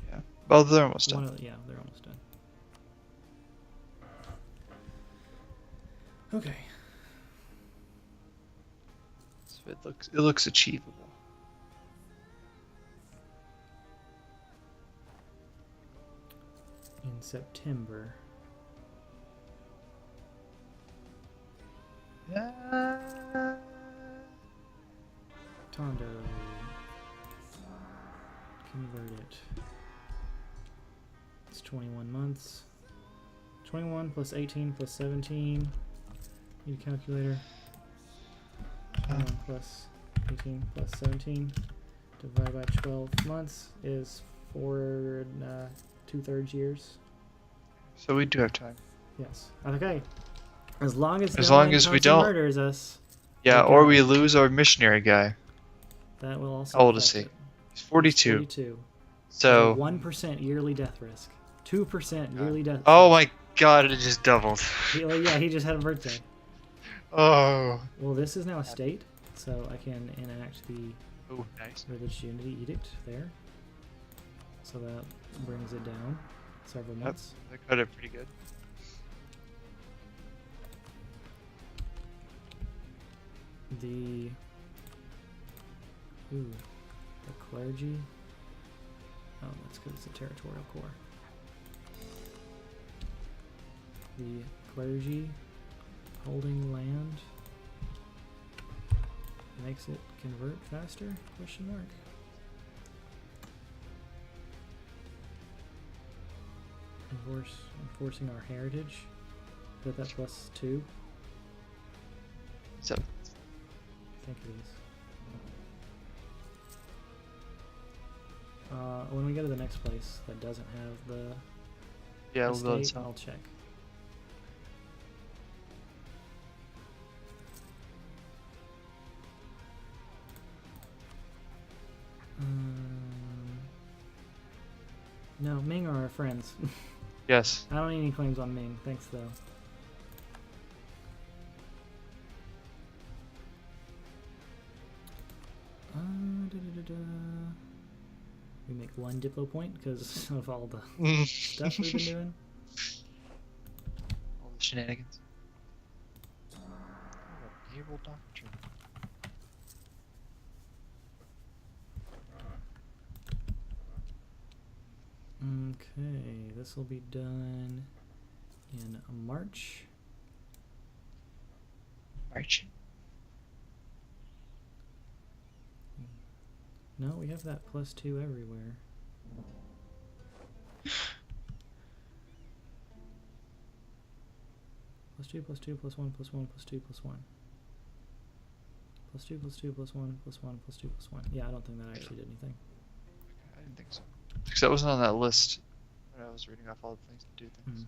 Yeah. Well, they're almost done. Yeah, they're almost done. Okay. So it looks achievable. In September. Tondo. Convert it. It's 21 months. 21 plus 18 plus 17. Need a calculator. 21 plus 18 plus 17 divided by 12 months is 4 2/3 years. So we do have time. Yes. Okay. As long as we don't murders us. Yeah, we or got we it. lose our missionary guy. That will also. How old is affect he? it. He's 42. 42. So 1% yearly death risk. 2% yearly death. Oh my god, it just doubled. He just had a birthday. Oh. Well, this is now a state, so I can enact the Oh, nice. Religious Unity Edict there. So that brings it down several months. That cut it pretty good. The clergy. Oh, that's because it's a territorial core. The clergy holding land makes it convert faster? Question mark. Enforcing our heritage. Put that +2. So I think it is. When we go to the next place that doesn't have the yeah, we'll go estate, inside. I'll check. No, Ming are our friends. Yes. I don't need any claims on Ming. Thanks, though. We make 1 Diplo point because of all the stuff we've been doing. All the shenanigans. Naval doctrine. Okay, this will be done in March. March. No, we have that +2 everywhere. +2, +2, +1, +1, +2, +1. +2, +2, +1, +1, +2, +1. Yeah, I don't think that actually did anything. I didn't think so. Because that wasn't on that list when I was reading off all the things to do things.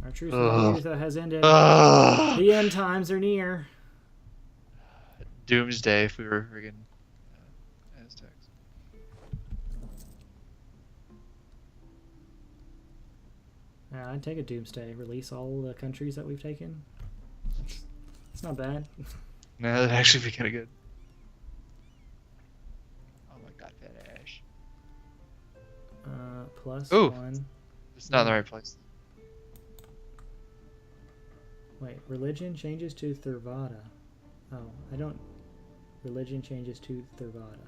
Our truce with Utah has ended. Ugh. The end times are near. Doomsday if we were friggin' Aztecs. I'd take a doomsday. Release all the countries that we've taken. Let's It's not bad. No, that'd actually be kind of good. Oh my god, finish. Plus Ooh. 1. It's not in the right place. Wait, religion changes to Theravada. Oh, I don't. Religion changes to Theravada.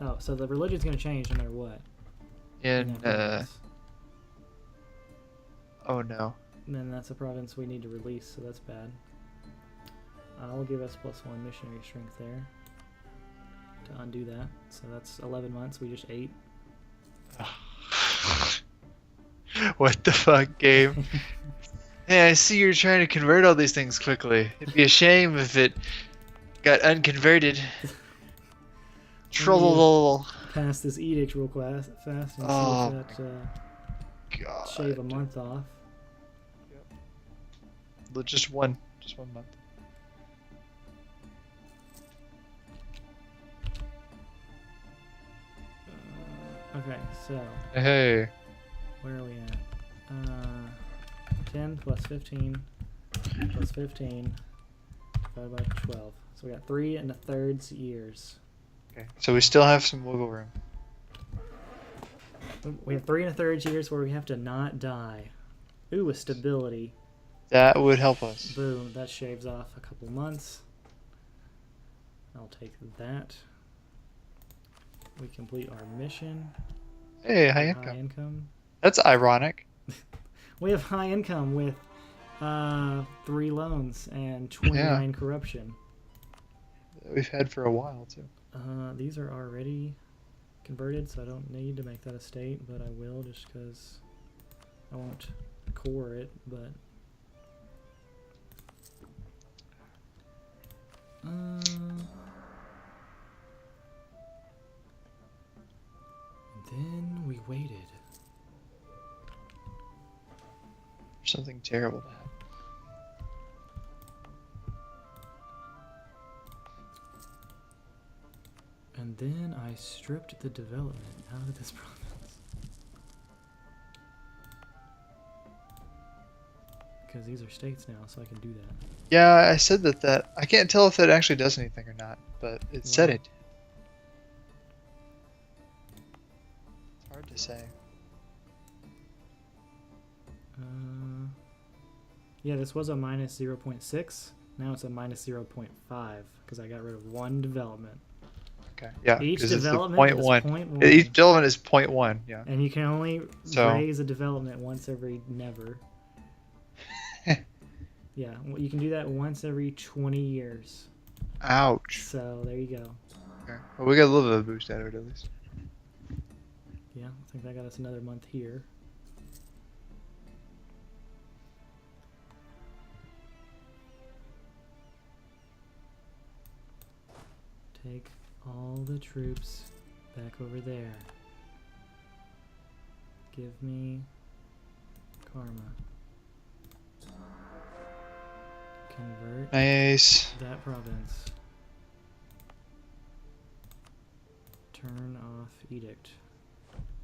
Oh, so the religion's gonna change no matter what. In, that province. oh no. And then that's a province we need to release, so that's bad. I'll give us +1 missionary strength there to undo that. So that's 11 months. We just ate. What the fuck, game? Hey, I see you're trying to convert all these things quickly. It'd be a shame if it got unconverted. Troll. Pass this edict real fast and see Oh if that God. shave a month off. Just one month. Okay, so Hey. where are we at? 10 plus 15 plus 15 divided by 12. So we got 3 1/3 years. Okay. So we still have some wiggle room. We have 3 1/3 years where we have to not die. Ooh, a stability. That would help us. Boom, that shaves off a couple months. I'll take that. We complete our mission. Hey, high High income. income. That's ironic. We have high income with 3 loans and 29 corruption. We've had for a while too. These are already converted, so I don't need to make that a state, but I will just because I won't core it, but then we waited. Something terrible to happen. And then I stripped the development out of this province. Because these are states now, so I can do that. Yeah, I said that. I can't tell if that actually does anything or not, but it said it. It's hard to say. Yeah, this was a minus 0.6. Now it's a minus 0.5 because I got rid of 1 development. Okay. Yeah. Each 'cause it's the development is 0.1. 0.1. Each development is 0.1. Yeah. And you can only So- raise a development once every never. Yeah, well, you can do that once every 20 years. Ouch. So there you go. Okay. Well, we got a little bit of a boost out of it at least. Yeah, I think that got us another month here. Take all the troops back over there. Give me karma. Convert Nice. that province. Turn off edict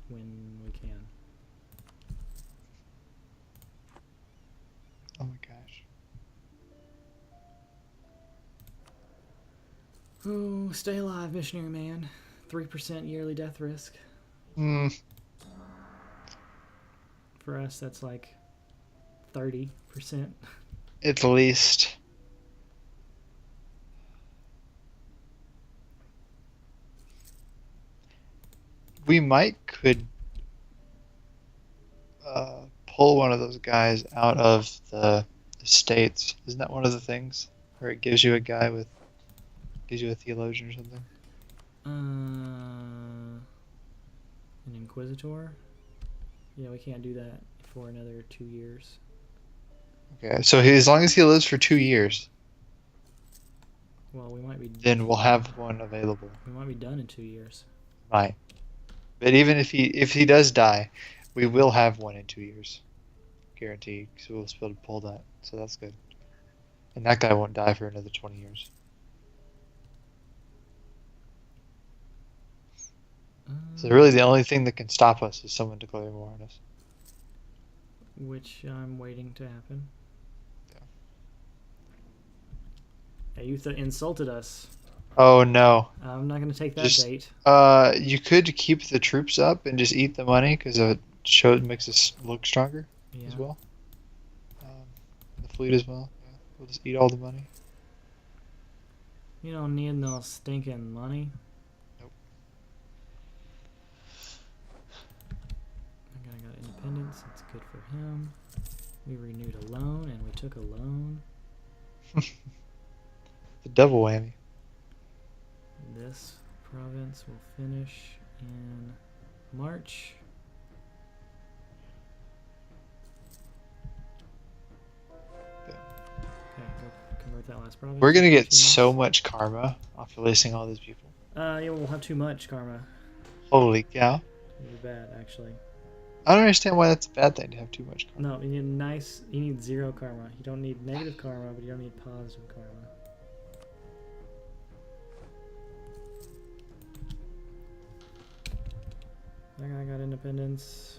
when we can. Oh my gosh. Oh, stay alive, missionary man. 3% yearly death risk. Hmm. For us, that's like 30%. At least. We could pull one of those guys out of the states. Isn't that one of the things where it gives you a guy with, gives you a theologian or something? An inquisitor? Yeah, we can't do that for another 2 years. Okay, so as long as he lives for 2 years, Well, we might be then we'll have one available. done in 2 years. Right. But even if he does die, we will have one in 2 years, guaranteed. So we'll be able to pull that. So that's good. And that guy won't die for another 20 years. So really, the only thing that can stop us is someone declaring war on us. Which I'm waiting to happen. Ayutha insulted us. Oh no. I'm not going to take that bait. You could keep the troops up and just eat the money because it makes us look stronger Yeah. as well. The fleet as well. Yeah. We'll just eat all the money. You don't need no stinking money. Nope. That guy got independence. That's good for him. We renewed a loan and we took a loan. The double whammy. This province will finish in March. Okay, go convert that last province. We're gonna in get 15 so months. much karma off releasing all these people. Yeah, we'll have too much karma. Holy cow. It'll be bad, actually. I don't understand why that's a bad thing to have too much karma. No, you need 0 karma. You don't need negative karma, but you don't need positive karma. That guy got independence.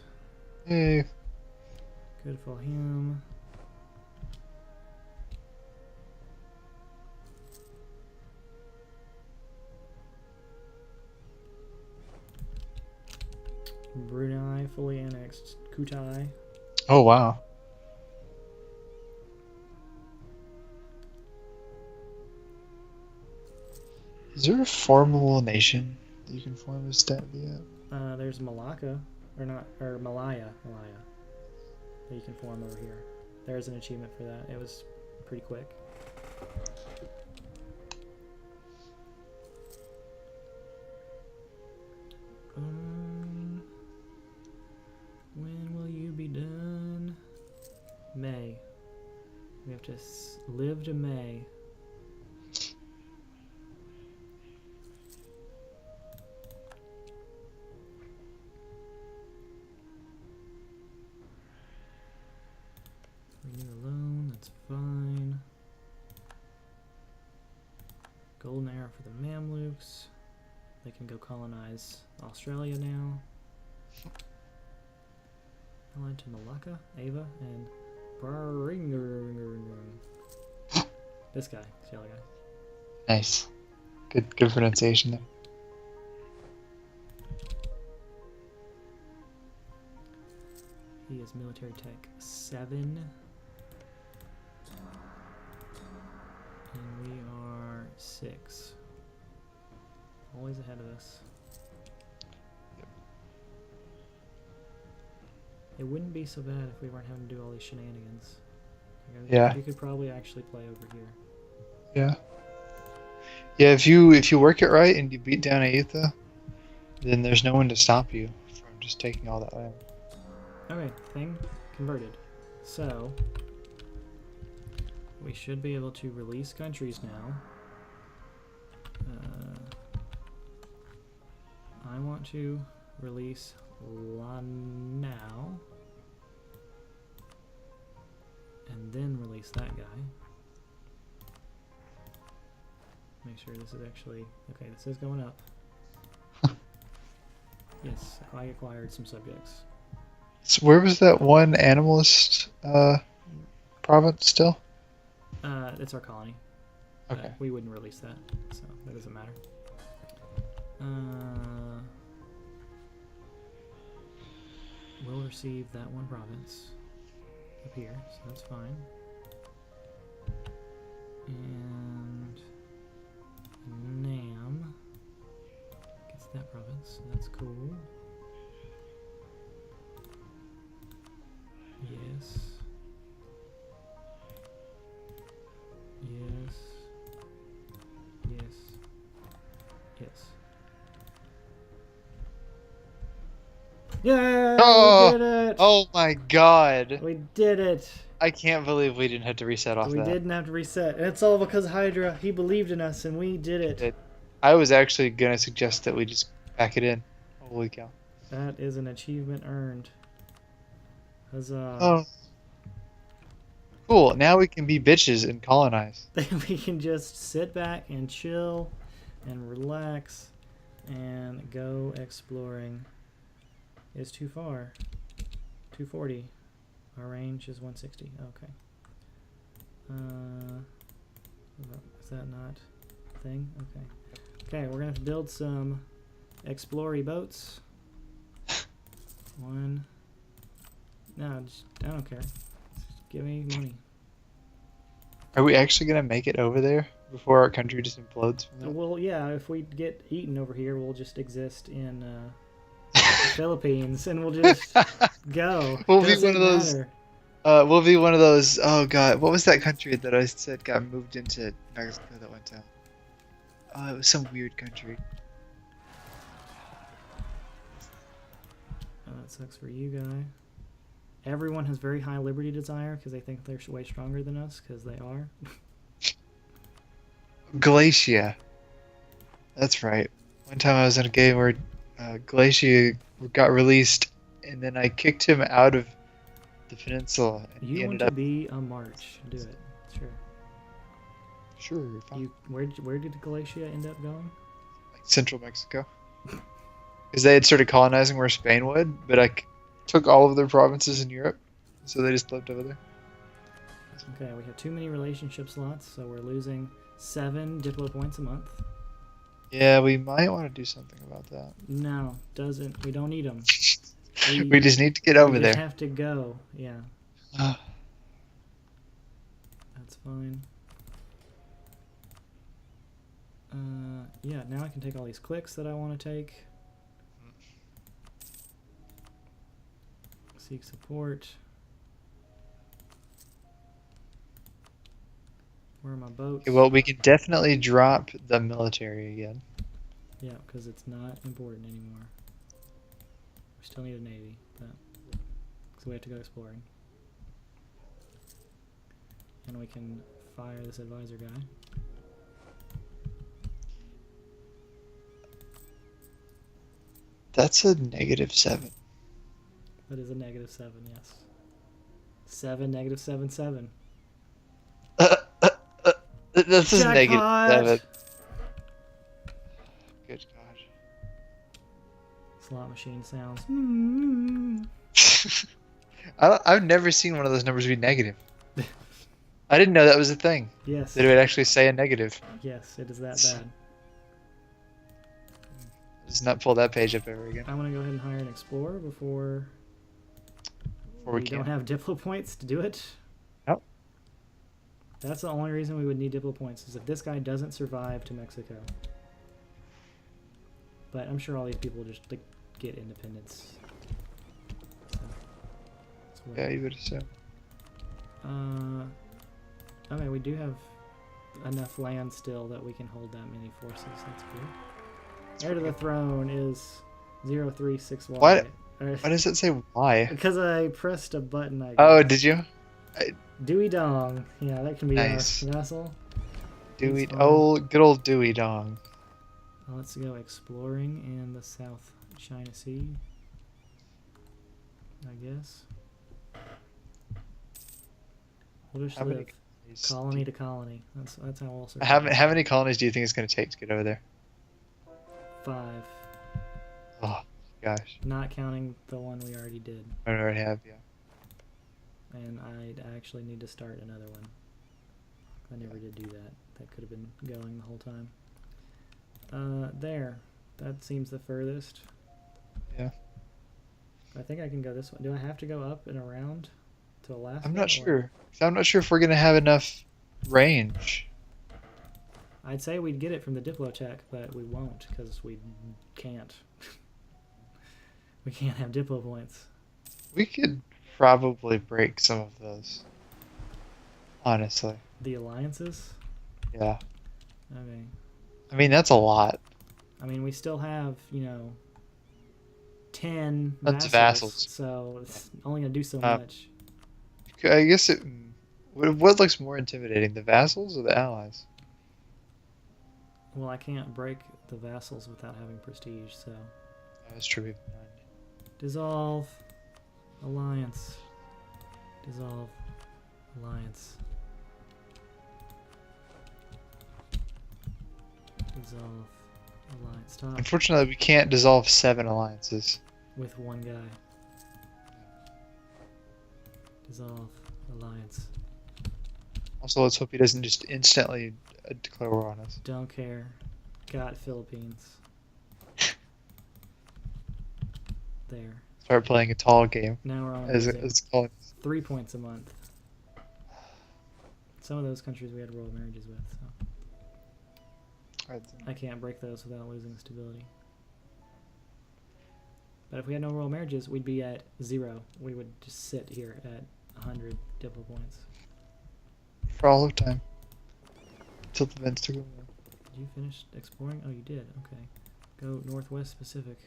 Hey. Good for him. Brunei fully annexed Kutai. Oh wow. Is there a formable nation that you can form as stat yet? There's Malacca, or Malaya, that you can form over here. There's an achievement for that. It was pretty quick. When will you be done? May. We have to live to May. Renew a loan, that's fine. Golden arrow for the Mamluks. They can go colonize Australia now. Allied to Malacca, Ava, and this guy, this yellow guy. Nice. Good pronunciation there. He is military tech 7. And we are 6. Always ahead of us. It wouldn't be so bad if we weren't having to do all these shenanigans. Yeah. You could probably actually play over here. Yeah. Yeah, if you work it right and you beat down Aetha, then there's no one to stop you from just taking all that land. Okay, thing converted. So, we should be able to release countries now. I want to release Lanao. And then release that guy. Make sure this is actually... Okay, this is going up. Yes, I acquired some subjects. So where was that one animalist province still? It's our colony. Okay. We wouldn't release that, so that doesn't matter. We'll receive that one province up here, so that's fine. And Nam gets that province, so that's cool. Yes. Yes. Yes. Yes. Yeah, Oh! we did it! Oh my god! We did it! I can't believe we didn't have to reset off We that. didn't have to reset. And it's all because Hydra, he believed in us and we did it. I was actually gonna suggest that we just pack it in. Holy cow. That is an achievement earned. Huzzah. Oh. Cool, now we can be bitches and colonize. We can just sit back and chill and relax and go exploring. It's too far. 240. Our range is 160. Okay. Is that not a thing? Okay. Okay, we're gonna have to build some explory boats. One. No, I don't care. Just give me money. Are we actually gonna make it over there before our country just implodes from that? Well, yeah, if we get eaten over here, we'll just exist in the Philippines, and we'll just go. We'll be Doesn't one of those. matter. We'll be one of those. Oh God, what was that country that I said got moved into Mexico that one time? Oh, it was some weird country. That sucks for you, guy. Everyone has very high liberty desire because they think they're way stronger than us, because they are. Galatia. That's right. One time I was in a game where Galatia got released, and then I kicked him out of the peninsula. And he You want ended to up. be a march. Do it. Sure. Sure. Fine. Where did Galatia end up going? Like Central Mexico. Because they had started colonizing where Spain would, but I took all of their provinces in Europe, so they just lived over there. Okay, we have too many relationship slots, so we're losing 7 Diplo points a month. Yeah, we might want to do something about that. No, doesn't. We don't need them. We just need to get over We there. just have to go. Yeah, that's fine. Yeah, now I can take all these clicks that I want to take. Seek support. Where are my boats? Okay, well, we can definitely drop the military again. Yeah, because it's not important anymore. We still need a navy, but so we have to go exploring. And we can fire this advisor guy. That's a -7. That is a -7, yes. 7, -7, 7. This is Jackpot! -7. Good gosh. Slot machine sounds. I've never seen one of those numbers be negative. I didn't know that was a thing. Yes. That it would actually say a negative. Yes, it is that bad. Let's not pull that page up ever again. I'm gonna go ahead and hire an explorer before Before we don't can. have Diplo points to do it. Nope. That's the only reason we would need Diplo points, is if this guy doesn't survive to Mexico. But I'm sure all these people just like get independence. So, that's what- Yeah, you would assume. Okay, we do have enough land still that we can hold that many forces. That's cool. Heir to the throne is 036Y. What? Why does it say why? Because I pressed a button. I Oh, guess. did you? Dewey Dong. Yeah, that can be Nice. our vassal. Dewey, He's on. good old Dewey Dong. Let's go exploring in the South China Sea, I guess. We'll just How many live colonies colony to colony. That's how we'll survive. How many colonies do you think it's going to take to get over there? 5, Oh, gosh. not counting the one we already did. I already have, yeah. And I actually need to start another one. I never did do that. That could have been going the whole time. There. That seems the furthest. Yeah. I think I can go this way. Do I have to go up and around to Alaska? I'm not or- sure. I'm not sure if we're going to have enough range. I'd say we'd get it from the Diplo check, but we won't because we can't. We can't have Diplo points. We could probably break some of those. Honestly. The alliances? Yeah. Okay. I mean, that's a lot. I mean, we still have, 10 That's vassals, vassals. so it's only going to do so Uh, much. I guess it. What looks more intimidating, the vassals or the allies? Well, I can't break the vassals without having prestige, so... That's true. We have none. Dissolve. Alliance. Dissolve. Alliance. Dissolve. Alliance. Stop. Unfortunately, we can't dissolve 7 alliances. With one guy. Dissolve. Alliance. Also, let's hope he doesn't just instantly declare war on us. Don't care. Got Philippines. There. Start playing a tall game, Now we're on as losing it's called. 3 points a month. Some of those countries we had royal marriages with, so I can't break those without losing stability. But if we had no royal marriages, we'd be at 0. We would just sit here at 100 diplo points. For all of time. Until the events took over. Did you finish exploring? Oh, you did. Okay. Go Northwest Pacific.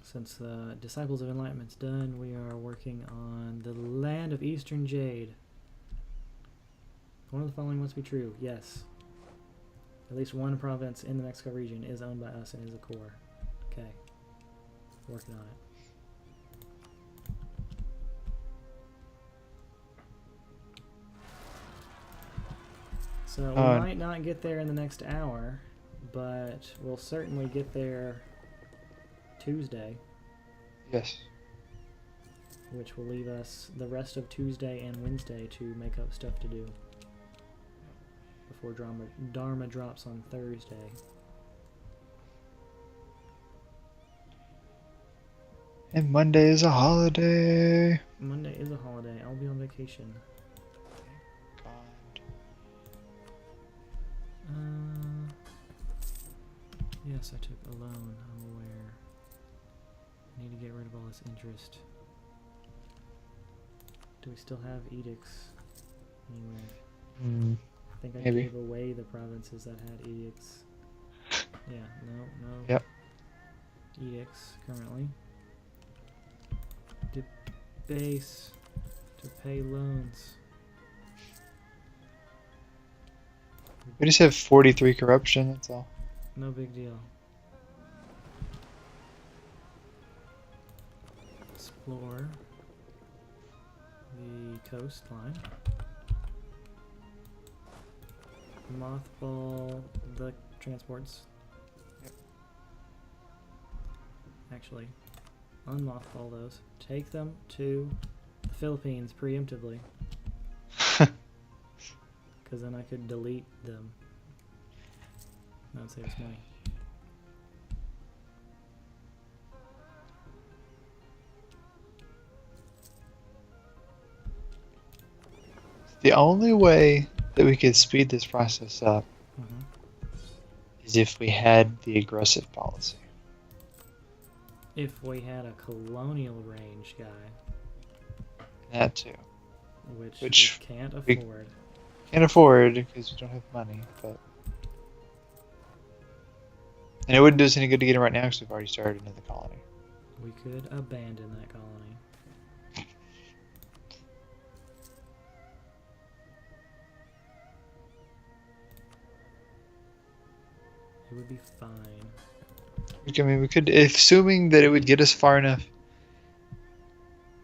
Since the Disciples of Enlightenment's done, we are working on the land of Eastern Jade. One of the following must be true. Yes. At least one province in the Mexico region is owned by us and is a core. Okay. Working on it. So we might not get there in the next hour, but we'll certainly get there Tuesday. Yes. Which will leave us the rest of Tuesday and Wednesday to make up stuff to do before Dharma drops on Thursday. And Monday is a holiday. Monday is a holiday. I'll be on vacation. God. Yes, I took a loan. I'm aware. I need to get rid of all this interest. Do we still have edicts anywhere? I think I Maybe. gave away the provinces that had edicts. Yeah, no. Yep. Edicts currently. Debase to pay loans. We just have 43 corruption, that's all. No big deal. Explore the coastline. Mothball the transports. Yep. Actually, unmothball those. Take them to the Philippines preemptively. Because then I could delete them. That would save us money. The only way that we could speed this process up is if we had the aggressive policy. If we had a colonial range guy. That too. Which we can't we afford. Can't afford because we don't have money, but... And it wouldn't do us any good to get him right now because we've already started another colony. We could abandon that colony. It would be fine. I mean, we could, assuming that it would get us far enough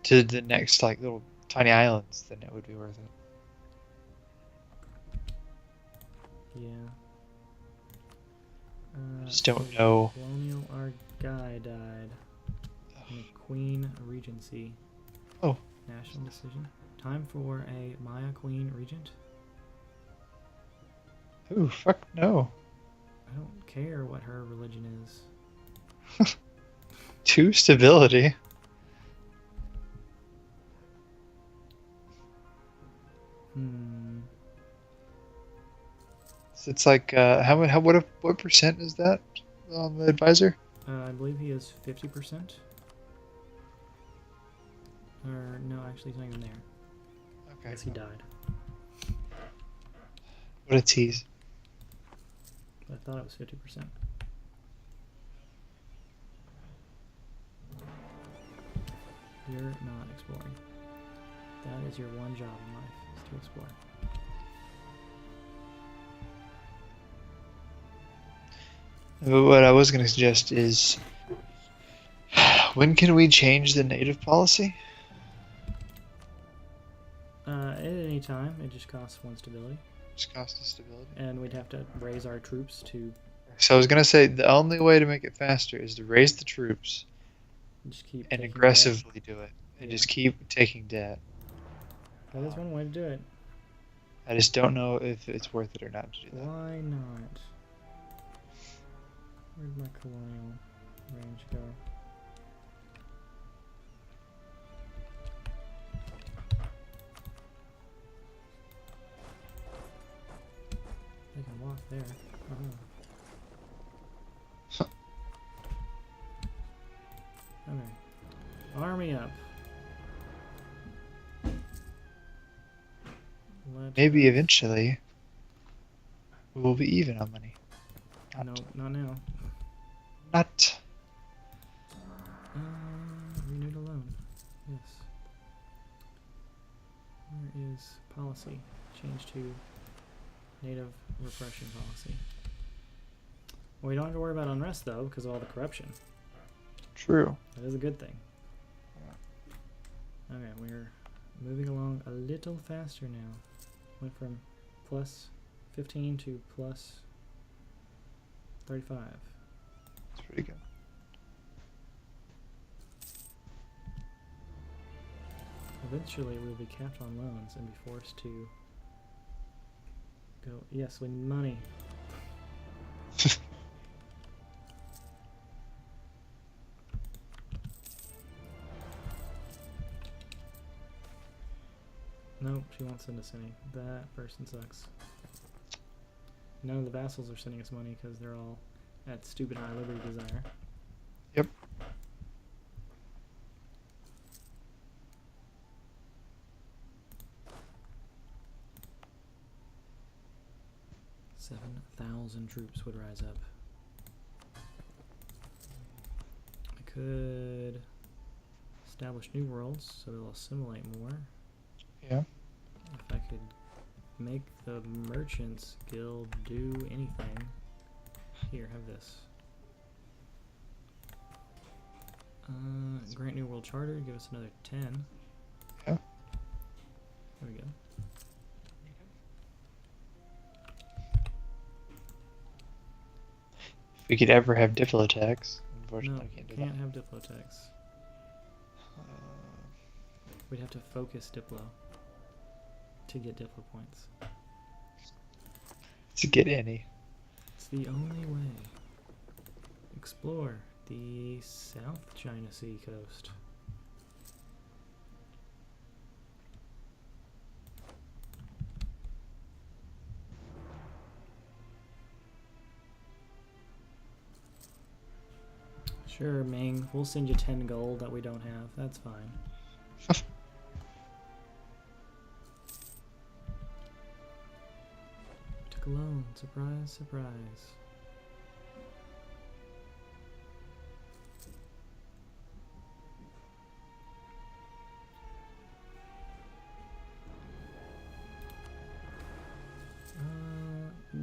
to the next, like, little tiny islands, then it would be worth it. Yeah. I just don't know. Colonial, our guy died. And the Queen Regency. Oh. National decision. Time for a Maya Queen Regent. Ooh, fuck no. I don't care what her religion is. 2 stability. So it's like, what percent is that on the advisor? I believe he is 50%. Or, no, actually he's not even there. Okay. Yes, he died. What a tease. I thought it was 50%. You're not exploring. That is your one job in life, is to explore. But what I was going to suggest is, when can we change the native policy? At any time, it just costs 1 stability. Just cost us stability. And we'd have to raise our troops to... So I was going to say, the only way to make it faster is to raise the troops, Just keep and taking aggressively do it. And Yeah. just keep taking debt. debt. That is one way to do it. I just don't know if it's worth it or not to do that. Why not? Where'd my colonial range go? They can walk there. Okay. Army up. Maybe eventually we will be even on money. No, not now. Not. Renewed a loan. Yes. Where is policy? Change to native repression policy. Well, we don't have to worry about unrest though, because of all the corruption. True. That is a good thing. Okay, we're moving along a little faster now. Went from plus 15 to plus 35. It's pretty good. Eventually, we'll be capped on loans and be forced to go. Yes, we need money. Nope, she won't send us any. That person sucks. None of the vassals are sending us money because they're all at stupid high liberty desire. Yep. $7,000 troops would rise up. I could establish new worlds so they'll assimilate more. Yeah. If I could make the Merchants Guild do anything. Here, have this. Grant New World Charter, give us another 10. Yeah. There we go. If we could ever have Diplotax. No, Unfortunately, I can't do can't that. have Diplotax. We'd have to focus Diplo to get Diplo points. To get any. It's the only way. Explore the South China Sea coast. Sure, Ming. We'll send you 10 gold that we don't have. That's fine. Took a loan. Surprise, surprise.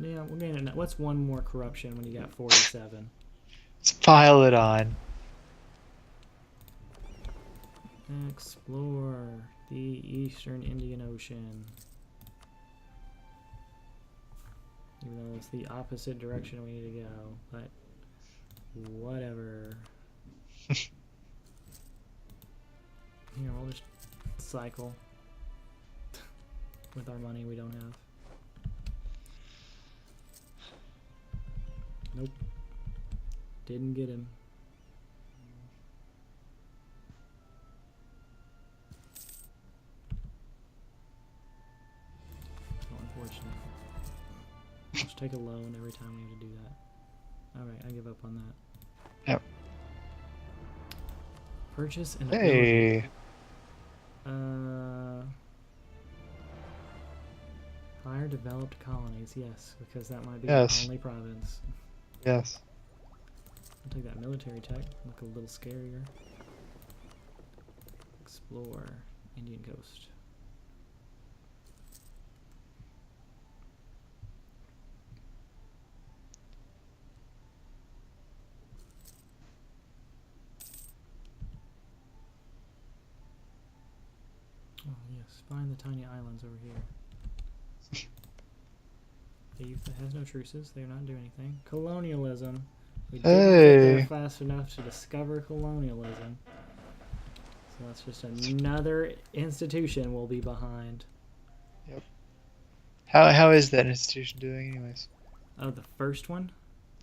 Yeah, we're getting. What's one more corruption when you got 47? Let's pile it on. Explore the Eastern Indian Ocean. Even though it's the opposite direction we need to go, but whatever. Here, we'll just cycle with our money we don't have. Nope. Didn't get him. Oh, unfortunate. Just take a loan every time we have to do that. Alright, I give up on that. Yep. Purchase and Hey. higher developed colonies, yes, because that might be Yes. the only province. Yes. I'll take that military tech, look a little scarier. Explore Indian coast. Oh yes, find the tiny islands over here. The youth that has no truces, they're not doing anything. Colonialism. We didn't get there Hey. fast enough to discover colonialism. So that's just another institution we'll be behind. How is that institution doing, anyways? Oh, the first one?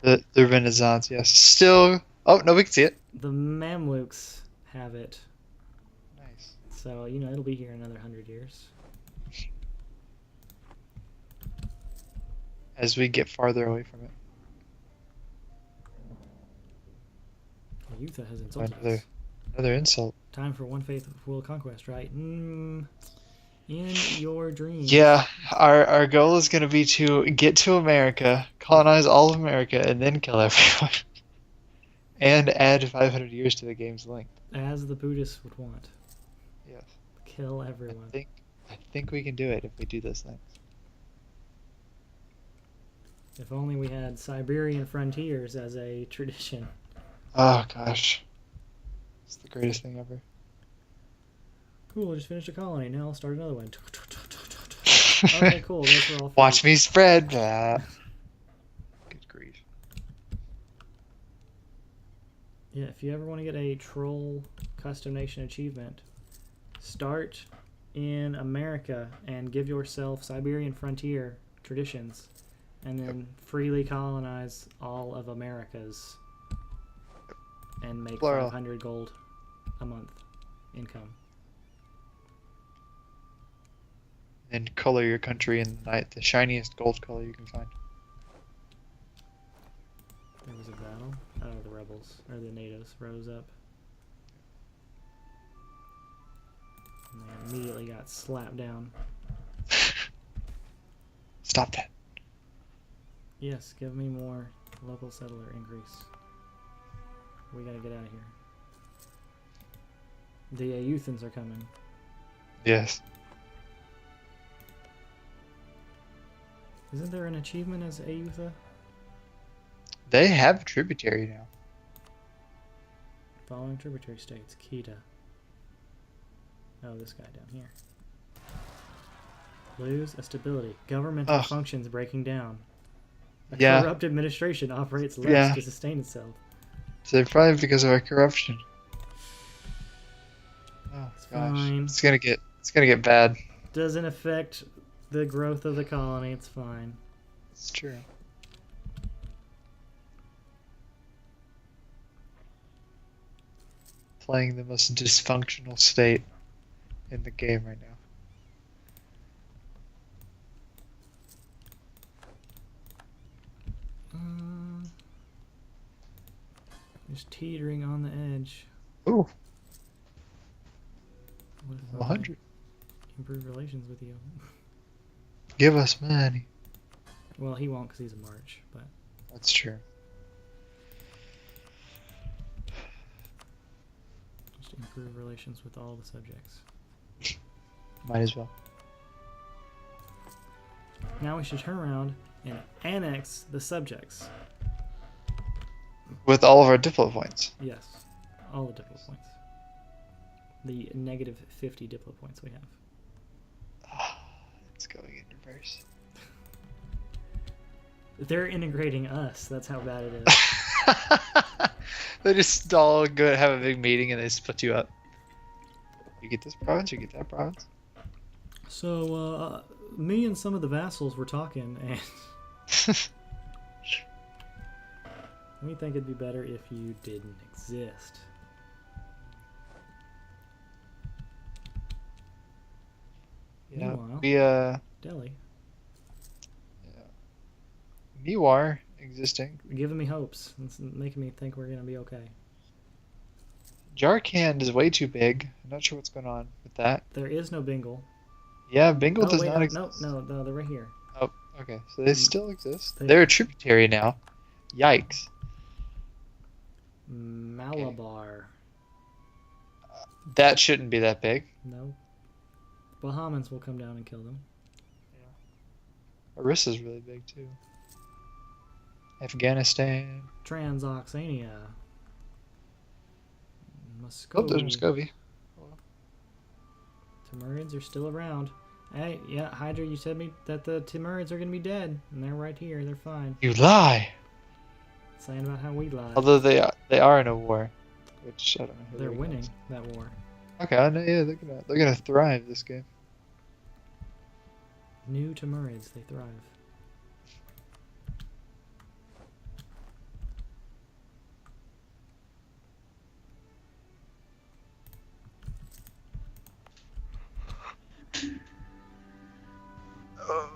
The Renaissance, yes. Still. Oh no, we can see it. The Mamluks have it. Nice. So, you know, it'll be here in another 100 years. As we get farther away from it. Yutha has insulted Another- us. Another insult. Time for one faithful conquest, right? In your dreams. Yeah, our goal is gonna be to get to America, colonize all of America, and then kill everyone. And add 500 years to the game's length. As the Buddhists would want. Yes. Kill everyone. I think we can do it if we do those things. If only we had Siberian frontiers as a tradition. Oh gosh. It's the greatest thing ever. Cool, I just finished a colony. Now I'll start another one. Okay, cool. Those were all Watch free. me spread. Blah. Good grief. Yeah, if you ever want to get a troll custom nation achievement, start in America and give yourself Siberian frontier traditions, and then freely colonize all of Americas and make Plural. 500 gold a month income. And color your country in the shiniest gold color you can find. There was a battle. Oh, the rebels, or the natives, rose up. And they immediately got slapped down. Stop that. Yes, give me more local settler increase. We gotta get out of here. The Youthans are coming. Yes. Isn't there an achievement as Ayutha? They have a tributary now. Following tributary states, Kita. Oh, this guy down here. Lose a stability. Governmental Ugh. functions breaking down. A Yeah. corrupt administration operates less Yeah. to sustain itself. So probably because of our corruption. Oh It's gosh. fine. It's gonna get bad. Doesn't affect the growth of the colony. It's fine. It's true. Playing the most dysfunctional state in the game right now. Just teetering on the edge. Ooh, What if I 100. improve relations with you? Give us money. Well, he won't because he's a march, but That's true. just improve relations with all the subjects. Might as well. Now we should turn around and annex the subjects. With all of our Diplo points. Yes, all the Diplo points. The negative 50 Diplo points we have. It's going in reverse. They're integrating us. That's how bad it is. They just all go have a big meeting and they split you up. You get this province, you get that province. So, me and some of the vassals were talking, and we think it'd be better if you didn't exist. Yeah, Meanwhile, we Delhi, Miwar existing. giving me hopes. It's making me think we're gonna be okay. Jarkand is way too big. I'm not sure what's going on with that. There is no Bingle. Yeah, Bengal Oh does wait, not no, exist. no, they're right here. Oh, okay. So they still exist. They- They're a tributary now. Yikes. Malabar. That shouldn't be that big. No. Bahamans will come down and kill them. Orissa's really big too. Afghanistan. Transoxania. Oh, Muscovy. there's Muscovy. Timurids are still around. Hey, yeah, Hydra, you said me that the Timurids are gonna be dead, and they're right here. They're fine. You lie. saying about how we lied. Although they are in a war, which I don't know. Who They're really winning knows. that war. Okay, I know. Yeah, they're gonna thrive this game. New to Murray's, they thrive. Oh.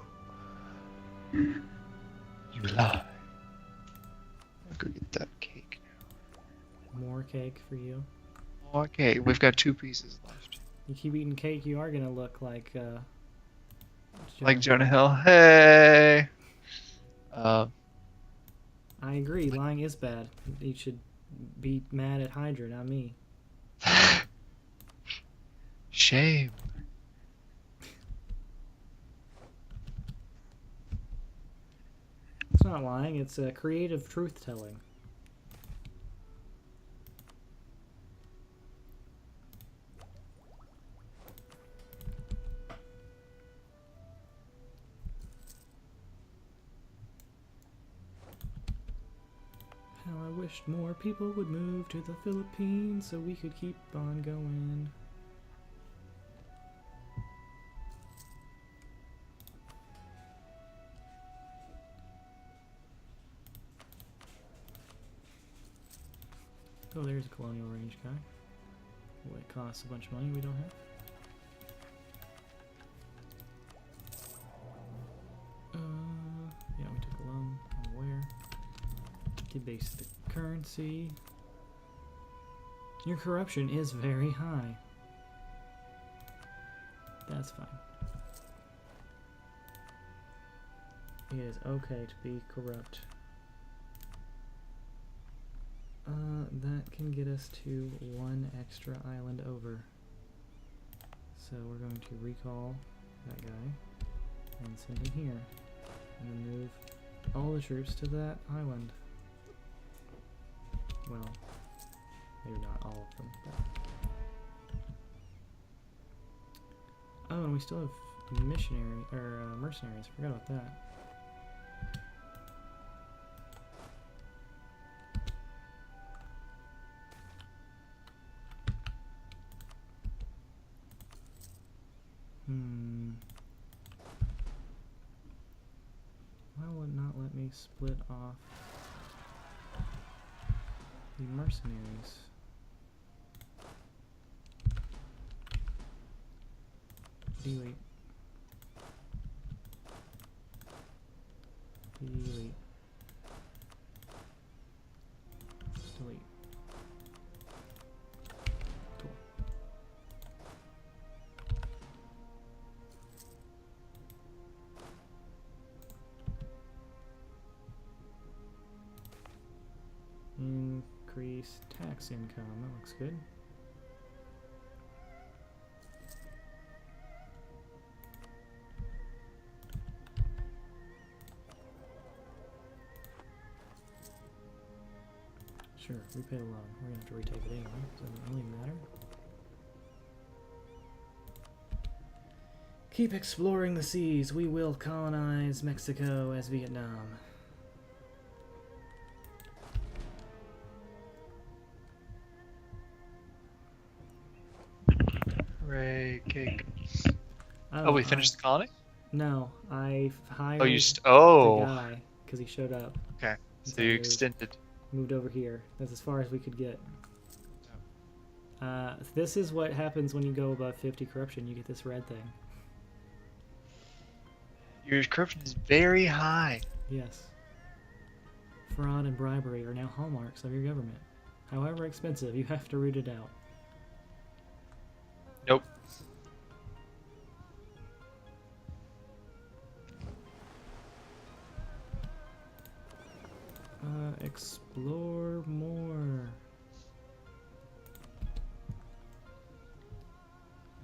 You lie. I'll go get that cake More cake for you. now. Okay, we've got 2 pieces left. You keep eating cake, you are gonna look like Like Jonah Hill. Hey. I agree. Lying is bad. You should be mad at Hydra, not me. Shame. It's not lying. It's creative truth telling. How I wished more people would move to the Philippines so we could keep on going. Oh, there's a colonial range guy. Well, it costs a bunch of money we don't have. Yeah, we took a loan. I'm aware. Debase the currency. Your corruption is very high. That's fine. It is okay to be corrupt. That can get us to 1 extra island over. So we're going to recall that guy and send him here. And then move all the troops to that island. Well, maybe not all of them, but... Oh, and we still have mercenaries. Forgot about that. Why would it not let me split off the mercenaries? Delete. Delete. Delete. Cool. Increase tax income. That looks good. Sure, repay the loan. We're gonna have to retake it anyway. Doesn't really matter. Keep exploring the seas. We will colonize Mexico as Vietnam. Hooray, cake. Oh, Oh, we finished the colony? No, I hired Oh, you the oh. guy because he showed up. Okay, And so you moved- extended. Moved over here. That's as far as we could get. This is what happens when you go above 50 corruption. You get this red thing. Your corruption is very high. Yes. Fraud and bribery are now hallmarks of your government. However expensive, you have to root it out. Nope. Explore more.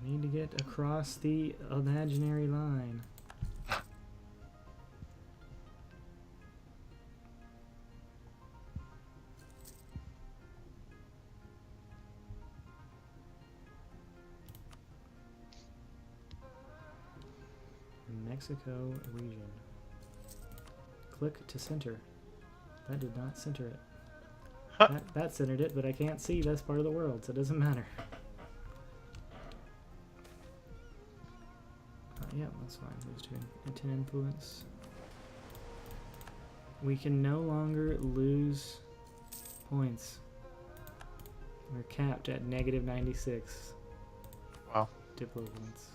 Need to get across the imaginary line. Mexico region. Click to center. That did not center it. Huh. That centered it, but I can't see this part of the world, so it doesn't matter. Yeah, that's fine. Lose to 10 influence. We can no longer lose points. We're capped at negative 96. Wow. Diplo points.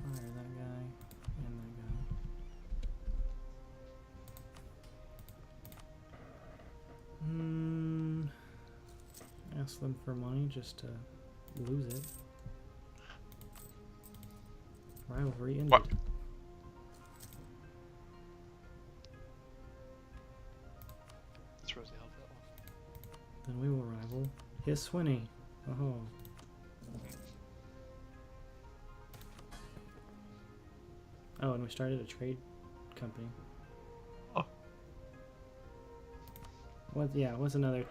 Fire that guy and that guy. Ask them for money just to lose it. Rivalry ended. What? Throws the help that one. Then we will rival his Swinny. Oh. Oh, and we started a trade company. Oh. What? Yeah, what's another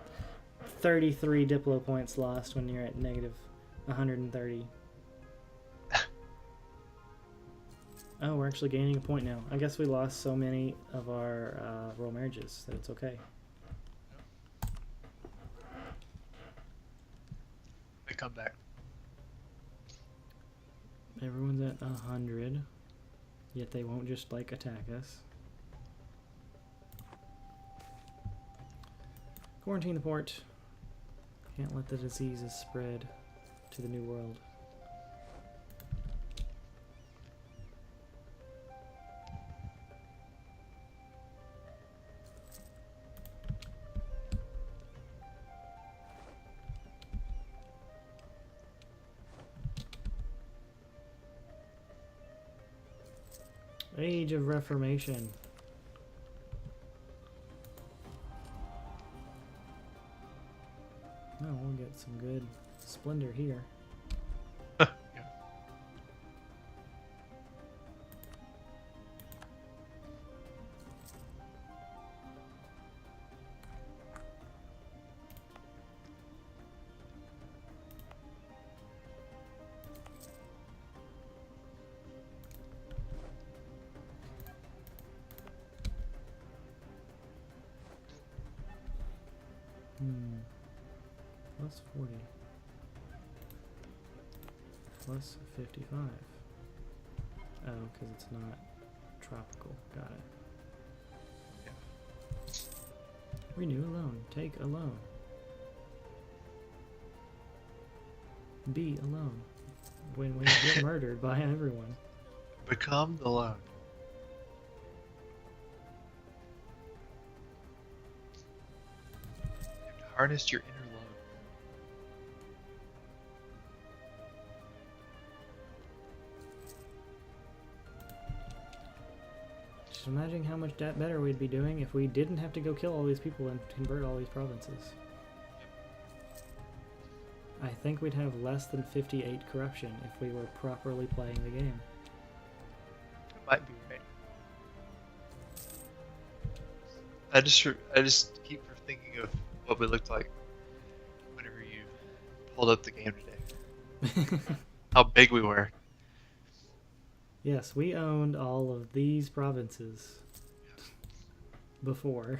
33 Diplo points lost when you're at negative 130? Oh, we're actually gaining a point now. I guess we lost so many of our royal marriages that it's okay. They come back. Everyone's at 100, yet they won't just like attack us. Quarantine the port. Can't let the diseases spread to the new world. Age of Reformation. Oh, we'll get some good splendor here. Yeah. Plus 40. Plus 55. Oh, because it's not tropical. Got it. Yeah. Renew a loan. Take a loan. Be alone. When we get murdered by everyone. Become the loan. You have to harness your inner loan. Just imagine how much better we'd be doing if we didn't have to go kill all these people and convert all these provinces. I think we'd have less than 58 corruption if we were properly playing the game. Might be right. I just keep thinking of what we looked like whenever you pulled up the game today. How big we were. Yes, we owned all of these provinces before.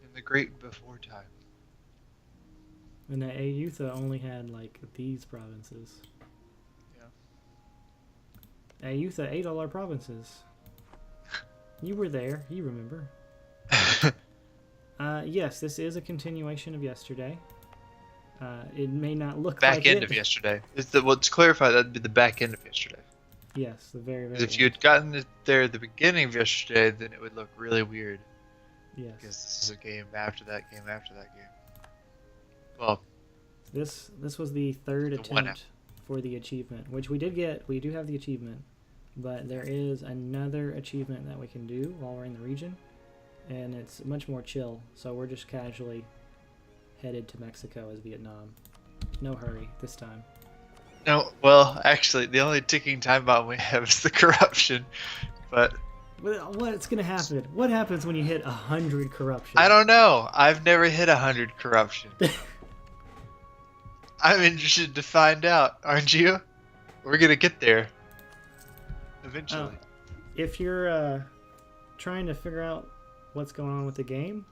In the great before time. And that Ayutha only had like these provinces. Yeah. Ayutha ate all our provinces. You were there, you remember. Yes, this is a continuation of yesterday. It may not look Back like end it. of yesterday. Well, to clarify, that'd be the back end of yesterday. Yes, the very, very Because if you end. had gotten it there at the beginning of yesterday, then it would look really weird. Yes. Because this is a game after that game after that game. Well, This was the third The one attempt for the achievement, which we did get. We do have the achievement, but there is another achievement that we can do while we're in the region, and it's much more chill. So we're just casually headed to Mexico as Vietnam. No hurry this time. no, well, actually, the only ticking time bomb we have is the corruption. but What's gonna happen? What happens when you hit 100 corruption? I don't know. I've never hit 100 corruption. I'm interested to find out, aren't you? We're gonna get there. Eventually. If you're trying to figure out what's going on with the game,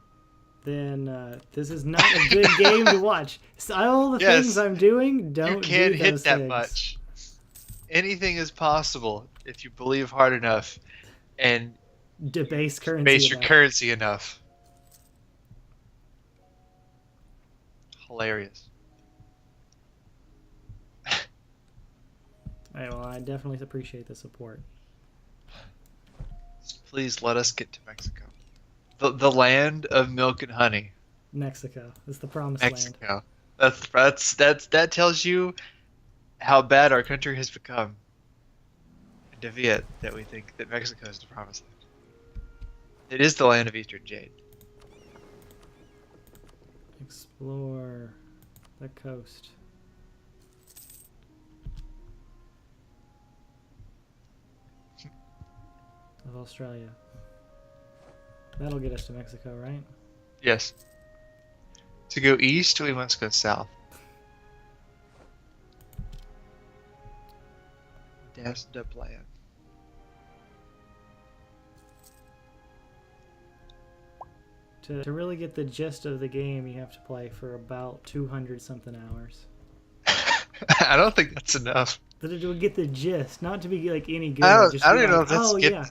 then this is not a good game to watch. So all the things I'm doing, don't You can't do hit those that things. much. Anything is possible if you believe hard enough and Debase currency. base your enough. currency enough. Hilarious. Alright, well, I definitely appreciate the support. Please let us get to Mexico. The land of milk and honey. Mexico is the promised land. Mexico. That tells you how bad our country has become. And to Viet, that we think that Mexico is the promised land. It is the land of Eastern Jade. Explore the coast. Of Australia. That'll get us to Mexico, right? Yes. To go east, we must go south. That's the plan. To really get the gist of the game, you have to play for about 200 something hours. I don't think that's enough. To get the gist, not to be like any good. I don't be even know like, if that's oh good. yeah,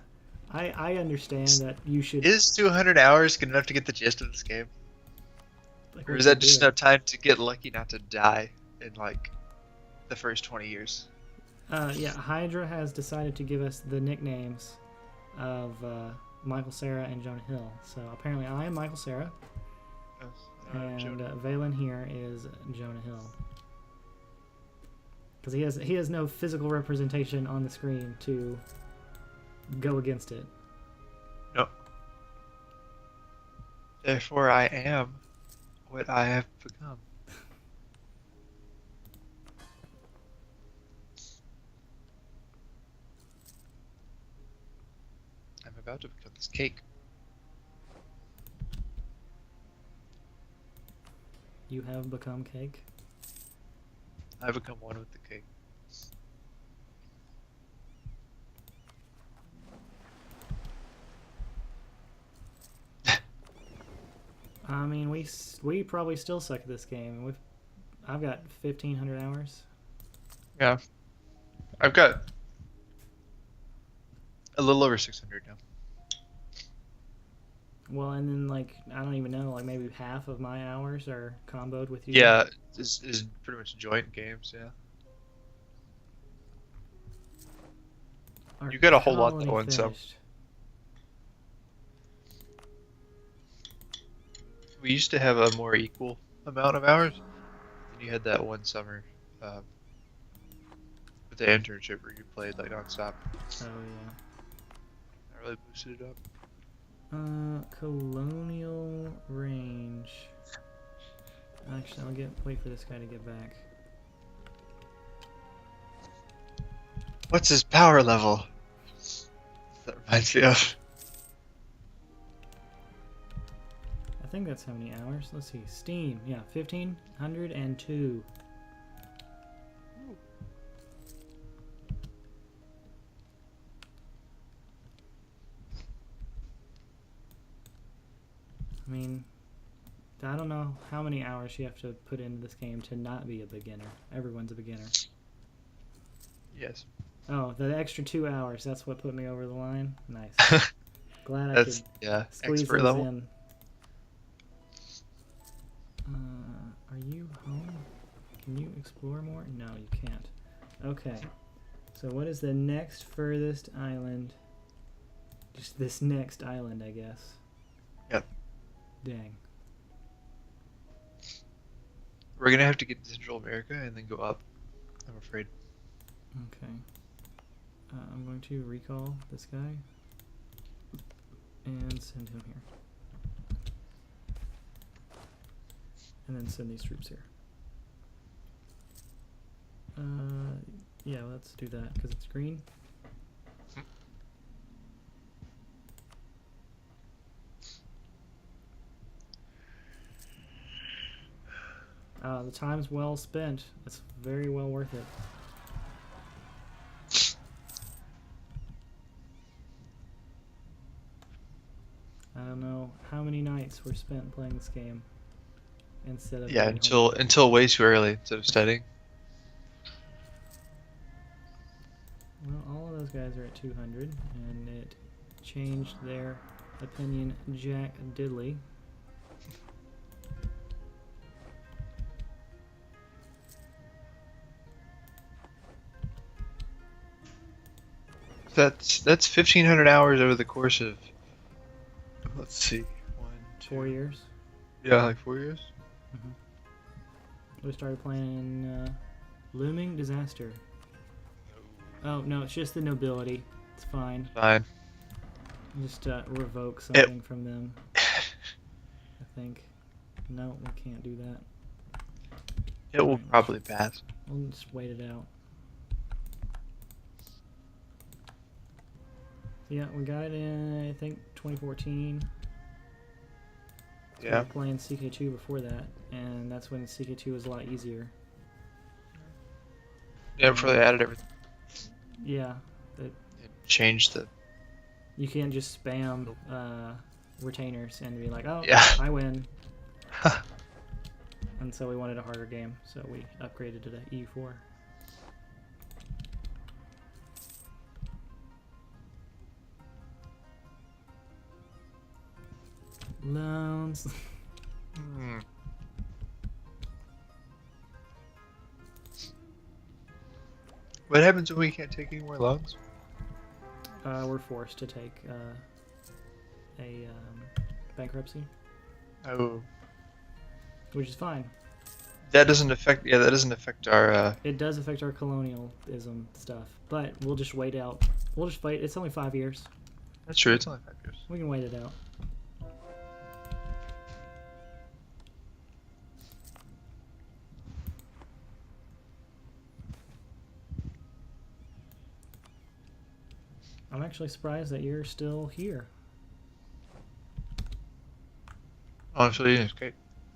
I understand that you should. Is 200 hours good enough to get the gist of this game? Like, Or what is you that just do. enough time to get lucky not to die in like the first 20 years? Yeah, Hydra has decided to give us the nicknames of Michael Cera and Jonah Hill. So apparently I am Michael Cera, and Valen here is Jonah Hill. Because he has no physical representation on the screen to go against it. No. Therefore, I am what I have become. I'm about to become this cake. You have become cake. I become one with the cake. I mean, we probably still suck at this game. I've got 1,500 hours. Yeah. I've got a little over 600 now. Well, and then like I don't even know, like maybe half of my hours are comboed with you. Yeah, is pretty much joint games, yeah. Our You got a whole lot colony though in some. finished. We used to have a more equal amount of hours. And you had that one summer with the internship where you played like nonstop. Oh yeah. That really boosted it up. Colonial range. Actually, wait for this guy to get back. What's his power level? That reminds me of. I think that's how many hours. Let's see. Steam. Yeah, 1,502. I mean, I don't know how many hours you have to put into this game to not be a beginner. Everyone's a beginner. Yes. Oh, the extra 2 hours. That's what put me over the line. Nice. Glad I That's could yeah. squeeze Expert those level. in. Are you home? Can you explore more? No, you can't. Okay. So what is the next furthest island? Just this next island, I guess. Yep. Dang. We're gonna have to get to Central America and then go up. I'm afraid. Okay. I'm going to recall this guy and send him here. And then send these troops here. Yeah, let's do that because it's green. The time's well spent. It's very well worth it. I don't know how many nights were spent playing this game instead of Yeah, doing homework. until way too early instead of studying. Well, all of those guys are at 200, and it changed their opinion jack diddly. That's 1,500 hours over the course of, let's see, 1, 2, 4 years. yeah, like 4 years. We started playing Looming Disaster. Oh, no, it's just the nobility. It's fine. Fine. Just revoke something from them, I think. No, we can't do that. It will probably pass. We'll just wait it out. Yeah, we got it in, I think, 2014. So we Yeah. were playing CK2 before that, and that's when CK2 was a lot easier. Yeah, before they added everything. Yeah, It changed the. you can't just spam retainers and be like, oh, Yeah. I win. And so we wanted a harder game, so we upgraded to the EU4. Loans. Hmm. What happens when we can't take any more loans? We're forced to take a bankruptcy, Oh, which is fine. that doesn't affect. Yeah, that doesn't affect our. It does affect our colonialism stuff, but we'll just wait out. We'll just wait. It's only 5 years. That's true. It's only 5 years. We can wait it out. I'm actually surprised that you're still here. Oh, I'm still eating this cake.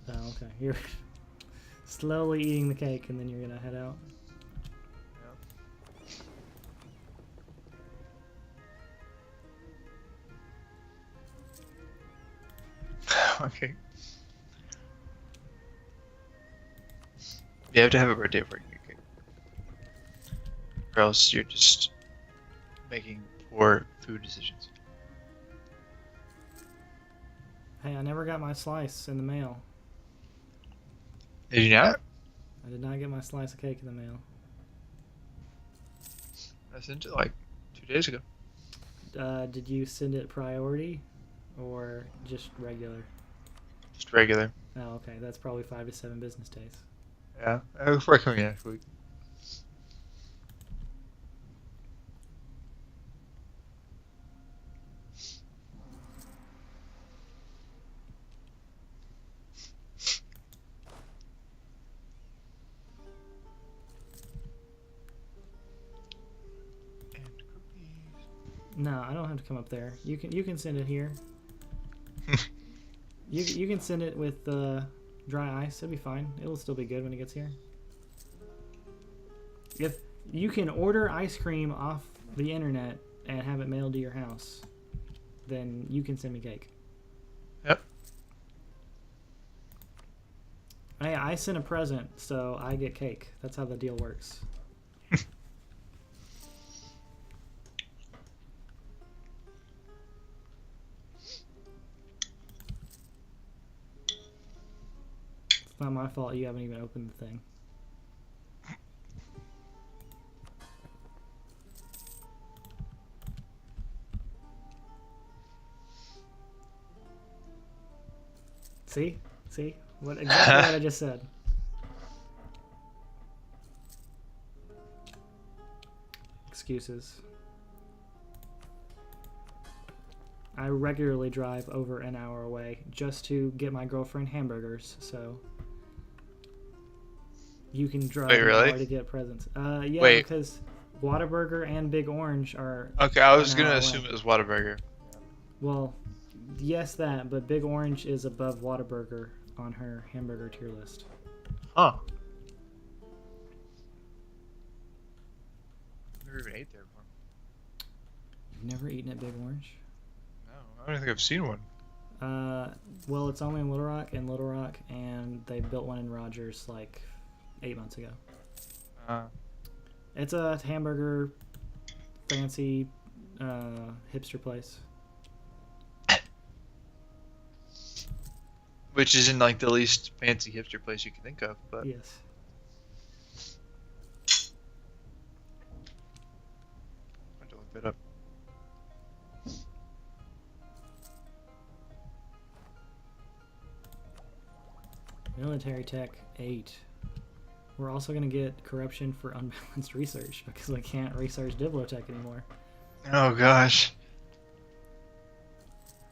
Oh, okay. You're slowly eating the cake, and then you're gonna head out. Okay. You have to have a birthday before you get cake. Or else you're just making poor food decisions. Hey, I never got my slice in the mail. Did you not? I did not get my slice of cake in the mail. I sent it like 2 days ago. Did you send it priority or just regular? Just regular. Oh, okay. That's probably 5 to 7 business days. Yeah. Before coming in next week. And cookies. No, I don't have to come up there. You can send it here. You can send it with dry ice. It'll be fine. It'll still be good when it gets here. If you can order ice cream off the internet and have it mailed to your house, then you can send me cake. Yep. Hey, I sent a present, so I get cake. That's how the deal works. It's not my fault you haven't even opened the thing. See? See? Exactly what I just said. Excuses. I regularly drive over an hour away just to get my girlfriend hamburgers, so you can drive Wait, an really? hour to get presents. Yeah, Wait. because Whataburger and Big Orange are Okay, I was an gonna hour assume away. it was Whataburger. Well, yes, that, but Big Orange is above Whataburger on her hamburger tier list. Huh. Never even ate there before. You've never eaten at Big Orange? No, I don't think I've seen one. Well, it's only in Little Rock, and they built one in Rogers like 8 months ago. It's a hamburger, fancy, hipster place. Which isn't like the least fancy hipster place you can think of, but Yes. I have to look that up. Military Tech 8. We're also going to get corruption for unbalanced research because we can't research Diplotech anymore. Oh gosh.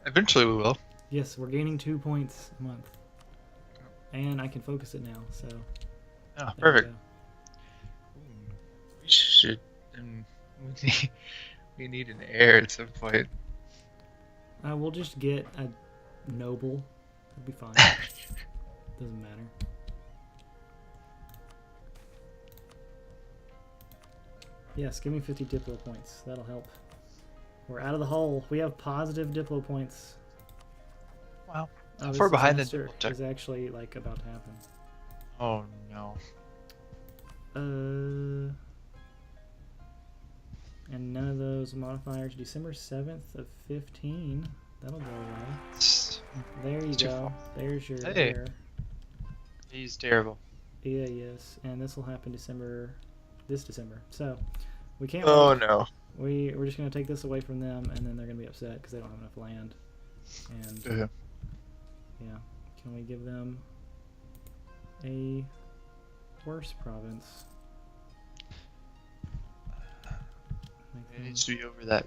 Eventually we will. Yes, we're gaining 2 points a month. And I can focus it now, so... Oh, there we perfect. We should. We need an heir at some point. go. We'll just get a noble. That'd be fine. Doesn't matter. Yes, give me 50 Diplo points. That'll help. We're out of the hole. We have positive Diplo points. Wow. How This far behind the disaster Diplotech? is actually like about to happen. Oh no. And none of those modifiers. December 7th of 15. That'll go away. There you Too go. far. There's your Hey. error. He's terrible. Yeah, yes. And this will happen this December. So, we can't Oh wait. no. We're just going to take this away from them, and then they're going to be upset because they don't have enough land. And, Yeah. yeah. Can we give them a worse province? Make It them- needs to be over that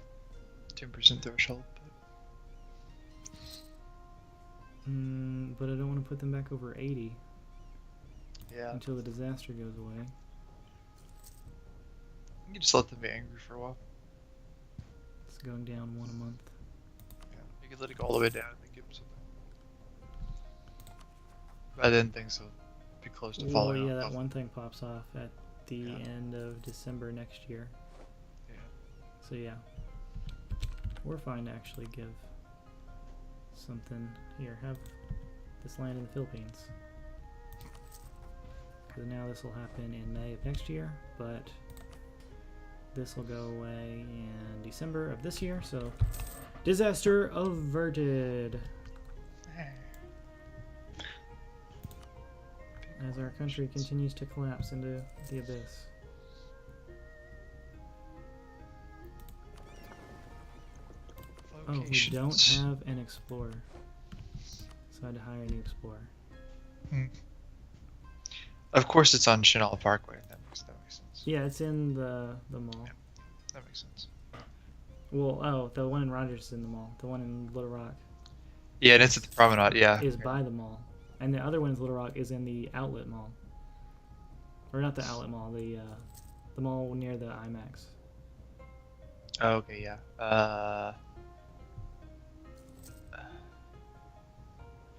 10% threshold. but I don't want to put them back over 80 Yeah. until the disaster goes away. You can just let them be angry for a while. It's going down 1 a month. Yeah. You can let it go all the way down and then give them something. By then things will be close to Well, falling yeah, off. that one thing pops off at the Yeah. end of December next year. Yeah. So yeah, we're fine to actually give something here. Have this land in the Philippines. Because now this will happen in May of next year, but this will go away in December of this year. So disaster averted. As our country continues to collapse into the abyss. Oh, we don't Locations. have an explorer. So I had to hire a new explorer. Of course it's on Chenal Parkway. That makes sense. Yeah, it's in the mall. Yeah. That makes sense. Well, oh, the one in Rogers is in the mall. The one in Little Rock Yeah, and it's at the promenade, yeah. is by the mall. And the other one in Little Rock is in the outlet mall. Or not the outlet mall, the mall near the IMAX. Oh, okay, yeah.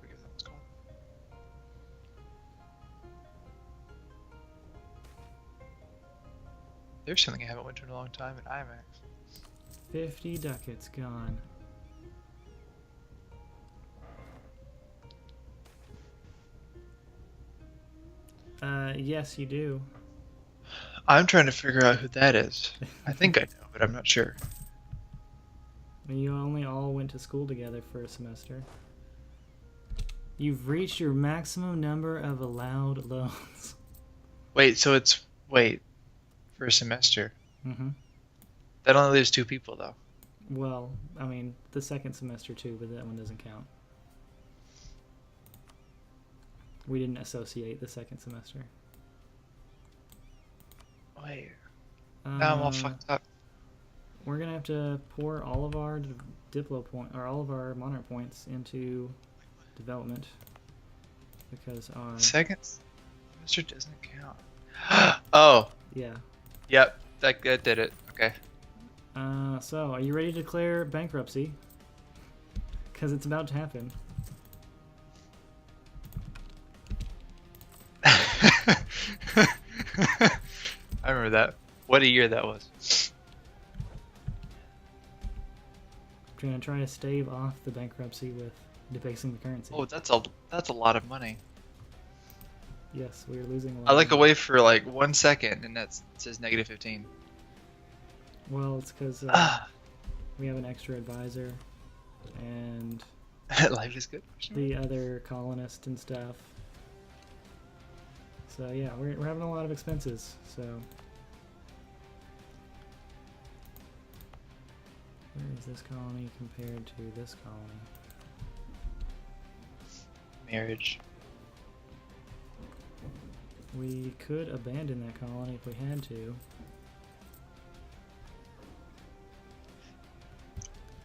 Forget what it's called. There's something I haven't went to in a long time at IMAX. 50 ducats gone. Yes, you do. I'm trying to figure out who that is. I think I know, but I'm not sure. You only all went to school together for a semester. You've reached your maximum number of allowed loans. Wait, so it's for a semester. Mm-hmm. That only leaves 2 people though. Well, I mean, the second semester too, but that one doesn't count. We didn't associate the second semester. Wait, now I'm all Uh, fucked up. We're gonna have to pour all of our Diplo point or all of our monarch points into development because our Second semester doesn't count. Oh, yeah. yep, that did it. Okay. So are you ready to declare bankruptcy? Because it's about to happen. I remember that. What a year that was. Trying to stave off the bankruptcy with debasing the currency. Oh, that's a lot of money. Yes, we are losing a lot. I of look money. away for like 1 second, and it says negative 15. Well, it's because we have an extra advisor, and Life is good. the other colonists and stuff. So yeah, we're having a lot of expenses. So where is this colony compared to this colony? Marriage. We could abandon that colony if we had to.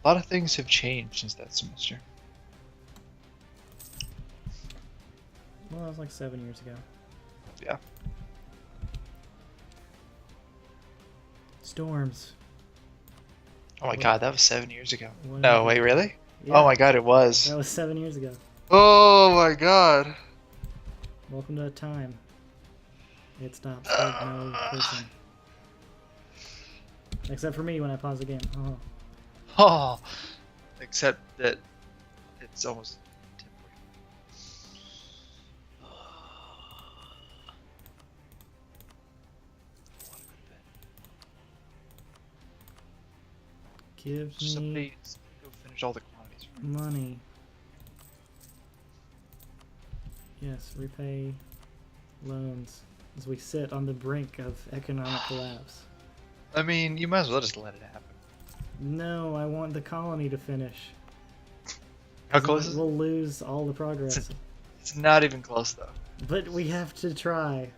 A lot of things have changed since that semester. Well, that was like 7 years ago. Yeah. Storms. Oh my god, that was 7 years ago. What No, is wait, it? really? Yeah, Oh my god, it was. that was 7 years ago. Oh my god. Welcome to time. It stops like no person. Except for me when I pause the game. Oh. Oh, except that it's almost 10:40. Give me Somebody go finish all the quantities. money. Yes, repay loans as we sit on the brink of economic collapse. I mean, you might as well just let it happen. No, I want the colony to finish. How close is it? We'll lose all the progress. It's not even close though. But we have to try.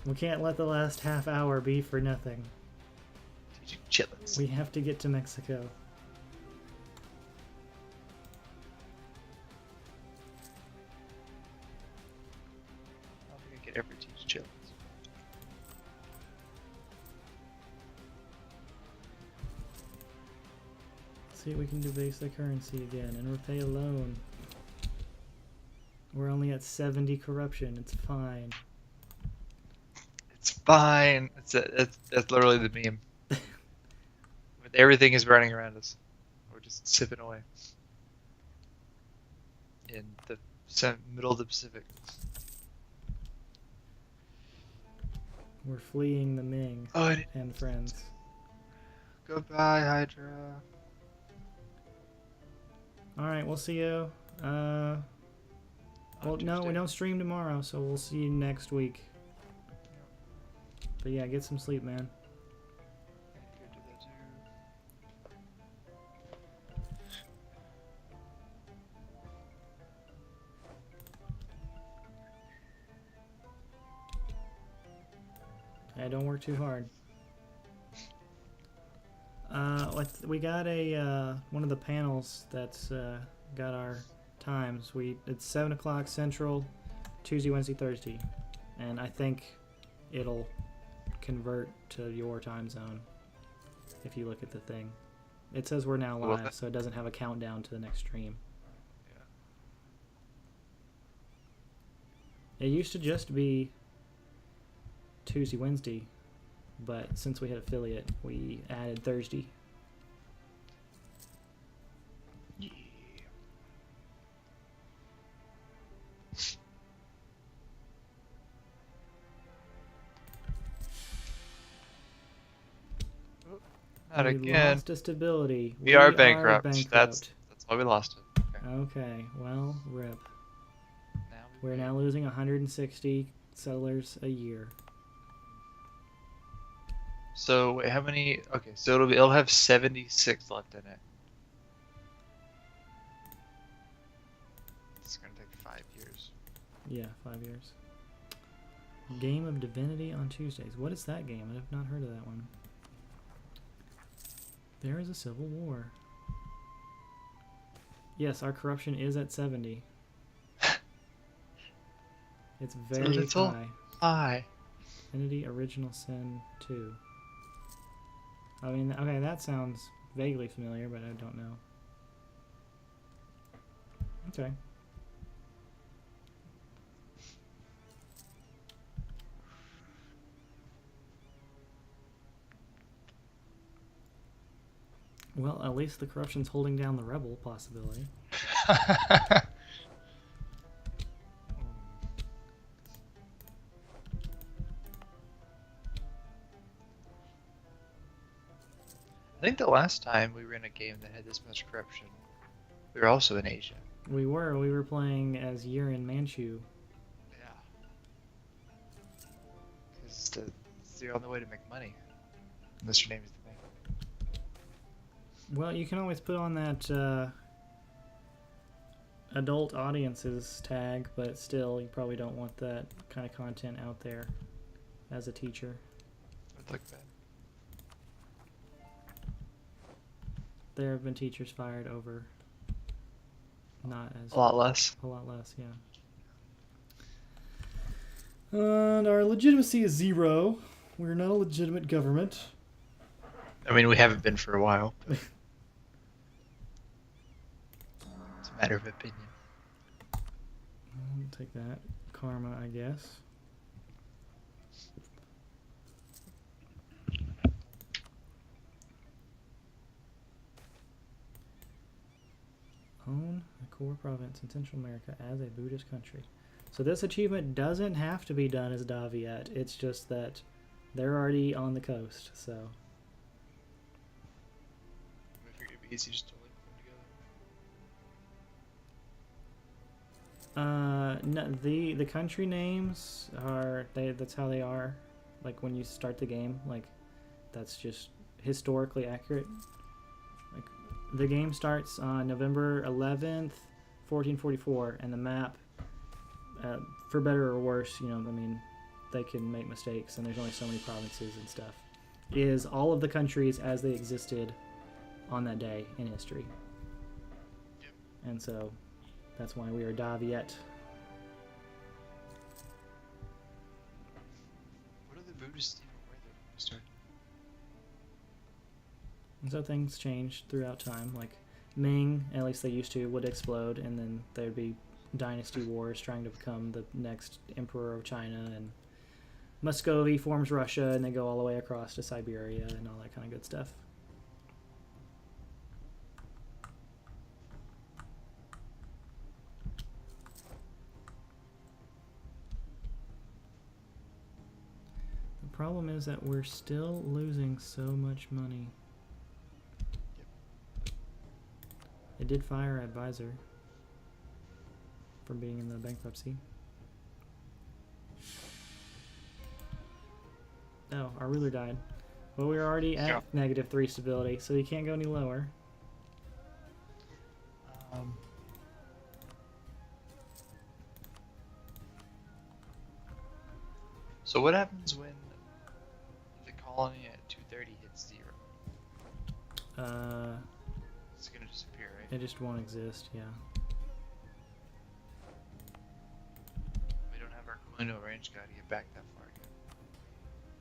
We can't let the last half hour be for nothing. Chitlins. We have to get to Mexico. I don't think I get every teach chitlins. See if we can debase the currency again and repay a loan. We're only at 70 corruption. It's fine. It's fine. That's literally the meme. When everything is burning around us, we're just sipping away in the middle of the Pacific. We're fleeing the Ming Oh, and friends. goodbye, Hydra. Alright, we'll see you. Well, no, we Tuesday. don't stream tomorrow, so we'll see you next week. But yeah, get some sleep, man. Go do that too. Hey, don't work too hard. We got a one of the panels that's got our times. It's 7 o'clock Central, Tuesday, Wednesday, Thursday, and I think it'll convert to your time zone if you look at the thing. It says we're now Well, live, so it doesn't have a countdown to the next stream. It used to just be Tuesday, Wednesday, but since we had affiliate, we added Thursday. Yeah. Not We again. lost to stability. We are bankrupt. That's why we lost it. Okay. Okay, well, rip. Now We're now losing 160 settlers a year. So wait, how many? Okay, so it'll have 76 left in it. It's gonna take 5 years. Yeah, 5 years. Game of Divinity on Tuesdays. What is that game? I have not heard of that one. There is a civil war. Yes, our corruption is at 70. It's very little. high. Hi. Divinity Original Sin 2. I mean, okay, that sounds vaguely familiar, but I don't know. Okay. Well, at least the corruption's holding down the rebel possibility. I think the last time we were in a game that had this much corruption, we were also in Asia. We were playing as Yurin Manchu. Yeah. Because it's the only way to make money. Unless your name is the thing. Well, you can always put on that adult audiences tag, but still, you probably don't want that kind of content out there as a teacher. I'd like that. There have been teachers fired over not as A lot less. a lot less, yeah. And our legitimacy is 0. We're not a legitimate government. I mean, we haven't been for a while. But it's a matter of opinion. I'll take that. Karma, I guess. Own a core province in Central America as a Buddhist country. So this achievement doesn't have to be done as Daviet. It's just that they're already on the coast, so. I figured it'd be easy just to link them together. No, the country names are that's how they are. Like when you start the game, like that's just historically accurate. Like the game starts on November 11th, 1444, and the map, for better or worse, you know, I mean, they can make mistakes, and there's only so many provinces and stuff. Is all of the countries as they existed on that day in history. Yep. And so that's why we are Daviet. What are the Buddhists even where they started? And so things changed throughout time. Like Ming, at least they used to, would explode, and then there'd be dynasty wars trying to become the next emperor of China, and Muscovy forms Russia, and they go all the way across to Siberia and all that kind of good stuff. The problem is that we're still losing so much money. It did fire our advisor for being in the bankruptcy. Oh, our ruler died. Well, we were already at -3 stability, so you can't go any lower. So what happens when the colony at 230 hits 0? It's gonna disappear, right? It just won't exist, yeah. We don't have our colonial range guy to get back that far yet.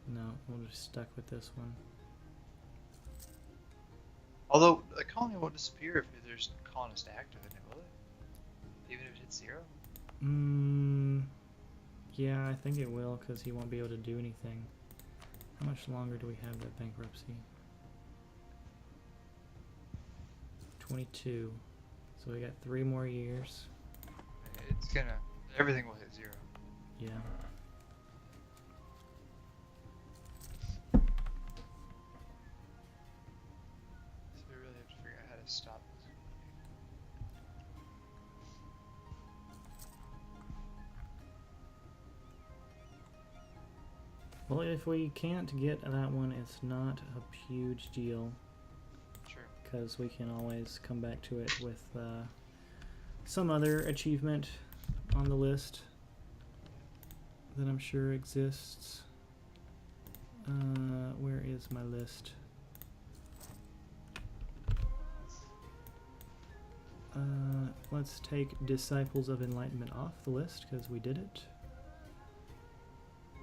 No, we'll just stuck with this one. Although the colony won't disappear if there's colonists active in it, will it? Even if it hits 0? Yeah, I think it will, because he won't be able to do anything. How much longer do we have that bankruptcy? 22. So we got 3 more years. It's gonna... everything will hit 0. Yeah. So we really have to figure out how to stop this. Well, if we can't get that one, it's not a huge deal, Sure. because we can always come back to it with some other achievement on the list that I'm sure exists. Where is my list? Let's take Disciples of Enlightenment off the list, because we did it.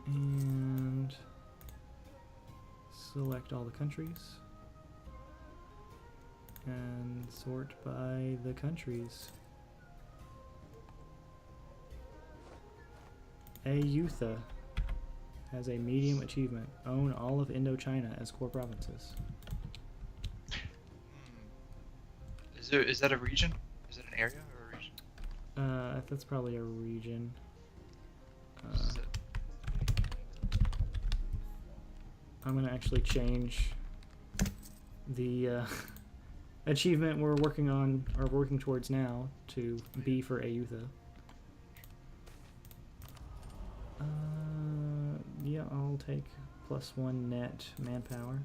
And select all the countries and sort by the countries. Ayutha has a medium achievement. Own all of Indochina as core provinces. Is that a region? Is it an area or a region? That's probably a region. Is it? I'm gonna actually change the achievement we're working on or working towards now to B for Ayutha. Yeah, I'll take +1 net manpower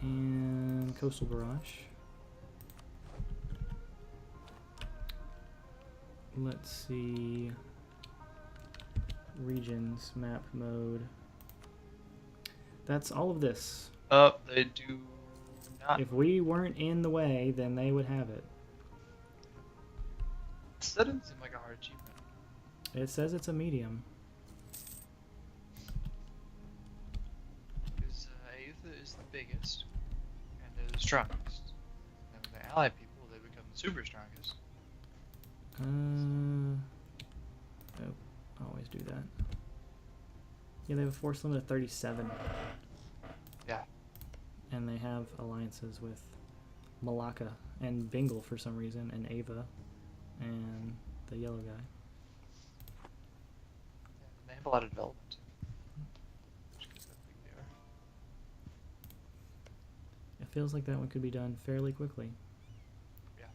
and coastal barrage. Let's see. Regions, map mode. That's all of this. They do not. If we weren't in the way, then they would have it. That doesn't seem like a hard achievement. It says it's a medium. Because Ayutha is the biggest, and they're the strongest. And when they ally people, they become the super strongest. Oh, I always do that. Yeah, they have a force limit of 37. Yeah. And they have alliances with Malacca and Bengal for some reason, and Ava, and the yellow guy. Yeah, they have a lot of development. Which is how big they are. It feels like that one could be done fairly quickly. Yeah,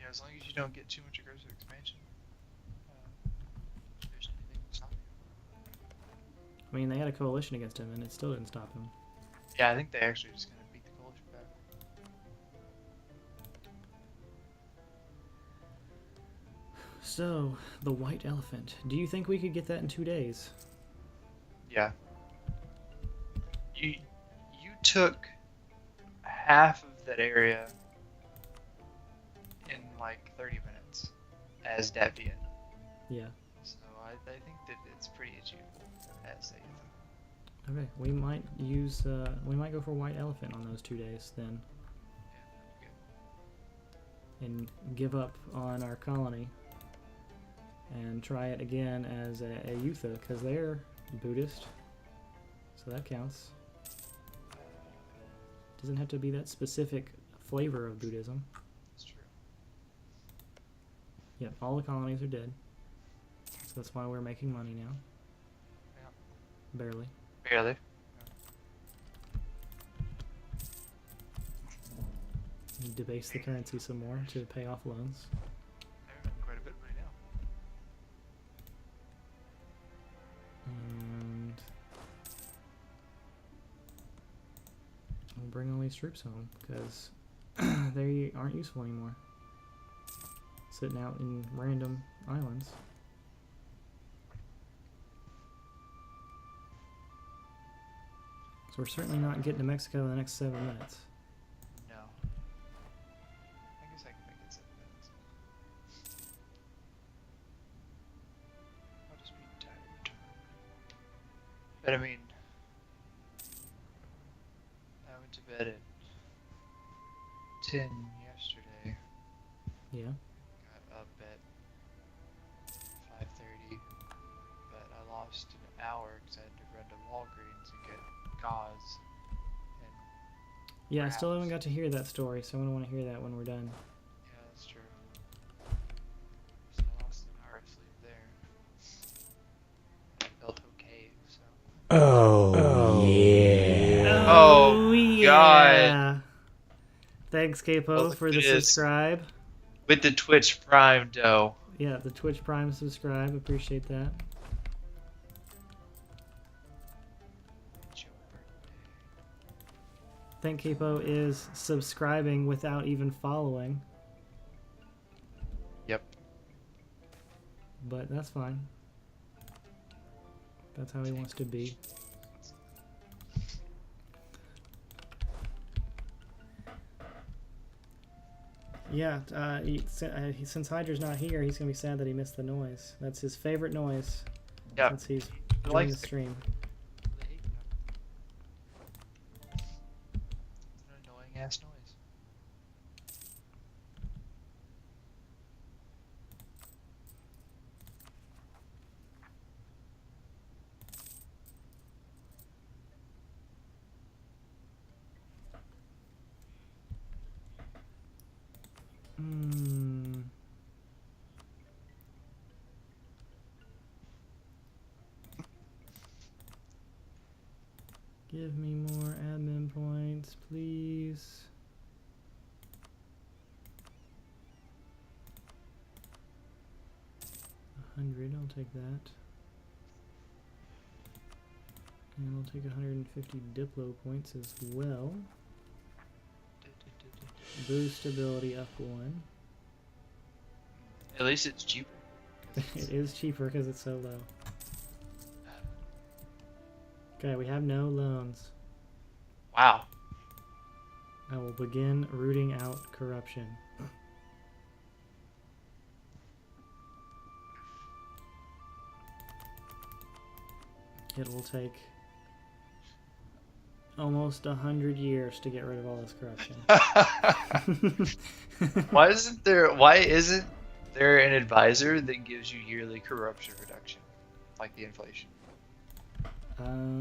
as long as you don't get too much aggressive expansion, there's anything to stop you. I mean, they had a coalition against him, and it still didn't stop him. Yeah, I think they actually just kind of beat the coalition back. So, the white elephant. Do you think we could get that in 2 days? Yeah. You took half of that area in like 30 minutes as Davian. Yeah. So I think that it's pretty achievable as a. Okay, we might use, we might go for white elephant on those 2 days then. Yeah, that'd be good. And give up on our colony. And try it again as a Ayutha, because they're Buddhist. So that counts. Doesn't have to be that specific flavor of Buddhism. That's true. Yep, all the colonies are dead. So that's why we're making money now. Yeah. Barely. Barely. You debase the currency some more to pay off loans. Quite a bit right now. And we'll bring all these troops home, because they aren't useful anymore. Sitting out in random islands. So we're certainly not getting to Mexico in the next 7 minutes. No. I guess I can make it 7 minutes. I'll just be tired. But I mean, I went to bed at 10 yesterday. Yeah. Got up at 5:30, but I lost an hour because I had to run to Walgreens and get gauze. And Yeah, I still haven't got to hear that story, so I'm gonna want to hear that when we're done. yeah, that's true. So I lost an hour of sleep there. I felt okay, so. Oh, yeah. Oh, yeah. Thanks, Capo, Oh, for the it is. subscribe. With the Twitch Prime dough. Yeah, the Twitch Prime subscribe. Appreciate that. It's your birthday. I think Capo is subscribing without even following, Yep. but that's fine. That's how he wants to be. Yeah, since Hydra's not here, he's gonna be sad that he missed the noise. That's his favorite noise Yep. since he's He doing likes the it. stream. It's an annoying ass noise. Give me more admin points, please. $100, I'll take that. And we'll take 150 Diplo points as well. Boost ability up 1. At least it's cheaper. It is cheaper because it's so low. Okay, we have no loans. Wow. I will begin rooting out corruption. It will take almost 100 years to get rid of all this corruption. Why isn't there an advisor that gives you yearly corruption reduction, like the inflation?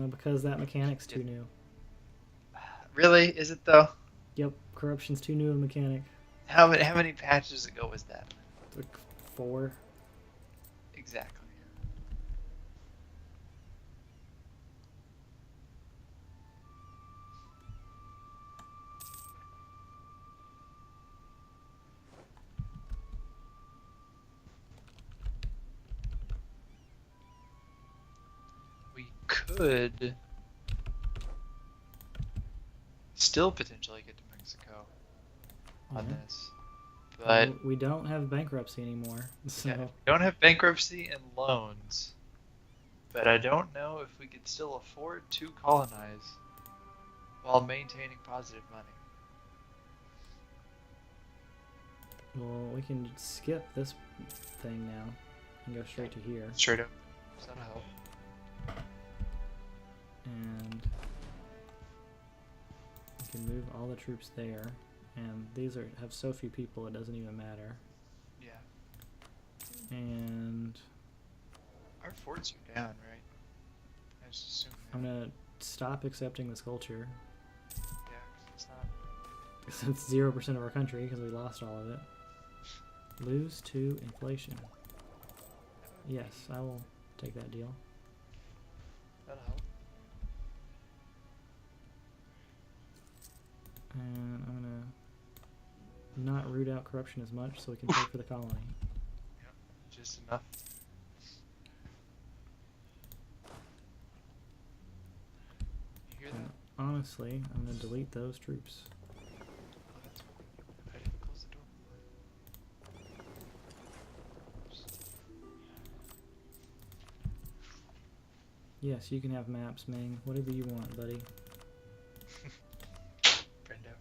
Because that mechanic's too new. Really? Is it though? Yep, corruption's too new of a mechanic. How many patches ago was that? Like 4. Exactly. We could still potentially get to Mexico on Yeah. this, but Well, we don't have bankruptcy anymore, so yeah, we don't have bankruptcy and loans. But I don't know if we could still afford to colonize while maintaining positive money. well, we can skip this thing now and go straight to here. Straight up. Does that help? And we can move all the troops there. And these have so few people it doesn't even matter. Yeah. And Our forts are down, right? I just assume I'm that. gonna stop accepting this culture. Yeah, 'cause it's not. Because it's 0% of our country because we lost all of it. Lose to inflation. Yes, I will take that deal. That'll help. And I'm gonna not root out corruption as much so we can pay for the colony. Just enough. You hear that? And honestly, I'm gonna delete those troops. Oh, that's fine. I didn't close the door. Yes, you can have maps, Ming. Whatever you want, buddy. Brendo.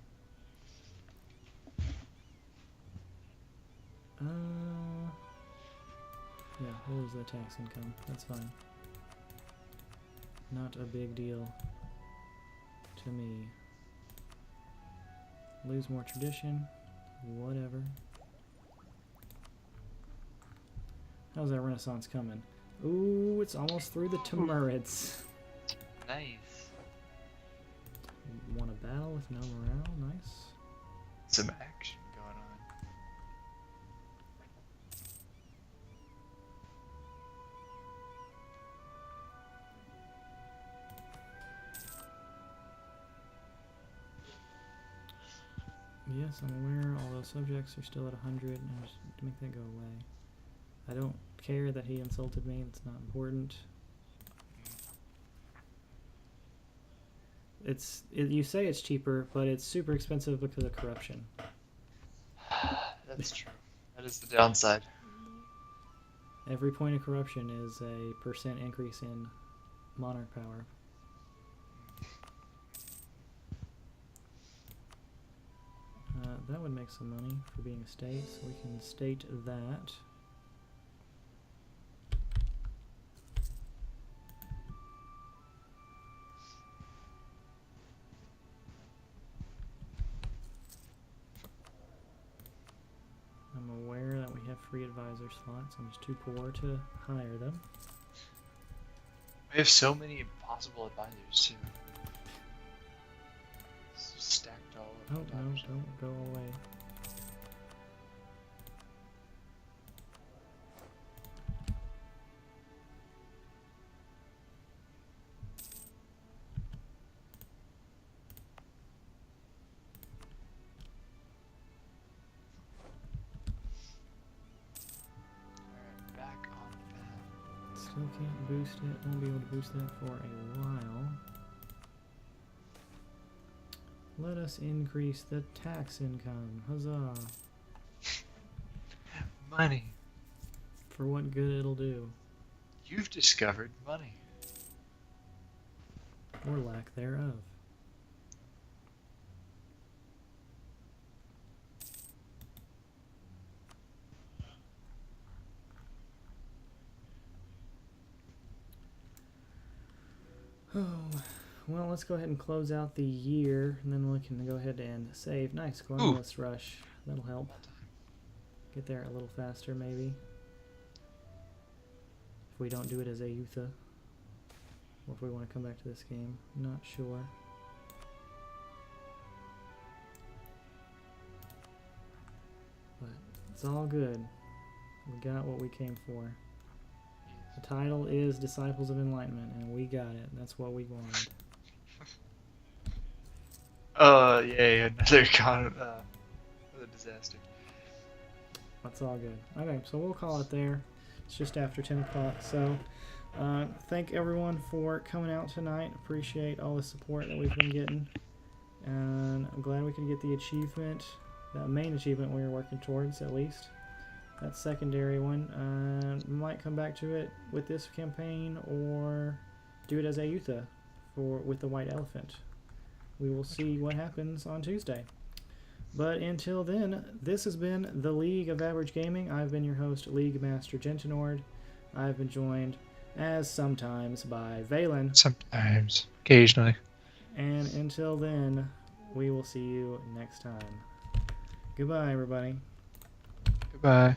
Yeah, we'll lose the tax income. That's fine. Not a big deal to me. Lose more tradition. Whatever. How's that Renaissance coming? Ooh, it's almost through the Timurids. Nice. Won a battle with no morale. Nice. Some action going on. Yes, I'm aware all those subjects are still at 100, and just to make that go away. I don't care that he insulted me, it's not important. You say it's cheaper, but it's super expensive because of corruption. That's true. That is the downside. Every point of corruption is a % increase in monarch power. That would make some money for being a state, so we can state that. I'm aware that we have free advisor slots. I'm just too poor to hire them. We have so many possible advisors too. Stacked all Oh, over. no, don't go away. Still can't boost it. Won't be able to boost that for a while. Let us increase the tax income. Huzzah. Money. For what good it'll do. You've discovered money. Or lack thereof. Oh, well, let's go ahead and close out the year, and then we can go ahead and save. Nice, Colonialist Rush. That'll help. Get there a little faster, maybe. If we don't do it as a Eutha. Or if we want to come back to this game. Not sure. But it's all good. We got what we came for. The title is Disciples of Enlightenment, and we got it. That's what we wanted. Yay, another disaster. That's all good. Okay, so we'll call it there. It's just after 10 o'clock, so thank everyone for coming out tonight. Appreciate all the support that we've been getting. And I'm glad we could get the achievement, that main achievement we were working towards, at least. That secondary one. We might come back to it with this campaign, or do it as a Eutha with the white elephant. We will see what happens on Tuesday. But until then, this has been the League of Average Gaming. I've been your host, League Master Gentinord. I've been joined, as sometimes, by Valen. Sometimes. Occasionally. And until then, we will see you next time. Goodbye, everybody. Goodbye.